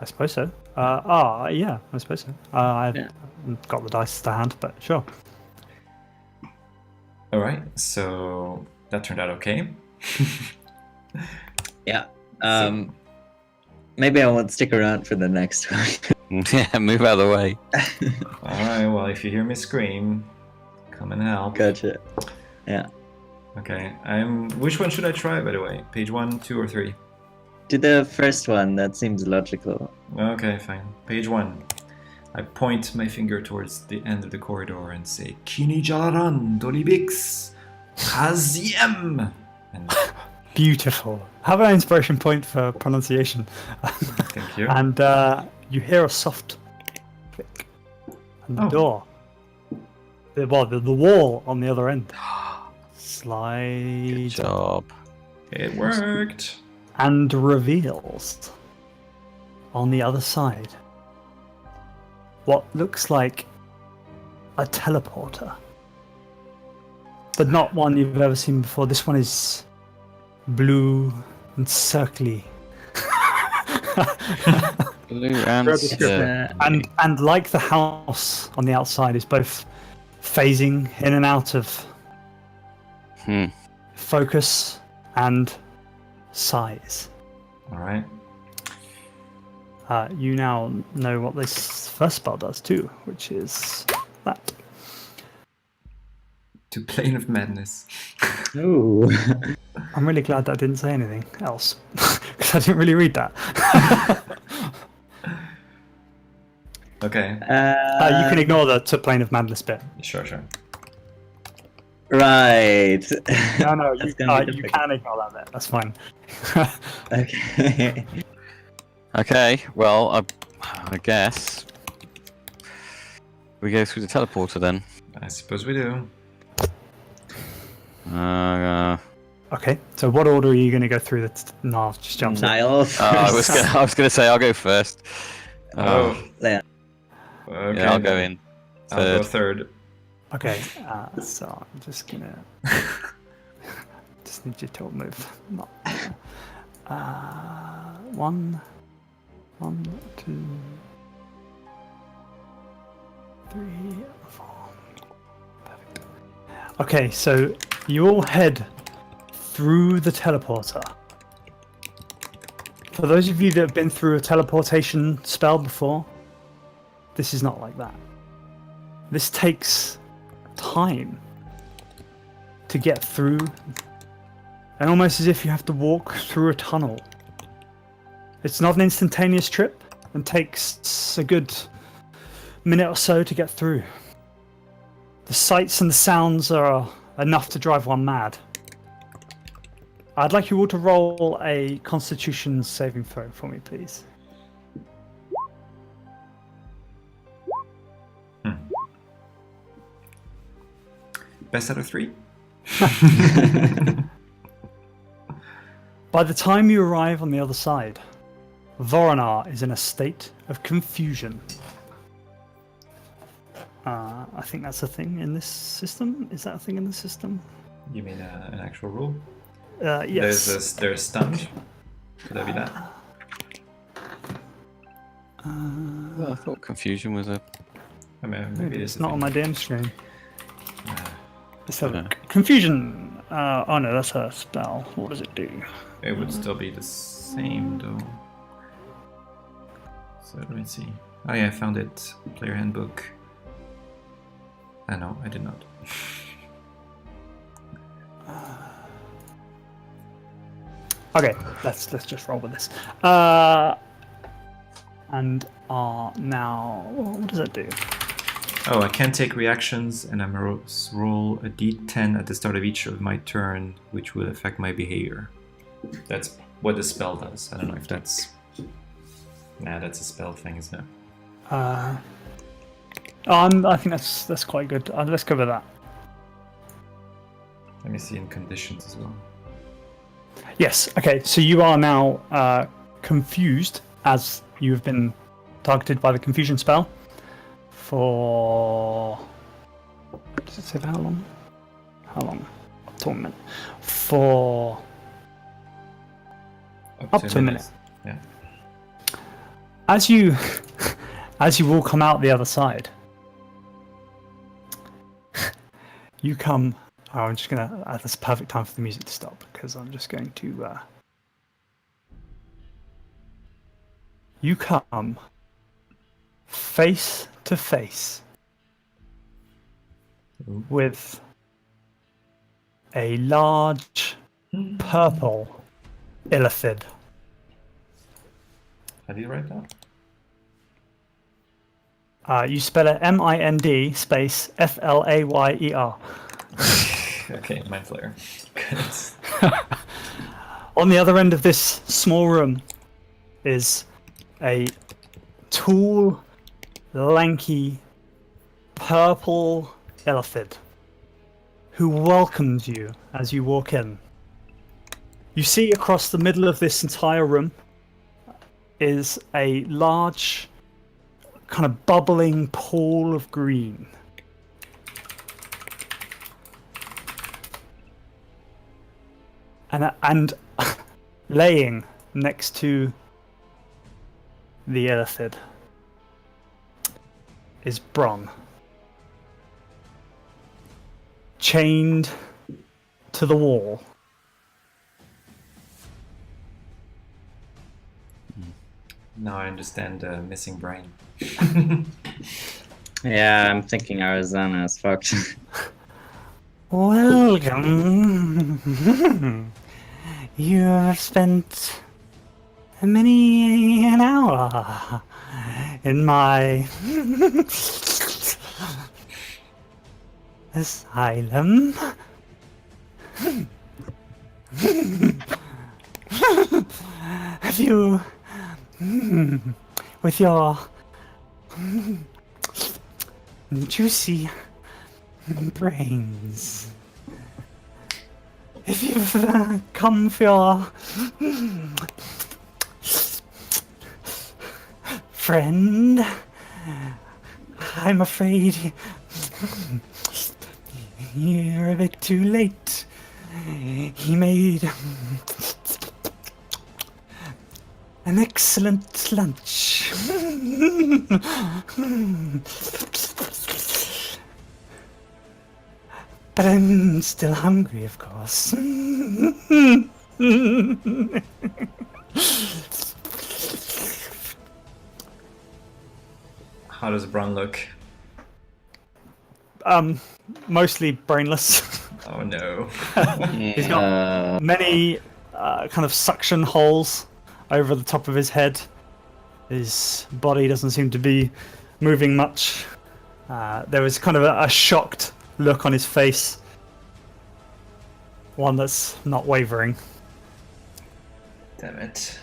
I suppose so. Yeah, I suppose so. I haven't got the dice to hand, but sure. Alright, so that turned out okay. Yeah. Maybe I won't stick around for the next one. Yeah, move out of the way. Alright, well, if you hear me scream, come and help. Gotcha. Yeah. Okay, which one should I try, by the way? Page 1, 2, or 3? Do the first one. That seems logical. Okay, fine. Page 1. I point my finger towards the end of the corridor and say, Kini Jalaran Dolibix Haziem! And Beautiful. Have an inspiration point for pronunciation. thank you. And you hear a soft click And the Oh. door. The wall on the other end. Slide Good job. It worked. and reveals on the other side what looks like a teleporter. But not one you've ever seen before. This one is blue and circly. Blue and And like the house on the outside is both phasing in and out of focus and size. All right. You now know what this first spell does too, which is that. To Plane of Madness. Ooh. I'm really glad that I didn't say anything else, because I didn't really read that. Okay. You can ignore the to Plane of Madness bit. Sure. Right. No, That's you gonna be difficult. can ignore that bit. That's fine. Okay. Okay, well, I guess we go through the teleporter then. I suppose we do. Okay, so what order are you going to go through? No, just jump in. Niall. I was gonna say I'll go first. Yeah. Okay. Yeah, I'll go in I'll go third. third. Okay, so I'm just gonna just need you to move. Not, 1, 2, 3, 4. Perfect. Okay, so you all head through the teleporter. For those of you that have been through a teleportation spell before, this is not like that. This takes time to get through, and almost as if you have to walk through a tunnel. It's not an instantaneous trip and takes a good minute or so to get through. The sights and the sounds are enough to drive one mad. I'd like you all to roll a Constitution saving throw for me, please. Best out of 3? By the time you arrive on the other side, Voronar is in a state of confusion. I think that's a thing in this system. Is that a thing in the system? You mean an actual rule? Yes. There's stunned. Could that be that? Well, I thought confusion was a. I mean, maybe it is It's a not on my thing. DM screen. Uh, Let's have a Yeah. look. Confusion. Oh no, that's a spell. What does it do? It would still be the same though. So let me see. Oh yeah, I found it. Player handbook. No, I did not. Okay, let's just roll with this. And now what does that do? Oh, I can take reactions, and I'm roll a d10 at the start of each of my turn, which will affect my behavior. That's what the spell does. I don't know if that's. Nah, that's a spell thing, isn't it? I think that's quite good. Let's go with that. Let me see in conditions as well. Yes. Okay. So you are now confused as you have been targeted by the confusion spell for. Does it say for how long? How long? Up to a minute. For up to a minute. Yeah. As you all come out the other side, you come. Oh, I'm just gonna. That's a perfect time for the music to stop because I'm just going to. You come face to face Ooh. with a large purple illithid. How do you write that? You spell it M-I-N-D space F-L-A-Y-E-R. Okay, mind flayer. On the other end of this small room is a tall, lanky purple illithid who welcomes you as you walk in. You see across the middle of this entire room is a large, kind of bubbling pool of green. And laying next to the illithid is Bron, chained to the wall. Now I understand the missing brain. Yeah, I'm thinking Arizona is fucked. Welcome. You have spent many an hour in my asylum. Have you, with your juicy brains, if you've come for your friend, I'm afraid you're a bit too late. He made an excellent lunch. But I'm still hungry, of course. How does Bron look? Mostly brainless. Oh no. He's got many kind of suction holes over the top of his head. His body doesn't seem to be moving much. There was kind of a shocked look on his face. One that's not wavering. Damn it.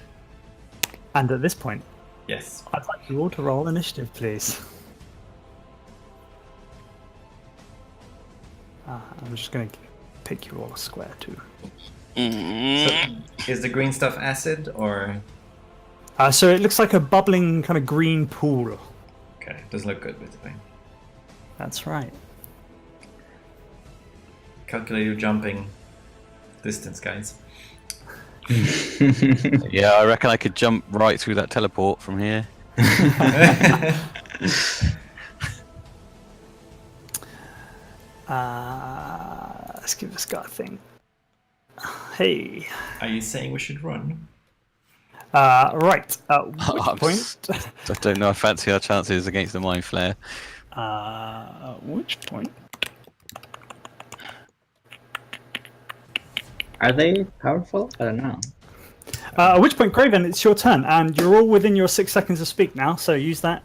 And at this point, Yes. I'd like you all to roll initiative, please. I'm just going to pick you all a square too. So, is the green stuff acid or? So it looks like a bubbling kind of green pool. Okay, doesn't look good with the thing. That's right. Calculate your jumping distance, guys. Yeah, I reckon I could jump right through that teleport from here. Let's give this guy a thing. Hey. Are you saying we should run? Right. At which I'm point? I don't know. I fancy our chances against the Mind Flare. At which point? Are they powerful? I don't know. At which point, Craven, it's your turn, and you're all within your 6 seconds to speak now, so use that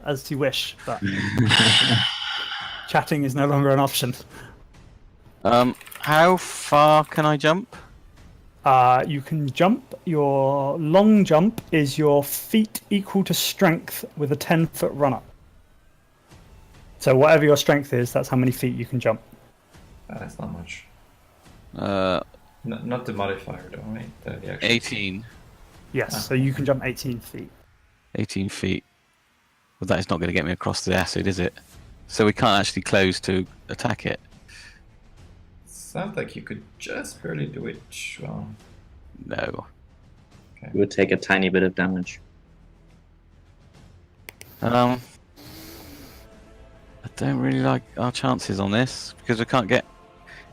as you wish, but chatting is no longer an option. How far can I jump? You can jump. Your long jump is your feet equal to strength with a 10-foot run-up. So whatever your strength is, that's how many feet you can jump. That's not much. Not Not the modifier though, right? The actual 18. Yes, so you can jump 18 feet. 18 feet. Well, that is not going to get me across the acid, is it? So we can't actually close to attack it. Sounds like you could just barely do it. Well, No. You would take a tiny bit of damage. I don't really like our chances on this because we can't get.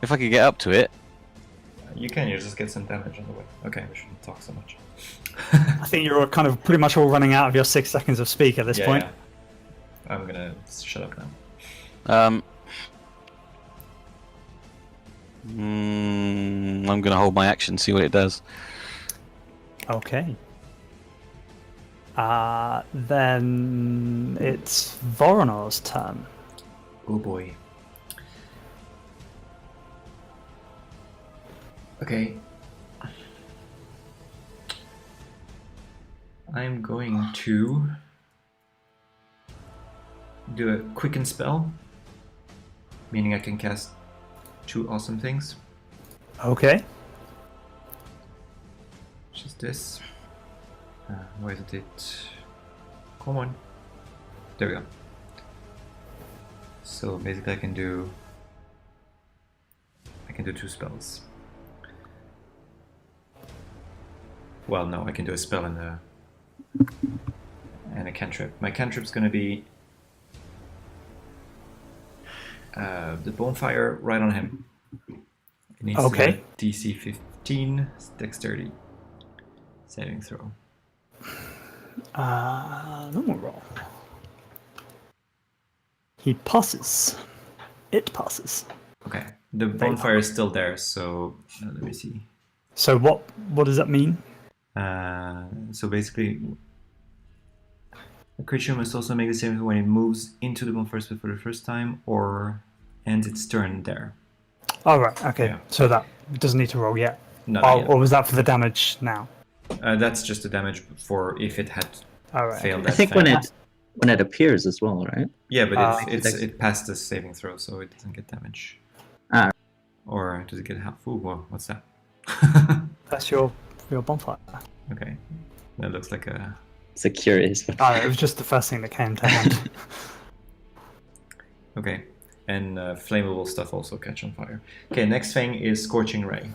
If I could get up to it, you can. You just get some damage on the way. Okay, we shouldn't talk so much. I think you're kind of pretty much all running out of your 6 seconds of speak at this point. Yeah. I'm gonna shut up now. I'm going to hold my action, see what it does. Okay. Then it's Voronor's turn. Oh boy. Okay. I'm going to do a quicken spell, meaning I can cast 2 awesome things. Okay. Which is this. Where is it? Come on. There we go. So basically I can do 2 spells. Well, no, I can do a spell and a cantrip. My cantrip's gonna be the bonfire right on him. It needs to be Okay. DC 15 dexterity saving throw. Normal roll. He passes. It passes. Okay, the bonfire is still there, so let me see. So what does that mean? So basically, a creature must also make the saving throw when it moves into the bonfire spot for the first time or ends its turn there. Oh, right. Okay. Yeah. So that doesn't need to roll yet. No, Oh, yeah. or was that for the damage now? That's just the damage for if it had All right. failed Okay. that I think fail. when it appears as well, right? Yeah, but Dex- it passed the saving throw, so it doesn't get damage. Ah. Or does it get half? Ooh, whoa, what's that? That's your bonfire. Okay, that looks like a. It's a curious one. Oh, it was just the first thing that came to hand. Okay, and flammable stuff also catch on fire. Okay, next thing is Scorching Ray.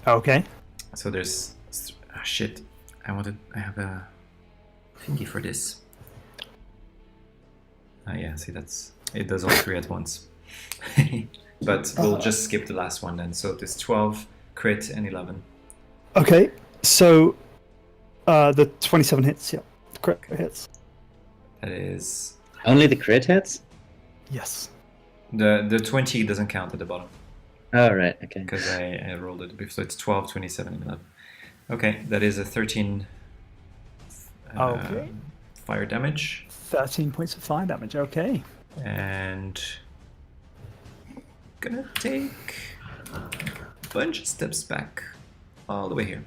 Okay. So there's shit. I have a thingy for this. Yeah, see it does all 3 at once. But we'll just skip the last one then. So there's 12 crit and 11. Okay. So the 27 hits. Yeah. Crit hits. That is Only the crit hits? Yes. the 20 doesn't count at the bottom Oh, right, okay. because I rolled it before. So it's 12, 27, and 11. Okay, that is a 13 Okay. fire damage. 13 points of fire damage. Okay. And gonna take a bunch of steps back all the way here.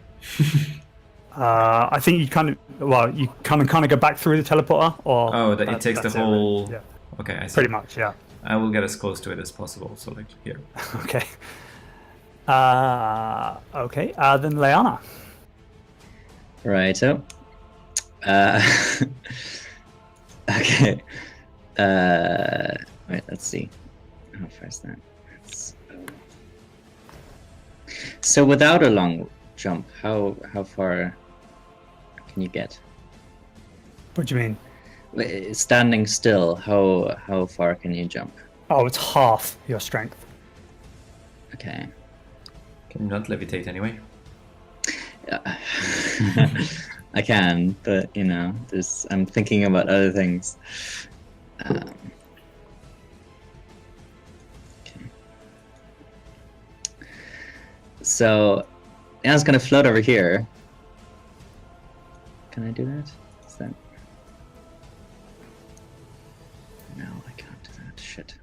I think you kind of go back through the teleporter, or Oh, it takes the that's whole. Yeah, Okay, I see. pretty much. Yeah. I will get as close to it as possible. So like here. Okay. Okay. Then Leanna. Righto. Okay. Wait, let's see. How far is that? So without a long jump, how far can you get? What do you mean? Standing still, how far can you jump? Oh, it's half your strength. Okay. Can you not levitate anyway? I can, but I'm thinking about other things. Okay. So, I was gonna float over here. Can I do that? Is that? No, I can't do that. Shit.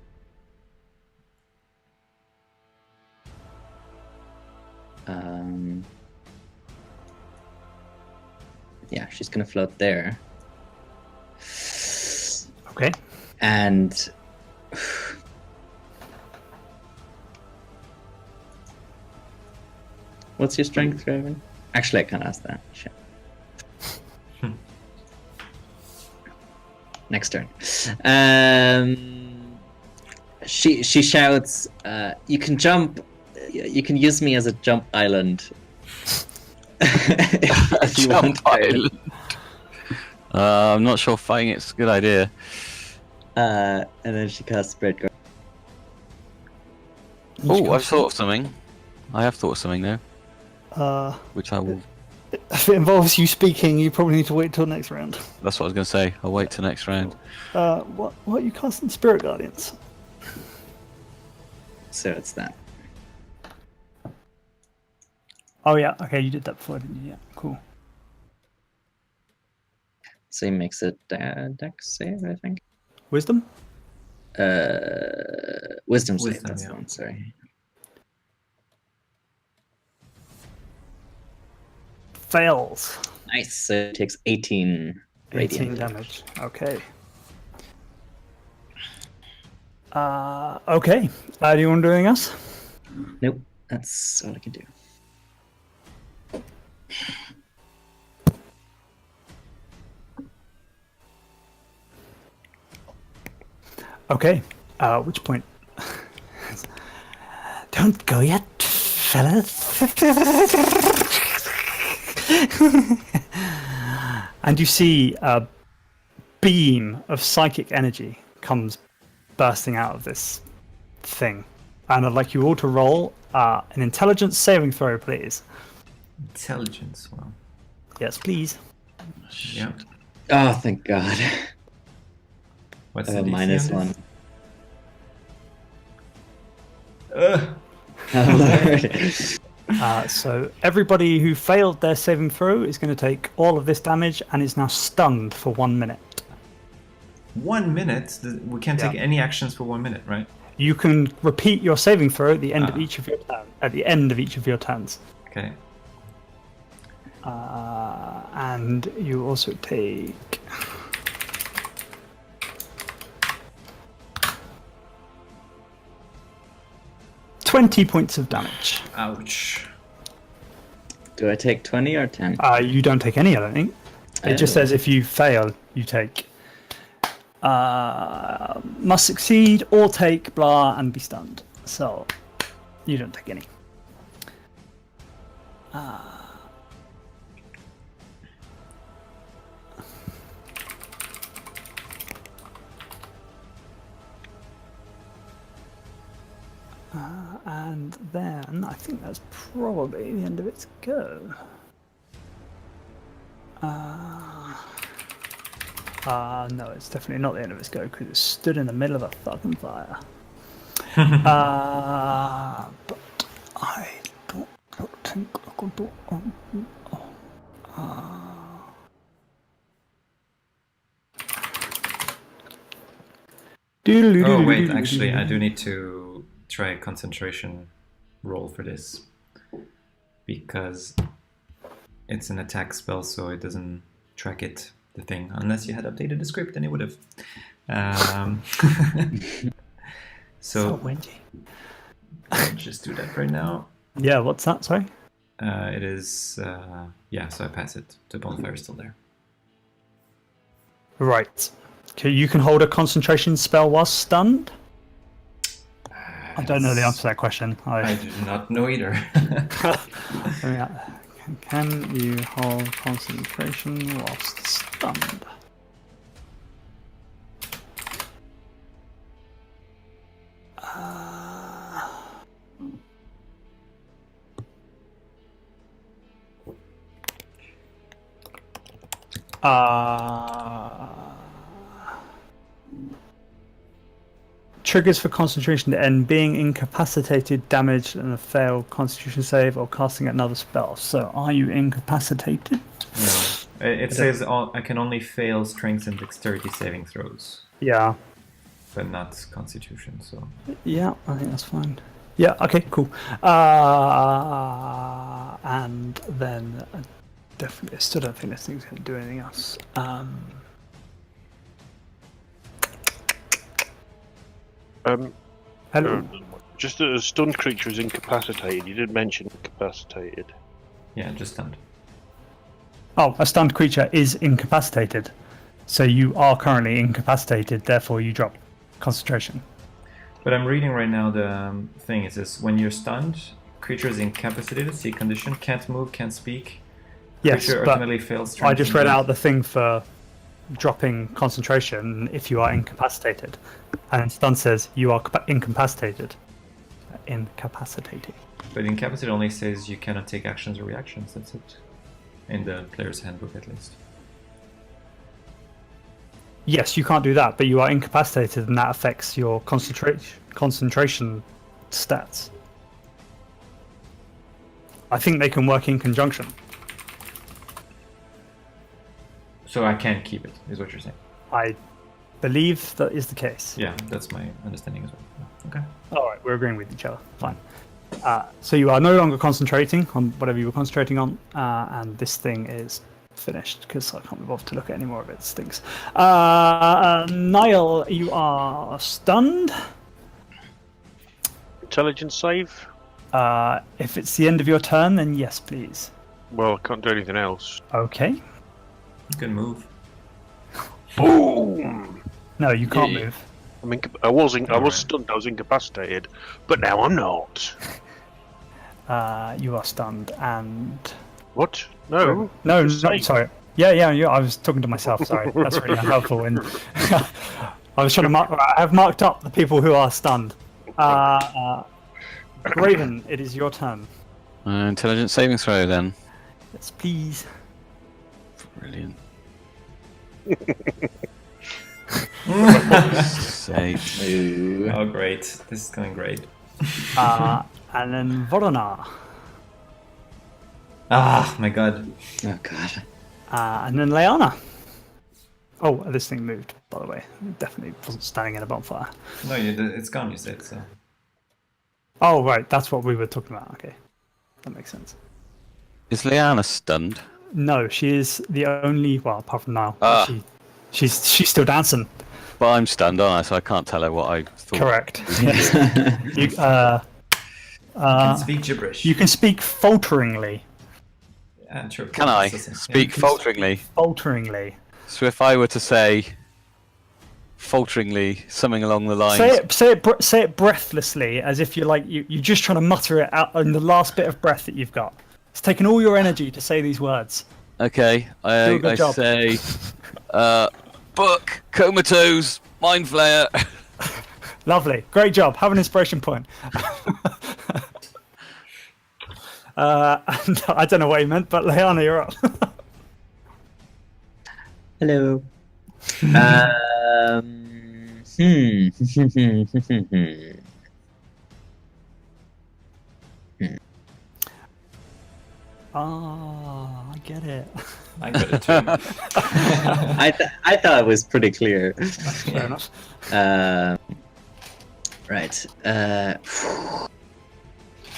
Yeah, she's gonna float there. Okay. And what's your strength, Raven? Actually, I can't ask that. Shit. Next turn. She shouts, "You can jump. You can use me as a jump island." if you Jump want to. island. I'm not sure fighting it's a good idea. And then she casts Spread Guard. Oh, I've thought of something. I have thought of something now, which I will. If it involves you speaking, you probably need to wait till next round. That's what I was going to say. I'll wait till next round. What are you casting? Spirit Guardians. So it's that. Oh yeah. Okay, you did that before, didn't you? Yeah. Cool. So he makes a dex save, I think. Wisdom. Wisdom save. Wisdom, That's yeah. the one. Sorry. Fails. Nice. So it takes 18 18 radiant damage. Okay. Okay. Do you want to do anything else? Nope, that's all I can do. Okay. At which point? Don't go yet, fellas. And you see a beam of psychic energy comes bursting out of this thing. And I'd like you all to roll an intelligence saving throw, please. Intelligence. Wow. Yes, please. Yeah. Oh, thank God. What's I the have a DC minus on one. this? Ugh. Oh, Lord. So everybody who failed their saving throw is going to take all of this damage and is now stunned for 1 minute. 1 minute? We can't take any actions for 1 minute, right? You can repeat your saving throw at the end of Ah. each of your turns. Okay. And you also take 20 points of damage. Ouch. Do I take 20 or 10? You don't take any, I don't think. It just Oh. says if you fail, you take must succeed or take blah and be stunned. So you don't take any. And then I think that's probably the end of its go. No, it's definitely not the end of its go because it stood in the middle of a fucking fire. But I don't think I could do. Oh, wait, actually, I do need to try a concentration roll for this. Because it's an attack spell, so it doesn't track it, the thing. Unless you had updated the script, then it would have. So So, windy. I'll just do that right now. Yeah, what's that? Sorry. It is, yeah, so I pass it. The bonfire is still there. Right. Okay, you can hold a concentration spell while stunned. I don't know the answer to that question. I do not know either. Can you hold concentration whilst stunned? Triggers for concentration to end: being incapacitated, damaged, and a failed Constitution save, or casting another spell. So, are you incapacitated? No. It says I can only fail strength and dexterity saving throws, Yeah. but not constitution, so. Yeah, I think that's fine. Yeah. Okay. Cool. And then definitely, I still don't think this thing's going to do anything else. Hello. Just that a stunned creature is incapacitated. You did mention incapacitated. Yeah, just stunned. Oh, a stunned creature is incapacitated. So you are currently incapacitated, therefore you drop concentration. But I'm reading right now the thing. It says when you're stunned, creature is incapacitated, see condition, can't move, can't speak. Yes, Creature but ultimately fails strength. I just and read dex. out the thing for dropping concentration if you are incapacitated. And stun says you are incapacitated. Incapacitated. But incapacitated only says you cannot take actions or reactions. That's it. In the player's handbook, at least. Yes, you can't do that, but you are incapacitated and that affects your concentration stats. I think they can work in conjunction. So I can't keep it, is what you're saying. I believe that is the case. Yeah, that's my understanding as well. Okay. All right, we're agreeing with each other. Fine. So you are no longer concentrating on whatever you were concentrating on, and this thing is finished because I can't be bothered to look at any more of it. It stinks. Niall, you are stunned. intelligence save? If it's the end of your turn, then yes, please. Well, I can't do anything else. Okay. Good move. Boom! No, you can't Yeah. move. I was Alright. stunned. I was incapacitated, but now I'm not. You are stunned, and What? No. no, Just saying. sorry. Yeah. I was talking to myself. Sorry, that's really unhelpful. And I was trying to mark. I have marked up the people who are stunned. Raven, it is your turn. Intelligence saving throw then. Yes, please. Brilliant. Sake. Ooh. Oh, great. This is going great. And then Vorona. Ah, my god. Oh god. And then Leanna. Oh, this thing moved, by the way. It definitely wasn't standing in a bonfire. No, it's gone, you said, so. Oh, right, that's what we were talking about. Okay, that makes sense. Is Liana stunned? No, she is the only. Well, apart from now, Ah. she's still dancing. But I'm stunned, aren't I? So I can't tell her what I thought. Correct. You, Can speak gibberish. you can speak falteringly. Yeah, sure. Can I Listen. speak Yeah. falteringly? Falteringly. So if I were to say falteringly something along the lines, Say it breathlessly, as if you're you're just trying to mutter it out in the last bit of breath that you've got. It's taken all your energy to say these words. okay, Do a good I job. say, book, comatose, mind flayer. Lovely, great job. Have an inspiration point. And I don't know what you meant, but Leanna, you're up. Hello. I get it. I got it too. I thought it was pretty clear. Fair enough. Right.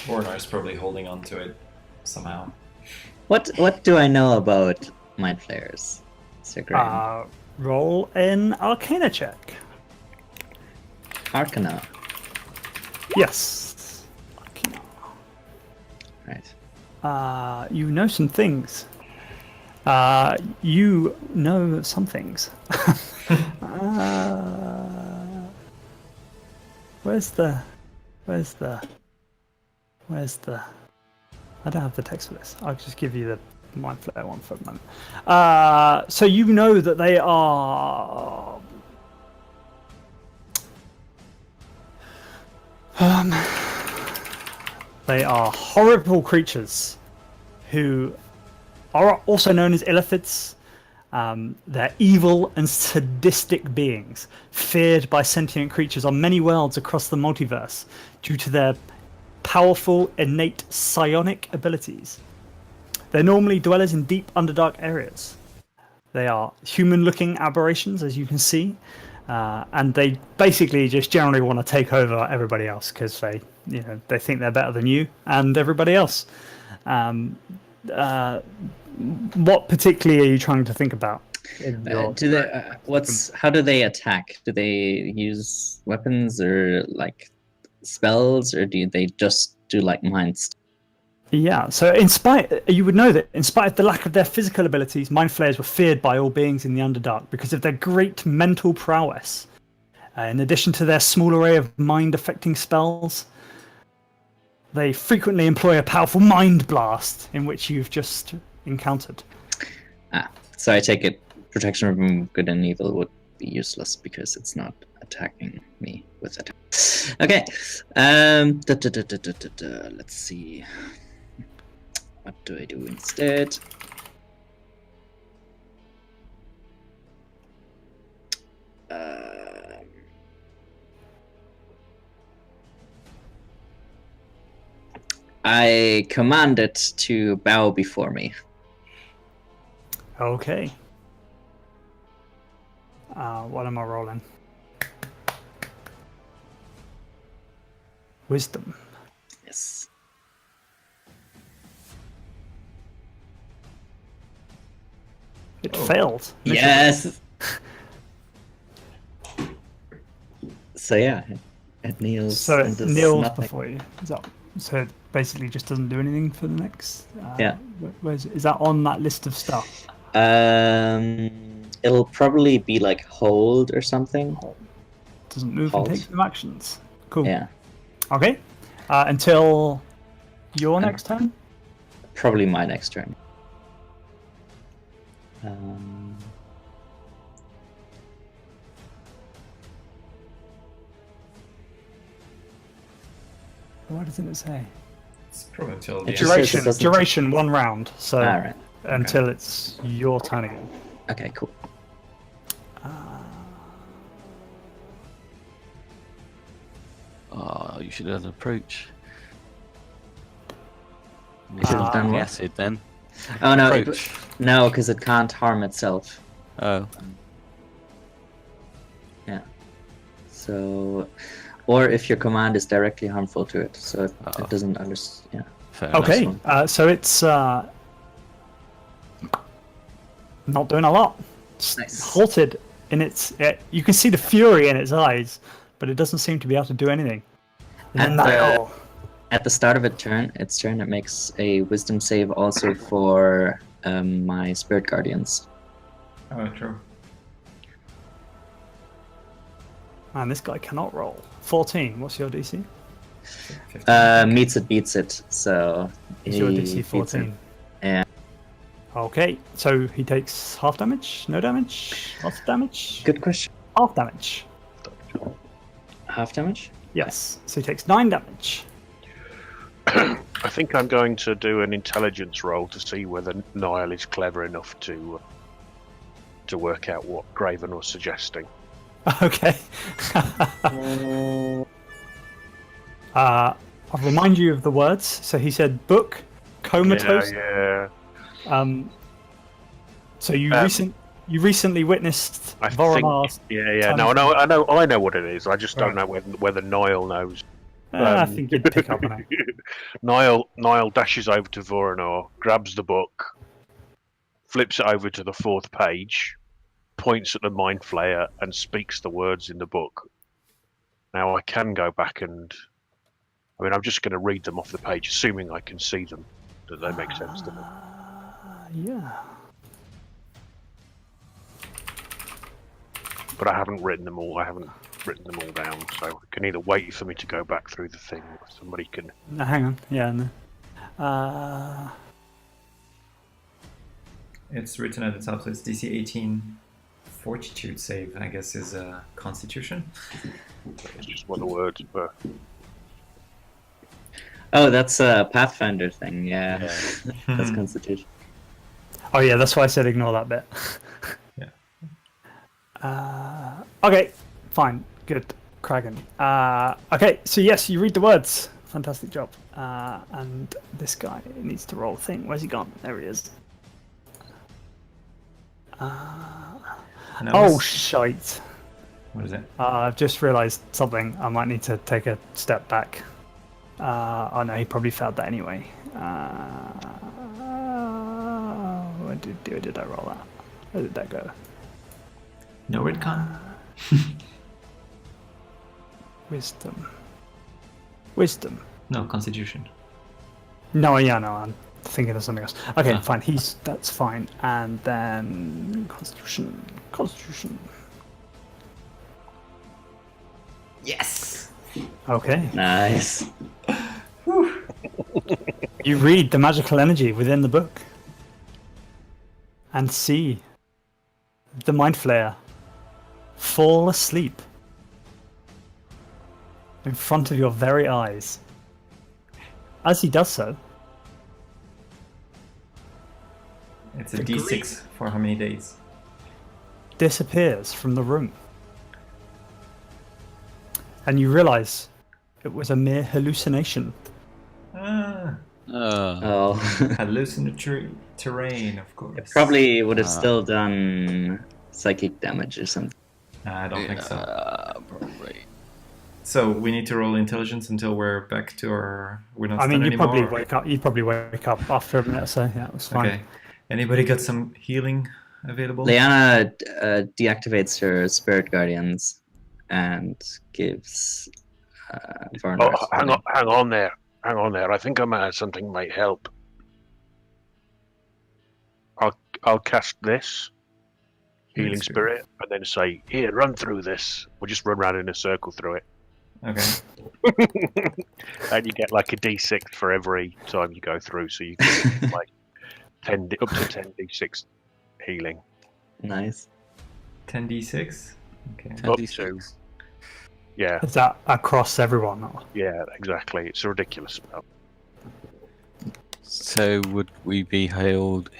Bornar's probably holding on to it somehow. What do I know about mind flayers, Sir Graham? Roll an Arcana check. Arcana. Yes. Arcana. Right. You know some things. You know some things. Where's the? I don't have the text for this. I'll just give you the mind flare one for a moment. So you know that they are. They are horrible creatures who are also known as illithids. They're evil and sadistic beings, feared by sentient creatures on many worlds across the multiverse due to their powerful, innate psionic abilities. They're normally dwellers in deep, underdark areas. They are human-looking aberrations, as you can see, and they basically just generally want to take over everybody else because they think they're better than you and everybody else. What particularly are you trying to think about? How do they attack? Do they use weapons or like spells, or do they just do like mind stuff? Yeah, so you would know that in spite of the lack of their physical abilities, mind flayers were feared by all beings in the Underdark because of their great mental prowess. In addition to their small array of mind-affecting spells, they frequently employ a powerful mind blast, in which you've just encountered. So I take it protection from good and evil would be useless because it's not attacking me with attack. Okay. Let's see. What do I do instead? I command it to bow before me. Okay. What am I rolling? Wisdom. Yes. It failed. Yes. So yeah, It kneels So and it does kneels nothing. before you. So it basically just doesn't do anything for the next. Yeah. Is that on that list of stuff? It'll probably be like hold or something. Doesn't move Halt. and take some actions. Cool. Yeah, Okay. Until your Um, next turn. probably my next turn. What doesn't it say? It's probably until the It end. just says it Duration. doesn't- Duration 1 round. So All right. until it's your turn again. Okay. Cool. Oh, you should have done approach. You should have done the what? acid then. Oh no, Approach. no, because it can't harm itself. Oh, So, or if your command is directly harmful to it, so if Oh. it doesn't understand. Yeah. fair enough. Okay. one. So it's not doing a lot. It's Nice. halted in its. You can see the fury in its eyes, but it doesn't seem to be able to do anything. And then that, At the start of its turn, it makes a wisdom save also for my spirit guardians. Oh, true. man, this guy cannot roll. 14. What's your DC? 15. Meets it, beats it. So Is your he DC beats 14? it. Yeah. Okay, so he takes half damage, no damage, lots of damage, Good question. half damage. Half damage. Yes, so he takes 9 damage. I think I'm going to do an intelligence roll to see whether Niall is clever enough to work out what Graven was suggesting. Okay. I'll remind you of the words. So he said book, comatose. Yeah. So you Um, recently witnessed I Voromar's. think. Yeah. Time No, to- I know what it is. I just don't Right. know whether Niall knows. I think you'd pick up on it. Niall dashes over to Voronor, grabs the book, flips it over to the 4th page, points at the mind flayer, and speaks the words in the book. Now I can go back and. I mean, I'm just going to read them off the page, assuming I can see them. That they make sense to me. Yeah. But I haven't written them all. I haven't written them all down, so I can either wait for me to go back through the thing, or somebody can. No, hang on. Yeah. No. It's written at the top, so it's DC 18. Fortitude save, I guess, is Constitution. It's just one of the words. But Oh, that's a Pathfinder thing. Yeah, that's Hmm. Constitution. Oh yeah, that's why I said ignore that bit. Yeah. Okay, fine, good, Kragan. Okay, so yes, you read the words. Fantastic job. And this guy needs to roll a thing. Where's he gone? There he is. And I Oh was- shite! What is it? I've just realised something. I might need to take a step back. Oh no, he probably failed that anyway. Where did I roll that? Where did that go? No retcon? Wisdom. No, Constitution. No, yeah, no, I'm thinking of something else. Okay, Ah. fine. That's fine. And then Constitution. Yes! Okay. Nice. You read the magical energy within the book and see the mind flayer fall asleep in front of your very eyes. As he does so, It's a The D6 for how many days? disappears from the room. And you realize it was a mere hallucination. Ah, Oh, Oh, hallucinatory terrain, of course. it probably would have still done psychic damage or something. I don't think so. probably. So we need to roll intelligence until we're back to our. We're not I mean, stunned you probably anymore. wake up. You probably wake up after a minute or so. Yeah, it was fine. Okay. Anybody got some healing available? Leanna deactivates her spirit guardians and gives Varnar's Oh, hang on there. Hang on there. I think I might have something might help. I'll cast this healing spirit and then say, "Here, run through this." We'll just run around in a circle through it, Okay. and you get like a d6 for every time you go through. So you get like up to 10 d6 healing. Nice. 10d6. Okay. 10d6. Yeah, Is that across everyone? Or? yeah, exactly. It's a ridiculous spell. So would we be healed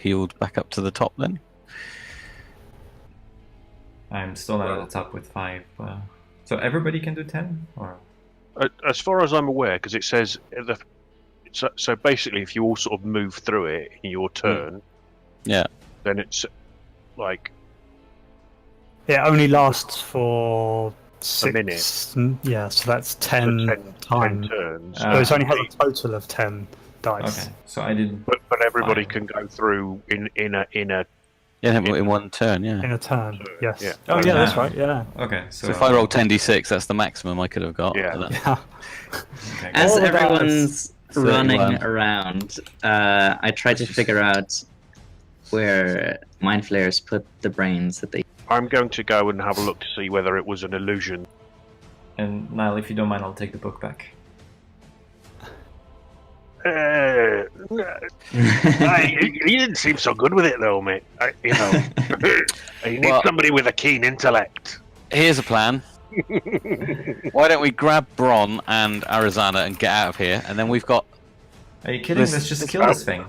back up to the top then? I'm still not at the top with 5. So everybody can do 10, or As far as I'm aware, because it says so basically, if you all sort of move through it in your turn, Yeah. then it's like It only lasts for 6 minute. Yeah, so that's for 10 10 times. turns. So it only has a total of 10 dice. okay. So I did. But everybody Fine. can go through in a Yeah, in one turn, yeah. In a turn, yes. Yeah. Oh, yeah, that's Ah. right, yeah. Okay. So, So if I roll 10d6, that's the maximum I could have got. Yeah. for that. Yeah. Okay, As All of that everyone's running 31. around, I try to figure out where mind flayers put the brains that they. I'm going to go and have a look to see whether it was an illusion. And Niall, if you don't mind, I'll take the book back. You didn't seem so good with it though, mate. You need Well- somebody with a keen intellect. Here's a plan. Why don't we grab Bron and Arizana and get out of here, and then we've got Are you kidding? This- Let's just kill this thing.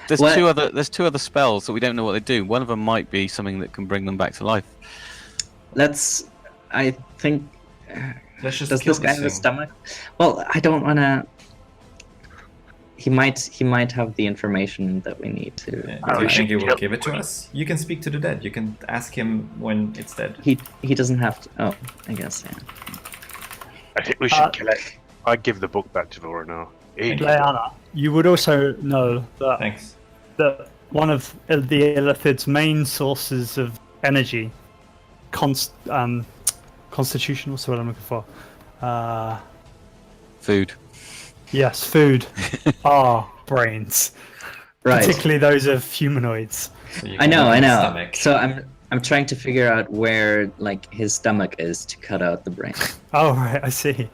there's What? two other spells that we don't know what they do. One of them might be something that can bring them back to life. Let's. I think. Let's just Does kill this guy this have a thing. stomach? Well, I don't want to. He might have the information that we need to. Yeah, Oh, do you we think he should will kill- give it to us? You can speak to the dead. You can ask him when it's dead. He doesn't have to. Oh, I guess yeah. I think we should kill it. I give the book back to Vora now. Thank you. Leanna, you would also know that, Thanks. that one of the Illithid's main sources of energy, constitutional, what's the word I'm looking for? Food. Yes, food, are brains. Right. Particularly those of humanoids. So you I can know. open I his know. stomach. So I'm trying to figure out where like his stomach is to cut out the brain. Oh, right, I see.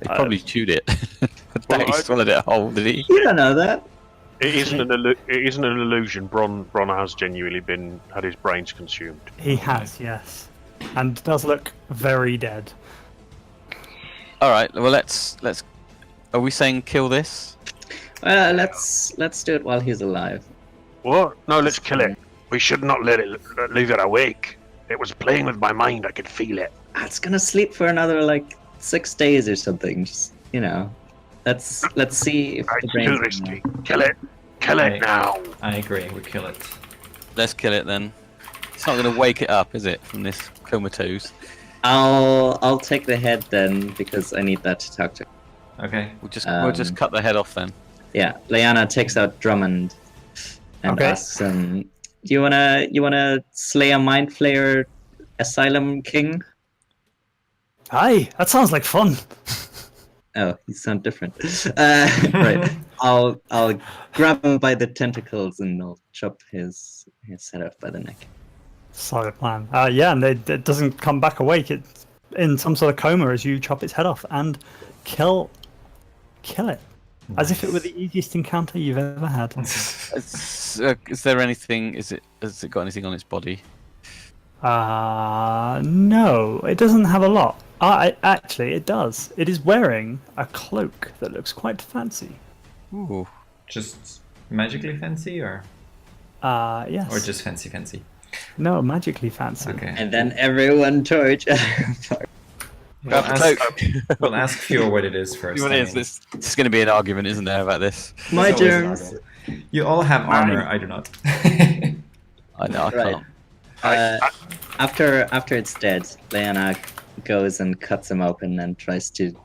They probably chewed it. I doubt Well, he I- swallowed it whole, did he? You don't know that. It isn't an illusion. Bron has genuinely had his brains consumed. He has, yes. And does look very dead. All right. Well, let's. Are we saying kill this? Let's do it while he's alive. What? No, let's kill it. We should not leave it awake. It was playing with my mind. I could feel it. It's gonna sleep for another like 6 days or something. Just let's see if the It's brain's too in risky. there. Kill it. Kill it Right. now. I agree. We kill it. Let's kill it then. It's not going to wake it up, is it, from this comatose? I'll take the head then because I need that to talk to. Okay. We'll just cut the head off then. Yeah, Leanna takes out Drummond and Okay. asks him, "Do you wanna slay a mind flayer asylum king?" Hey, that sounds like fun. Oh, you sound different. Right. I'll grab him by the tentacles and I'll chop his head off by the neck. Solid plan. Yeah, and it doesn't come back awake. It's in some sort of coma as you chop its head off and kill it. As if it were the easiest encounter you've ever had. Is there anything? Has it got anything on its body? No, it doesn't have a lot. Actually, it does. It is wearing a cloak that looks quite fancy. Ooh. Just magically fancy, or Yes. just fancy? No, magically fancy. Okay. And then everyone torch. We'll Grab the ask, we'll ask Fjord what it is first. What I is mean, this? It's going to be an argument, isn't there, about this? My there's always an germs. argument. You all have armor. I do not. I know. I Right. can't. After it's dead, Leanna goes and cuts him open and tries to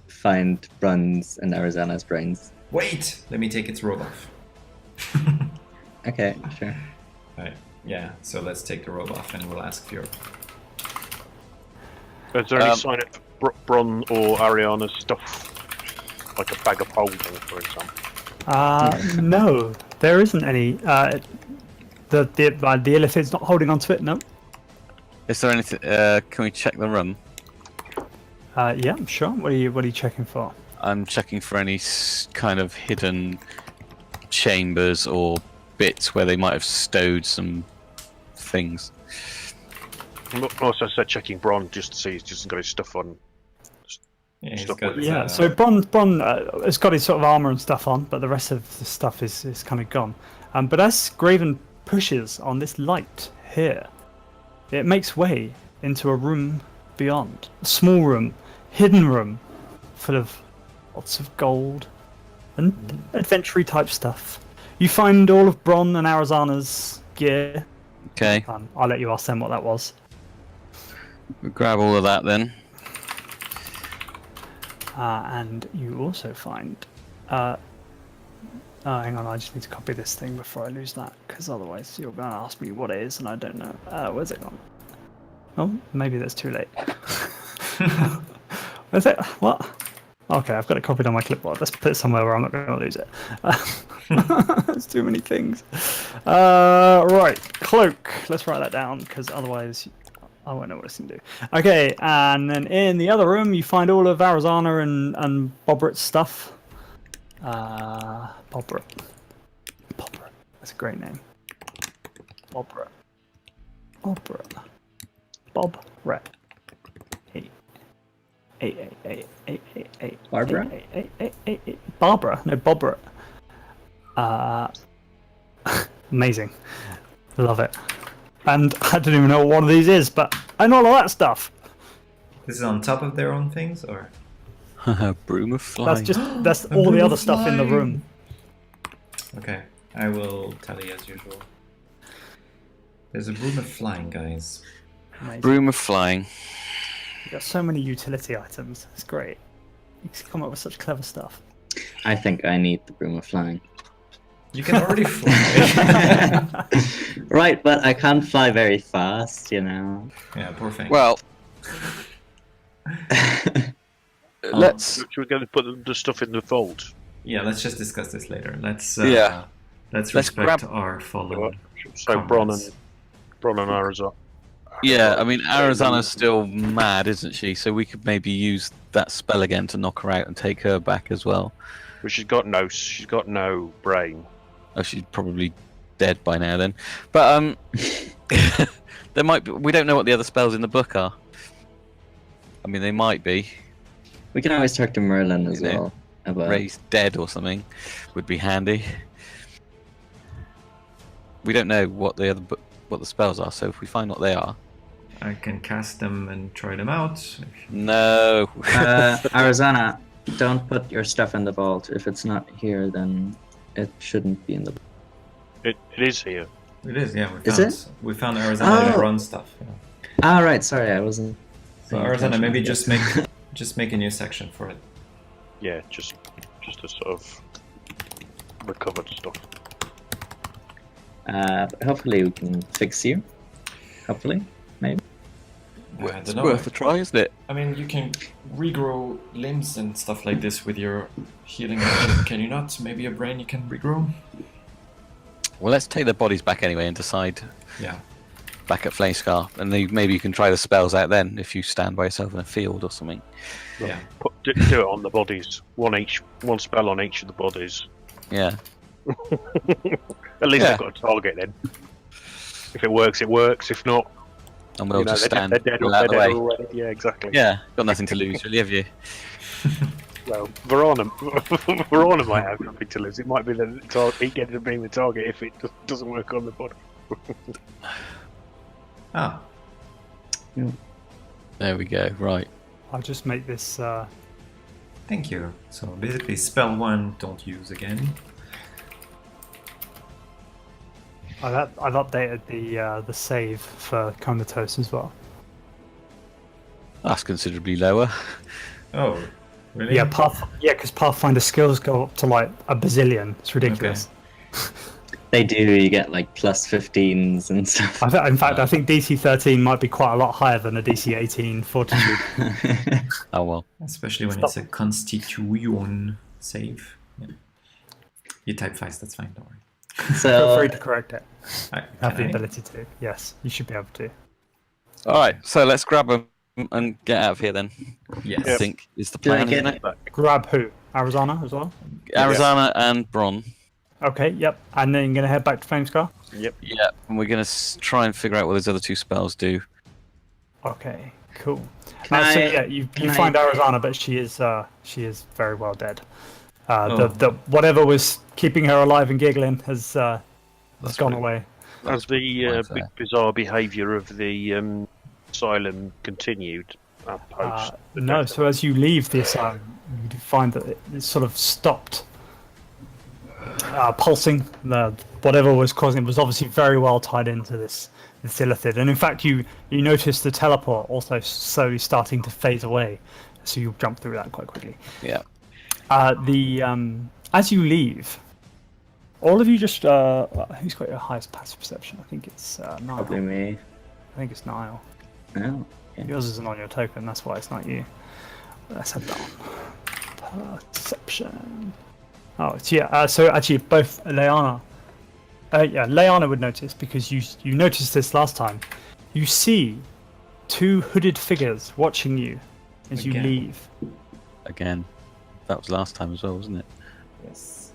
find Brun's and Arizona's brains. Wait. Let me take its robe off. Okay, sure. Right. Yeah. So let's take the robe off, and we'll ask Fjord. Is there any Um, sign of Bron or Ariana's stuff, like a bag of holding, for example? No, there isn't any. The illithid's not holding onto it. No. Is there anything? Can we check the room? Yeah, sure. What are you checking for? I'm checking for any kind of hidden chambers or bits where they might have stowed some things. Also, I said checking Bron just to see he's just got his stuff on. Yeah, he's Stuff got, with- Yeah, so Bron has got his sort of armor and stuff on, but the rest of the stuff is kind of gone. But as Graven pushes on this light here, it makes way into a room beyond. A small room, hidden room, full of lots of gold and adventure type stuff. You find all of Bron and Arizana's gear. Okay, I'll let you ask them what that was. we grab all of that then. And you also find. Hang on, I just need to copy this thing before I lose that, because otherwise you're going to ask me what it is, and I don't know. Where's it gone? Oh, maybe that's too late. Where's it? What? Okay, I've got it copied on my clipboard. Let's put it somewhere where I'm not going to lose it. There's too many things. Right, cloak. Let's write that down, because otherwise I won't know what it's going to do. Okay, and then in the other room you find all of Arizona and Bobrit's stuff. Bobrit. That's a great name. Bobrit. Bobrit. Eight. Barbara? Eight. Barbara. No, Bobrit. Amazing. Love it. And I don't even know what one of these is, but I know all of that stuff. This is on top of their own things, or? Broom of flying. That's all the other stuff in the room. Okay, I will tally as usual. There's a broom of flying, guys. Amazing. Broom of flying. You've got so many utility items. It's great. You can come up with such clever stuff. I think I need the broom of flying. You can already fly. Right, but I can't fly very fast, you know. Yeah, poor thing. Well, let's. Should we go and put the stuff in the vault? Yeah, let's just discuss this later. Let's Yeah. let's Let's respect grab- our fallen. So Bron comrades. and Arizona. Yeah, I mean, Arizona's still mad, isn't she? So we could maybe use that spell again to knock her out and take her back as well. But she's got no brain. Oh, she's probably dead by now then. But there might be. We don't know what the other spells in the book are. I mean, they might be. We can always talk to Merlin as You know, well about. Raised dead or something would be handy. We don't know what the what the spells are, so if we find what they are. I can cast them and try them out. No. Arizona, don't put your stuff in the vault. If it's not here, then it shouldn't be in the vault. It is here. It is, yeah. We Is found Arizona Oh. run stuff. Yeah. Ah, right. Sorry, I wasn't. So paying Arizona, attention, maybe I guess. just make a new section for it. Yeah, just a sort of recovered stuff. Hopefully we can fix you. Hopefully, maybe. I It's don't know. worth a try, isn't it? I mean, you can regrow limbs and stuff like this with your healing magic, can you not? Maybe a brain you can regrow? Well, let's take their bodies back anyway and decide Yeah. back at Flamescar, and then maybe you can try the spells out then if you stand by yourself in a field or something. Yeah. Do it on the bodies. One spell on each of the bodies. Yeah. At least Yeah. they've got a target then. If it works, it works. If not, And we'll just they're stand dead, well out of the they're dead way. already. Yeah, exactly. Yeah, got nothing to lose, really, have you? Well, Verona might have nothing to lose. It might be that he gets to being the target if it doesn't work on the body. Ah, There we go, right. I'll just make this. thank you. So basically, spell 1, don't use again. I've updated the save for comatose as well. That's considerably lower. Oh, really? Yeah, because Pathfinder skills go up to like a bazillion. It's ridiculous. they do, you get like plus 15s and stuff. In fact, I think DC 13 might be quite a lot higher than a DC 18 fortitude. Oh well. Especially when Stop. it's a Constitution save. Yeah. You type fast, that's fine, don't worry. Feel free So to correct it. Alright, Have the can I? ability to. Yes, you should be able to. All right, so let's grab them and get out of here then. Yes. I think is the Do I plan, get isn't it? Grab who? Arizona as well? Arizona and Bron. Okay, yep. And then you're going to head back to Flamescar? Yeah, and we're gonna try and figure out what those other two spells do. Okay, cool. Can So I- yeah, you can I- find Arizona, but she is very well dead. Oh. The whatever was keeping her alive and giggling has gone pretty- away. Has the quite big fair. bizarre behaviour of the asylum continued post? the No, death? so as you leave the asylum, you find that it sort of stopped pulsing. Whatever was causing it was obviously very well tied into this illithid, and in fact, you notice the teleport also slowly starting to phase away. So you jump through that quite quickly. Yeah. As you leave, all of you just who's got your highest passive perception? I think it's Niall. probably me. I think it's Niall. Oh, okay. Yours isn't on your token, that's why it's not you. Let's head down. Perception. Oh, it's so actually, both Leanna. Leanna would notice because you noticed this last time. You see two hooded figures watching you as you Again. leave. Again, that was last time as well, wasn't it? Yes.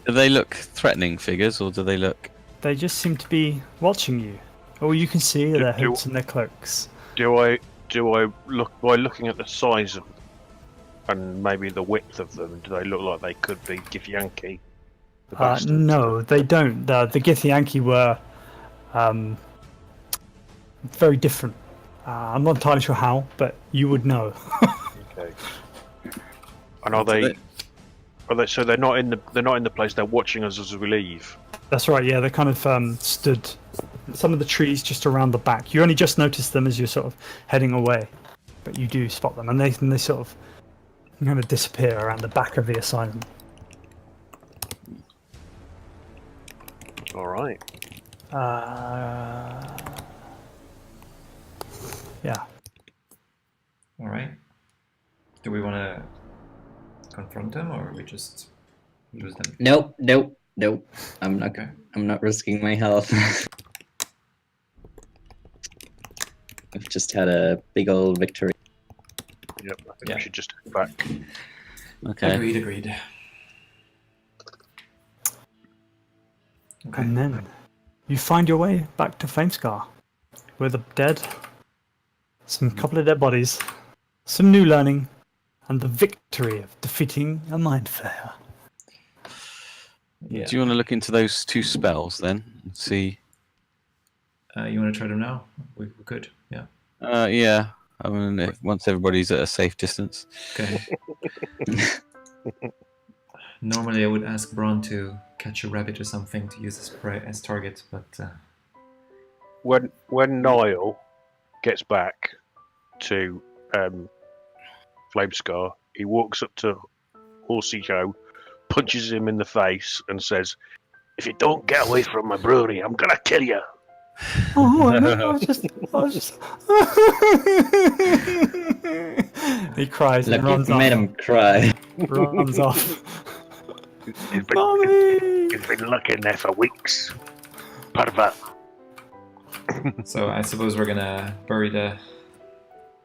Do they look threatening figures, or do they look? They just seem to be watching you. All you can see are their hoods and their cloaks. Do I look by looking at the size of and maybe the width of them? Do they look like they could be Githyanki? The bastards? No, they don't. The Githyanki were very different. I'm not entirely sure how, but you would know. Okay. And are they? So they're not in the place. They're watching us as we leave. That's right. Yeah, they kind of stood in some of the trees just around the back. You only just noticed them as you're sort of heading away, but you do spot them, and they sort of kind of disappear around the back of the asylum. All right. Yeah. Alright. Do we want to confront them or we just lose them? Nope. I'm not. Okay. I'm not risking my health. I've just had a big old victory. Yep. I think Yeah. we should just head back. Okay. Agreed. Okay. And then you find your way back to Flamescar, with the dead, some couple of dead bodies, some new learning, and the victory of defeating a mind flayer. Yeah. Do you want to look into those two spells then and see? You want to try them now? We could. Yeah. Yeah. I mean, once everybody's at a safe distance. Okay. Normally, I would ask Braun to catch a rabbit or something to use as target, but When Niall gets back to Flamescar, he walks up to Horsey Joe, punches him in the face, and says, "If you don't get away from my brewery, I'm gonna kill you." Oh, I was just. He cries Look, and runs you off. made him cry. Runs off. He's been, Mommy! he's been looking there for weeks. Pervert. so I suppose we're gonna bury the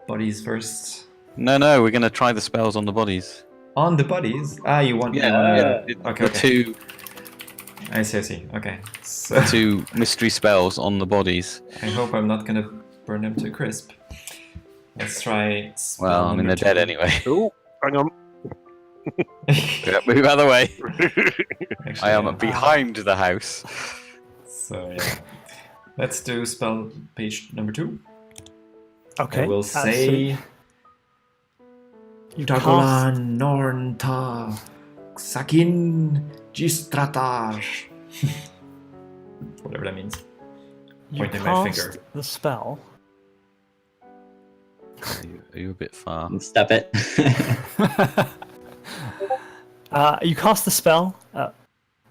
bodies first. No, we're gonna try the spells on the bodies. On the bodies? Ah, you want? Okay. Okay. I see. Okay. So Two mystery spells on the bodies. I hope I'm not gonna burn them to a crisp. Let's try. spell Well, I mean, number they're dead 2. anyway. Oh, hang on. Yeah, move out of the way. Actually, I am yeah. behind the house. So yeah. Let's do spell page number 2. Okay. I will so say you cast, Dagolan Nornta Sakin Gistratar. Whatever that means. you pointing my cast finger. the spell. Are you a bit far? Stop it. You cast the spell,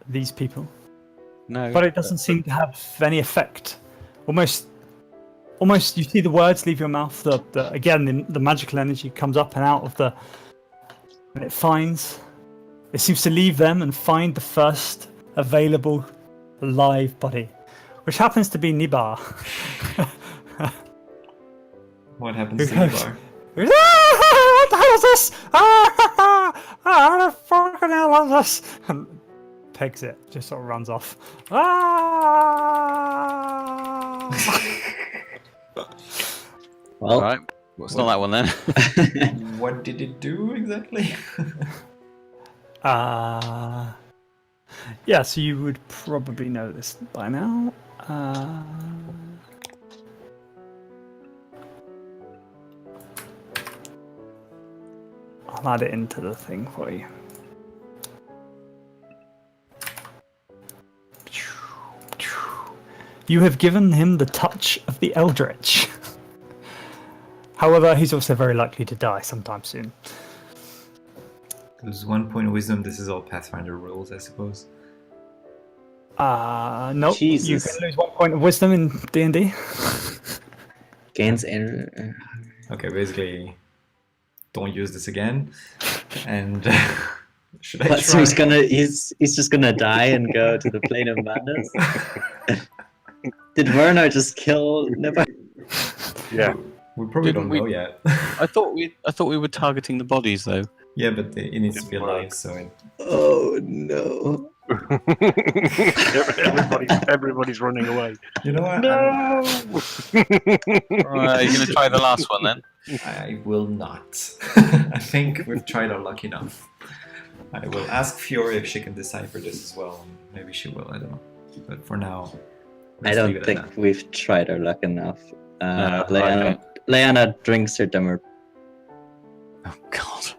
these people, No. but it doesn't seem to have any effect. Almost you see the words leave your mouth. Again, the magical energy comes up and out of the. And it seems to leave them and find the first available live body, which happens to be Nibar. What happens to Nibar? What the hell is this? What the fucking hell is this? And pegs it, just sort of runs off. Well, Alright. Well, it's not that one then. What did it do exactly? Yeah, so you would probably know this by now. I'll add it into the thing for you. You have given him the touch of the Eldritch. However, he's also very likely to die sometime soon. There's 1 point of wisdom. This is all Pathfinder rules, I suppose. Nope. Jesus. You can lose 1 point of wisdom in D&D. Gains Okay, basically, don't use this again. And should I But so try? he's just gonna die and go to the plane of madness. Did Werner just kill Nipper? Yeah. We probably Didn't don't we- know yet. I thought we were targeting the bodies though. Yeah, but it needs to be alive, so it... Oh no. Everybody's running away. You know what? No. Alright, you're gonna try the last one then? I will not. I think we've tried our luck enough. I will ask Fiora if she can decipher this as well. Maybe she will, I don't know. But for now, I let's leave don't it at think that. we've tried our luck enough. No, Leanna drinks her dumber. Oh god.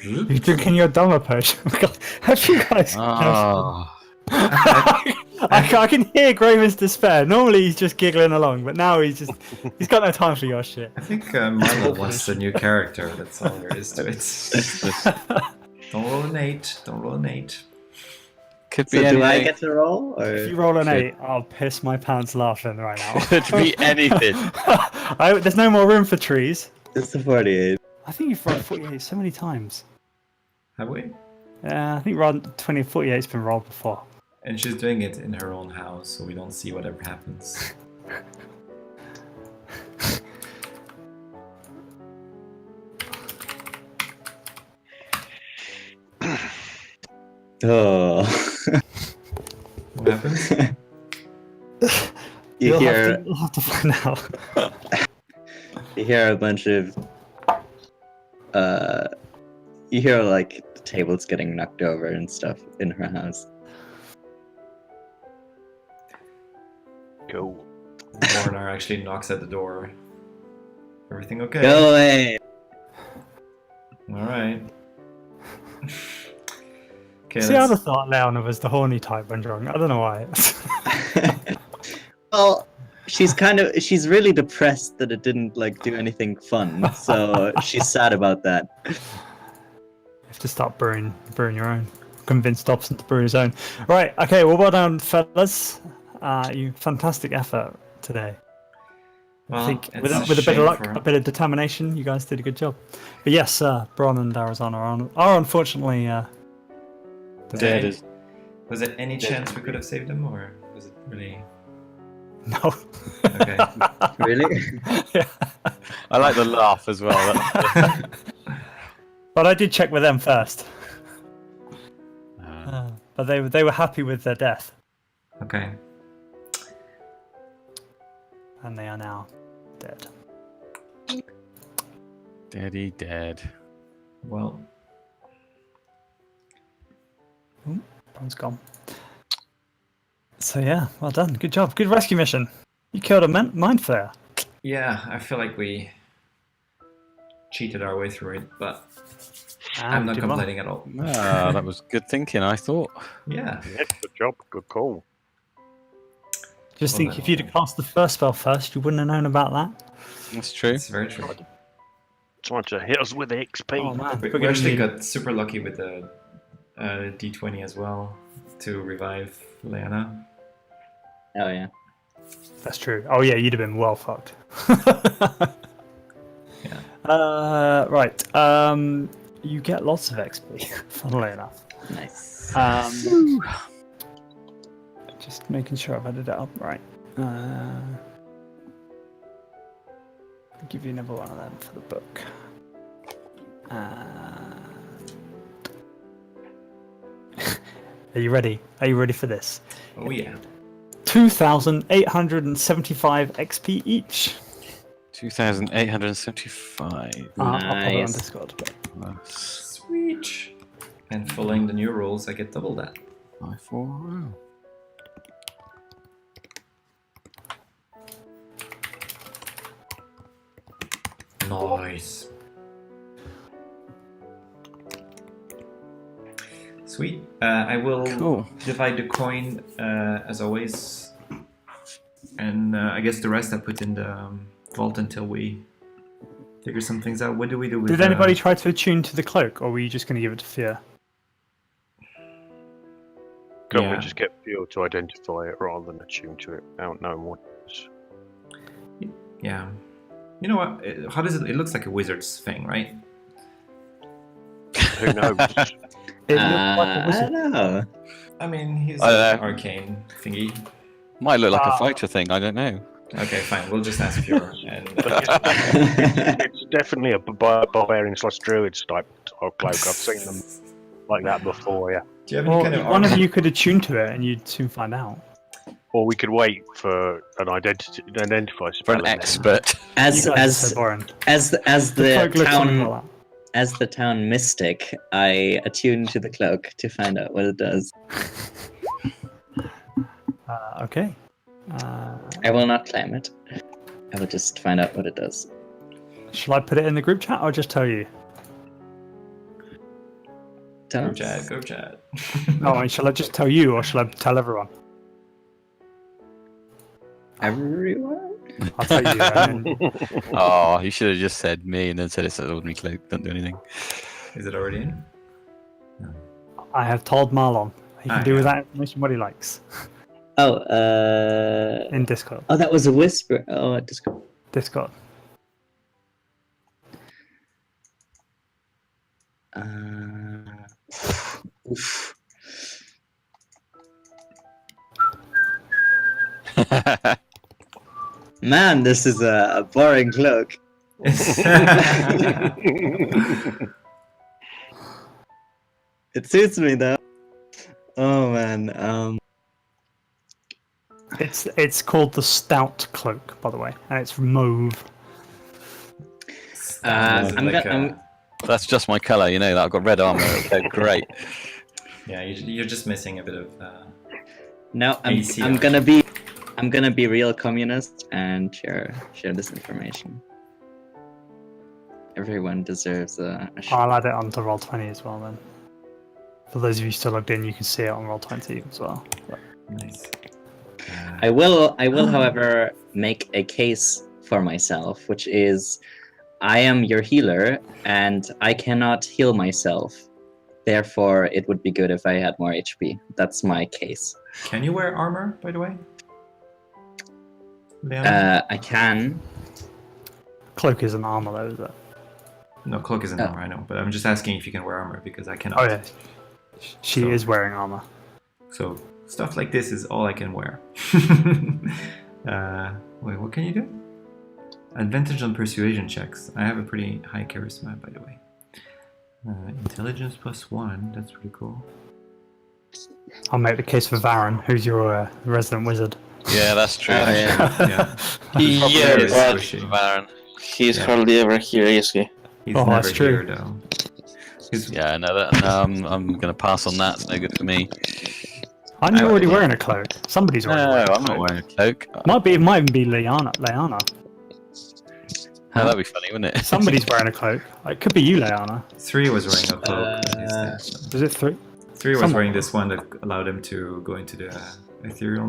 You're drinking your Dharma potion. Oh, God. Have you guys? Oh. I can hear Graven's despair. Normally he's just giggling along, but now he's got no time for your shit. I think Marlo wants a new character. That's all there is to it. Don't roll an 8. Don't roll an 8. Could So be do I anything. get to roll? If you Or... roll an Shit. 8, I'll piss my pants laughing right now. Could be anything. There's no more room for trees. It's a 48. I think you've rolled 48 so many times. Have we? Yeah, I think 48's been rolled before. And she's doing it in her own house, so we don't see whatever happens. Oh. What happens? You hear You'll have to find out. you hear a bunch of you hear like the tables getting knocked over and stuff in her house. Cool. Warner actually knocks at the door. Everything okay? Go away. Alright. Okay, See, I'd let's... have thought Leona was the horny type when drunk. I don't know why. Well, she's really depressed that it didn't like do anything fun, so she's sad about that. You have to start brewing your own. Convince Dobson to brew his own. Right, okay, well done, fellas. You fantastic effort today. Well, I think it's with a bit of shame luck, for- a bit of determination, you guys did a good job. But yes, Bron and Arizona are unfortunately Dead. Was there any chance we could have saved them, or was it really... no. Okay. Really? Yeah. I like the laugh as well. But I did check with them first. Uh, But they were happy with their death, Okay. and they are now dead. Daddy dead. Well, Bron's gone. So yeah, well done. Good job. Good rescue mission. You killed a mind flayer. yeah, I feel like we cheated our way through it, but I'm not did well. complaining at all. Ah, that was good thinking, I thought. Yeah. Yeah, good job. Good call. Just Well, think, then- if you'd have cast the first spell first, you wouldn't have known about that. That's true. It's very true. Trying to hit us with XP. Oh man, We we're gonna actually need- got super lucky with the D20 as well to revive Leanna. Oh yeah. That's true. Oh yeah, you'd have been well fucked. Yeah. Right. You get lots of XP, funnily enough. Nice. Just making sure I've added it up right. I'll give you another one of them for the book. Are you ready? Are you ready for this? Oh yeah. 2,875 XP each. 2,875. I'll pop it on Nice. Discord. But... Sweet. And following the new rules, I get double that. 5, 4. Nice. Sweet. I will Cool. divide the coin as always, and I guess the rest I put in the vault until we figure some things out. What do we do with? Did anybody try to attune to the cloak, or were you just going to give it to Fear? Can't we Yeah. just get Theo to identify it rather than attune to it without knowing what it is? Yeah. You know what? How does it? It looks like a wizard's thing, right? Who knows? It looked like a I wizard. don't know. I mean, he's I don't an know. arcane thingy. Might look like Ah. a fighter thing, I don't know. Okay, fine. We'll just ask Pure. And It's definitely a barbarian / druid type of cloak. I've seen them like that before, yeah. do you have any Well, kind of one of armor? you could attune to it, and you'd soon find out. Or we could wait for an identify For spell. an and then- expert. As You guys are as so boring. as the cloak looks something town like as the town mystic, I attune to the cloak to find out what it does. that. Okay. I will not claim it. I will just find out what it does. Shall I put it in the group chat, or just tell you? Tell Go us. Chad, go Chad. No, and shall I just tell you, or shall I tell everyone? Everyone? I'll tell you. And then... Oh, you should have just said me and then said it's an ordinary cloak. Don't do anything. Is it already in? I have told Marlon. He can Ah, do with yeah. that information what he likes. Oh, In Discord. oh, that was a whisper. Oh, it just. Discord. Oof. Man, this is a boring cloak. It suits me though. Oh man. It's called the Stout Cloak, by the way, and it's mauve. Is it I'm like gonna- That's just my colour, you know that. I've got red armour. Okay, great. yeah, you're just missing a bit of. No, AC I'm on gonna be real communist and share this information. Everyone deserves a I'll add it onto Roll20 as well then. For those of you still logged in, you can see it on Roll20 as well. But Nice. I will, however, make a case for myself, which is I am your healer and I cannot heal myself. Therefore, it would be good if I had more HP. That's my case. Can you wear armor, by the way? Leanna? I can. cloak isn't armor though, is it? No, cloak isn't Oh. armor, I know. But I'm just asking if you can wear armor because I cannot. Oh yeah. She So- is wearing armor. So stuff like this is all I can wear. Wait, what can you do? Advantage on persuasion checks. I have a pretty high charisma, by the way. Intelligence +1. That's pretty cool. I'll make the case for Varen, who's your resident wizard. Yeah, that's true. Oh, yeah. Yeah. Yeah, very but squishy. Baron. he's Yeah. hardly ever here, is he? He's Oh, never that's true. here though. He's, Yeah, no, I'm going to pass on that. It's no good for me. Aren't you I- already wearing a cloak? Somebody's No, already wearing a I'm not cloak. wearing a cloak. It might even be Leanna. Oh, that'd be funny, wouldn't it? Somebody's wearing a cloak. It could be you, Leanna. 3 was wearing a cloak. Is it 3? 3 was someone- wearing this one that allowed him to go into the ethereal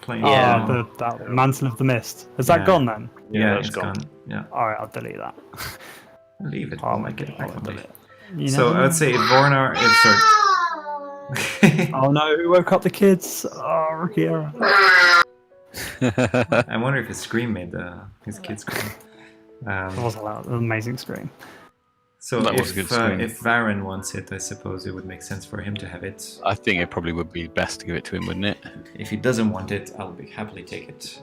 plane. Yeah. That Mantle of the Mist. Has that Yeah. gone then? Yeah, that's it's gone. gone. Yeah, Alright, I'll delete that. leave it. I'll I'll make get it back I'll one day. delete it. You So never I would know. say if Vornar, if sorry, Oh no, who woke up the kids? Oh, Rikiera. I wonder if his scream made his kids scream. That was an amazing scream. So That if, was a good scream. if Varen wants it, I suppose it would make sense for him to have it. I think it probably would be best to give it to him, wouldn't it? If he doesn't want it, I'll happily take it,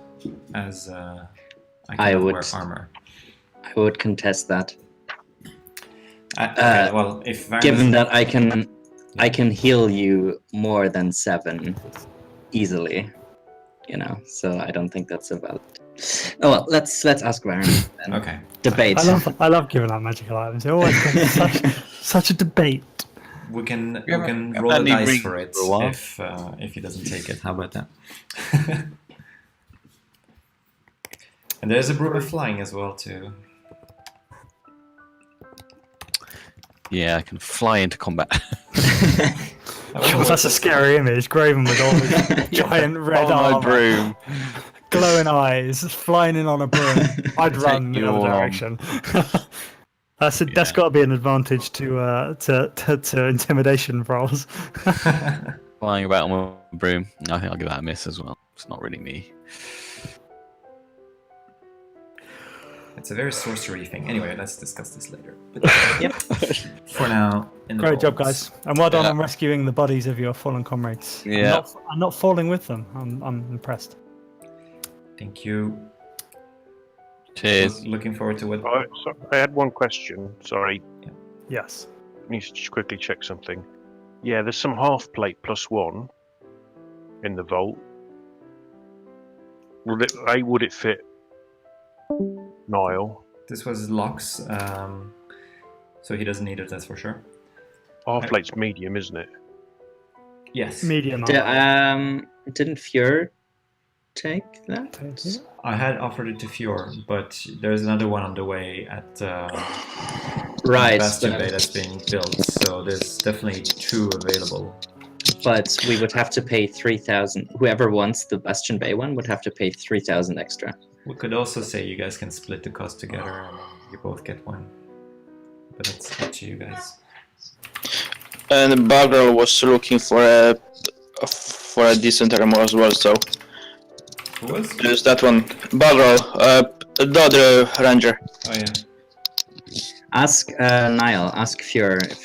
as I I cannot would- wear armor. I would contest that. Okay, well, if Varen Given doesn't- that I can heal you more than 7 easily, you know. So I don't think that's a valid. Oh well, let's ask Varen. Then. Okay. Debate. I love giving out magical items. It always becomes such a debate. We can Yeah, roll a Andy dice Green for it for a while. if he doesn't take it. How about that? And there's a broom of flying as well too. Yeah, I can fly into combat. God, that's a scary image. Graven with all his giant red On my armor, broom. glowing eyes, flying in on a broom. I'd Take run the you other all on. direction. That's Yeah. got to be an advantage to intimidation rolls. Flying about on my broom. I think I'll give that a miss as well. It's not really me. It's a very sorcery thing. Anyway, let's discuss this later. But Yep. for now, in the Great job, vaults. guys, and well done Yeah. on rescuing the bodies of your fallen comrades. Yeah. I'm not falling with them. I'm impressed. Thank you. Cheers. Looking forward to what. So I had one question. Sorry, Yes. I need to just quickly check something. Yeah, there's some half plate +1 in the vault. Would it fit Niall? This was Locke's, so he doesn't need it. That's for sure. Half plate's medium, isn't it? Yes. Medium. Didn't Fjord take that? I had offered it to Fior, but there's another one on the way at Right, Bastion but- Bay that's being built, so there's definitely 2 available. But we would have to pay 3,000. Whoever wants the Bastion Bay one would have to pay 3,000 extra. We could also say you guys can split the cost together and you both get one. But it's up to you guys. And Bagro was looking for a decent armor as well, so Who was? there's that one. Bagro, the other ranger. Oh yeah. Ask Niall. Ask Fjord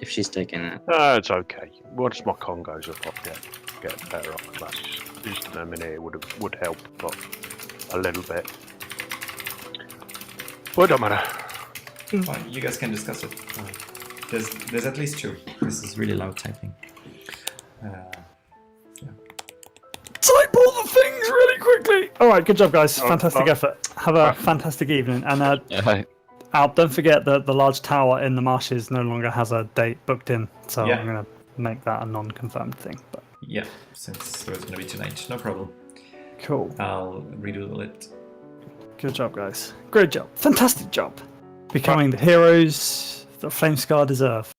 if she's taking it. It's okay. Once my con goes up, I'll get better armor class. Just an Eminere would help, but a little bit. But it don't matter. Fine, you guys can discuss it. There's at least 2. This is really loud typing. Type all the things really quickly. All right, good job, guys. Oh, Fantastic oh. effort. Have a fantastic evening. And Yeah, Al, don't forget that the large tower in the marshes no longer has a date booked in. So Yeah. I'm going to make that a non-confirmed thing. But Yeah, since there was gonna be tonight, no problem. cool. I'll redoodle it. Good job, guys. Great job. Fantastic job. Becoming the heroes that Flamescar deserve.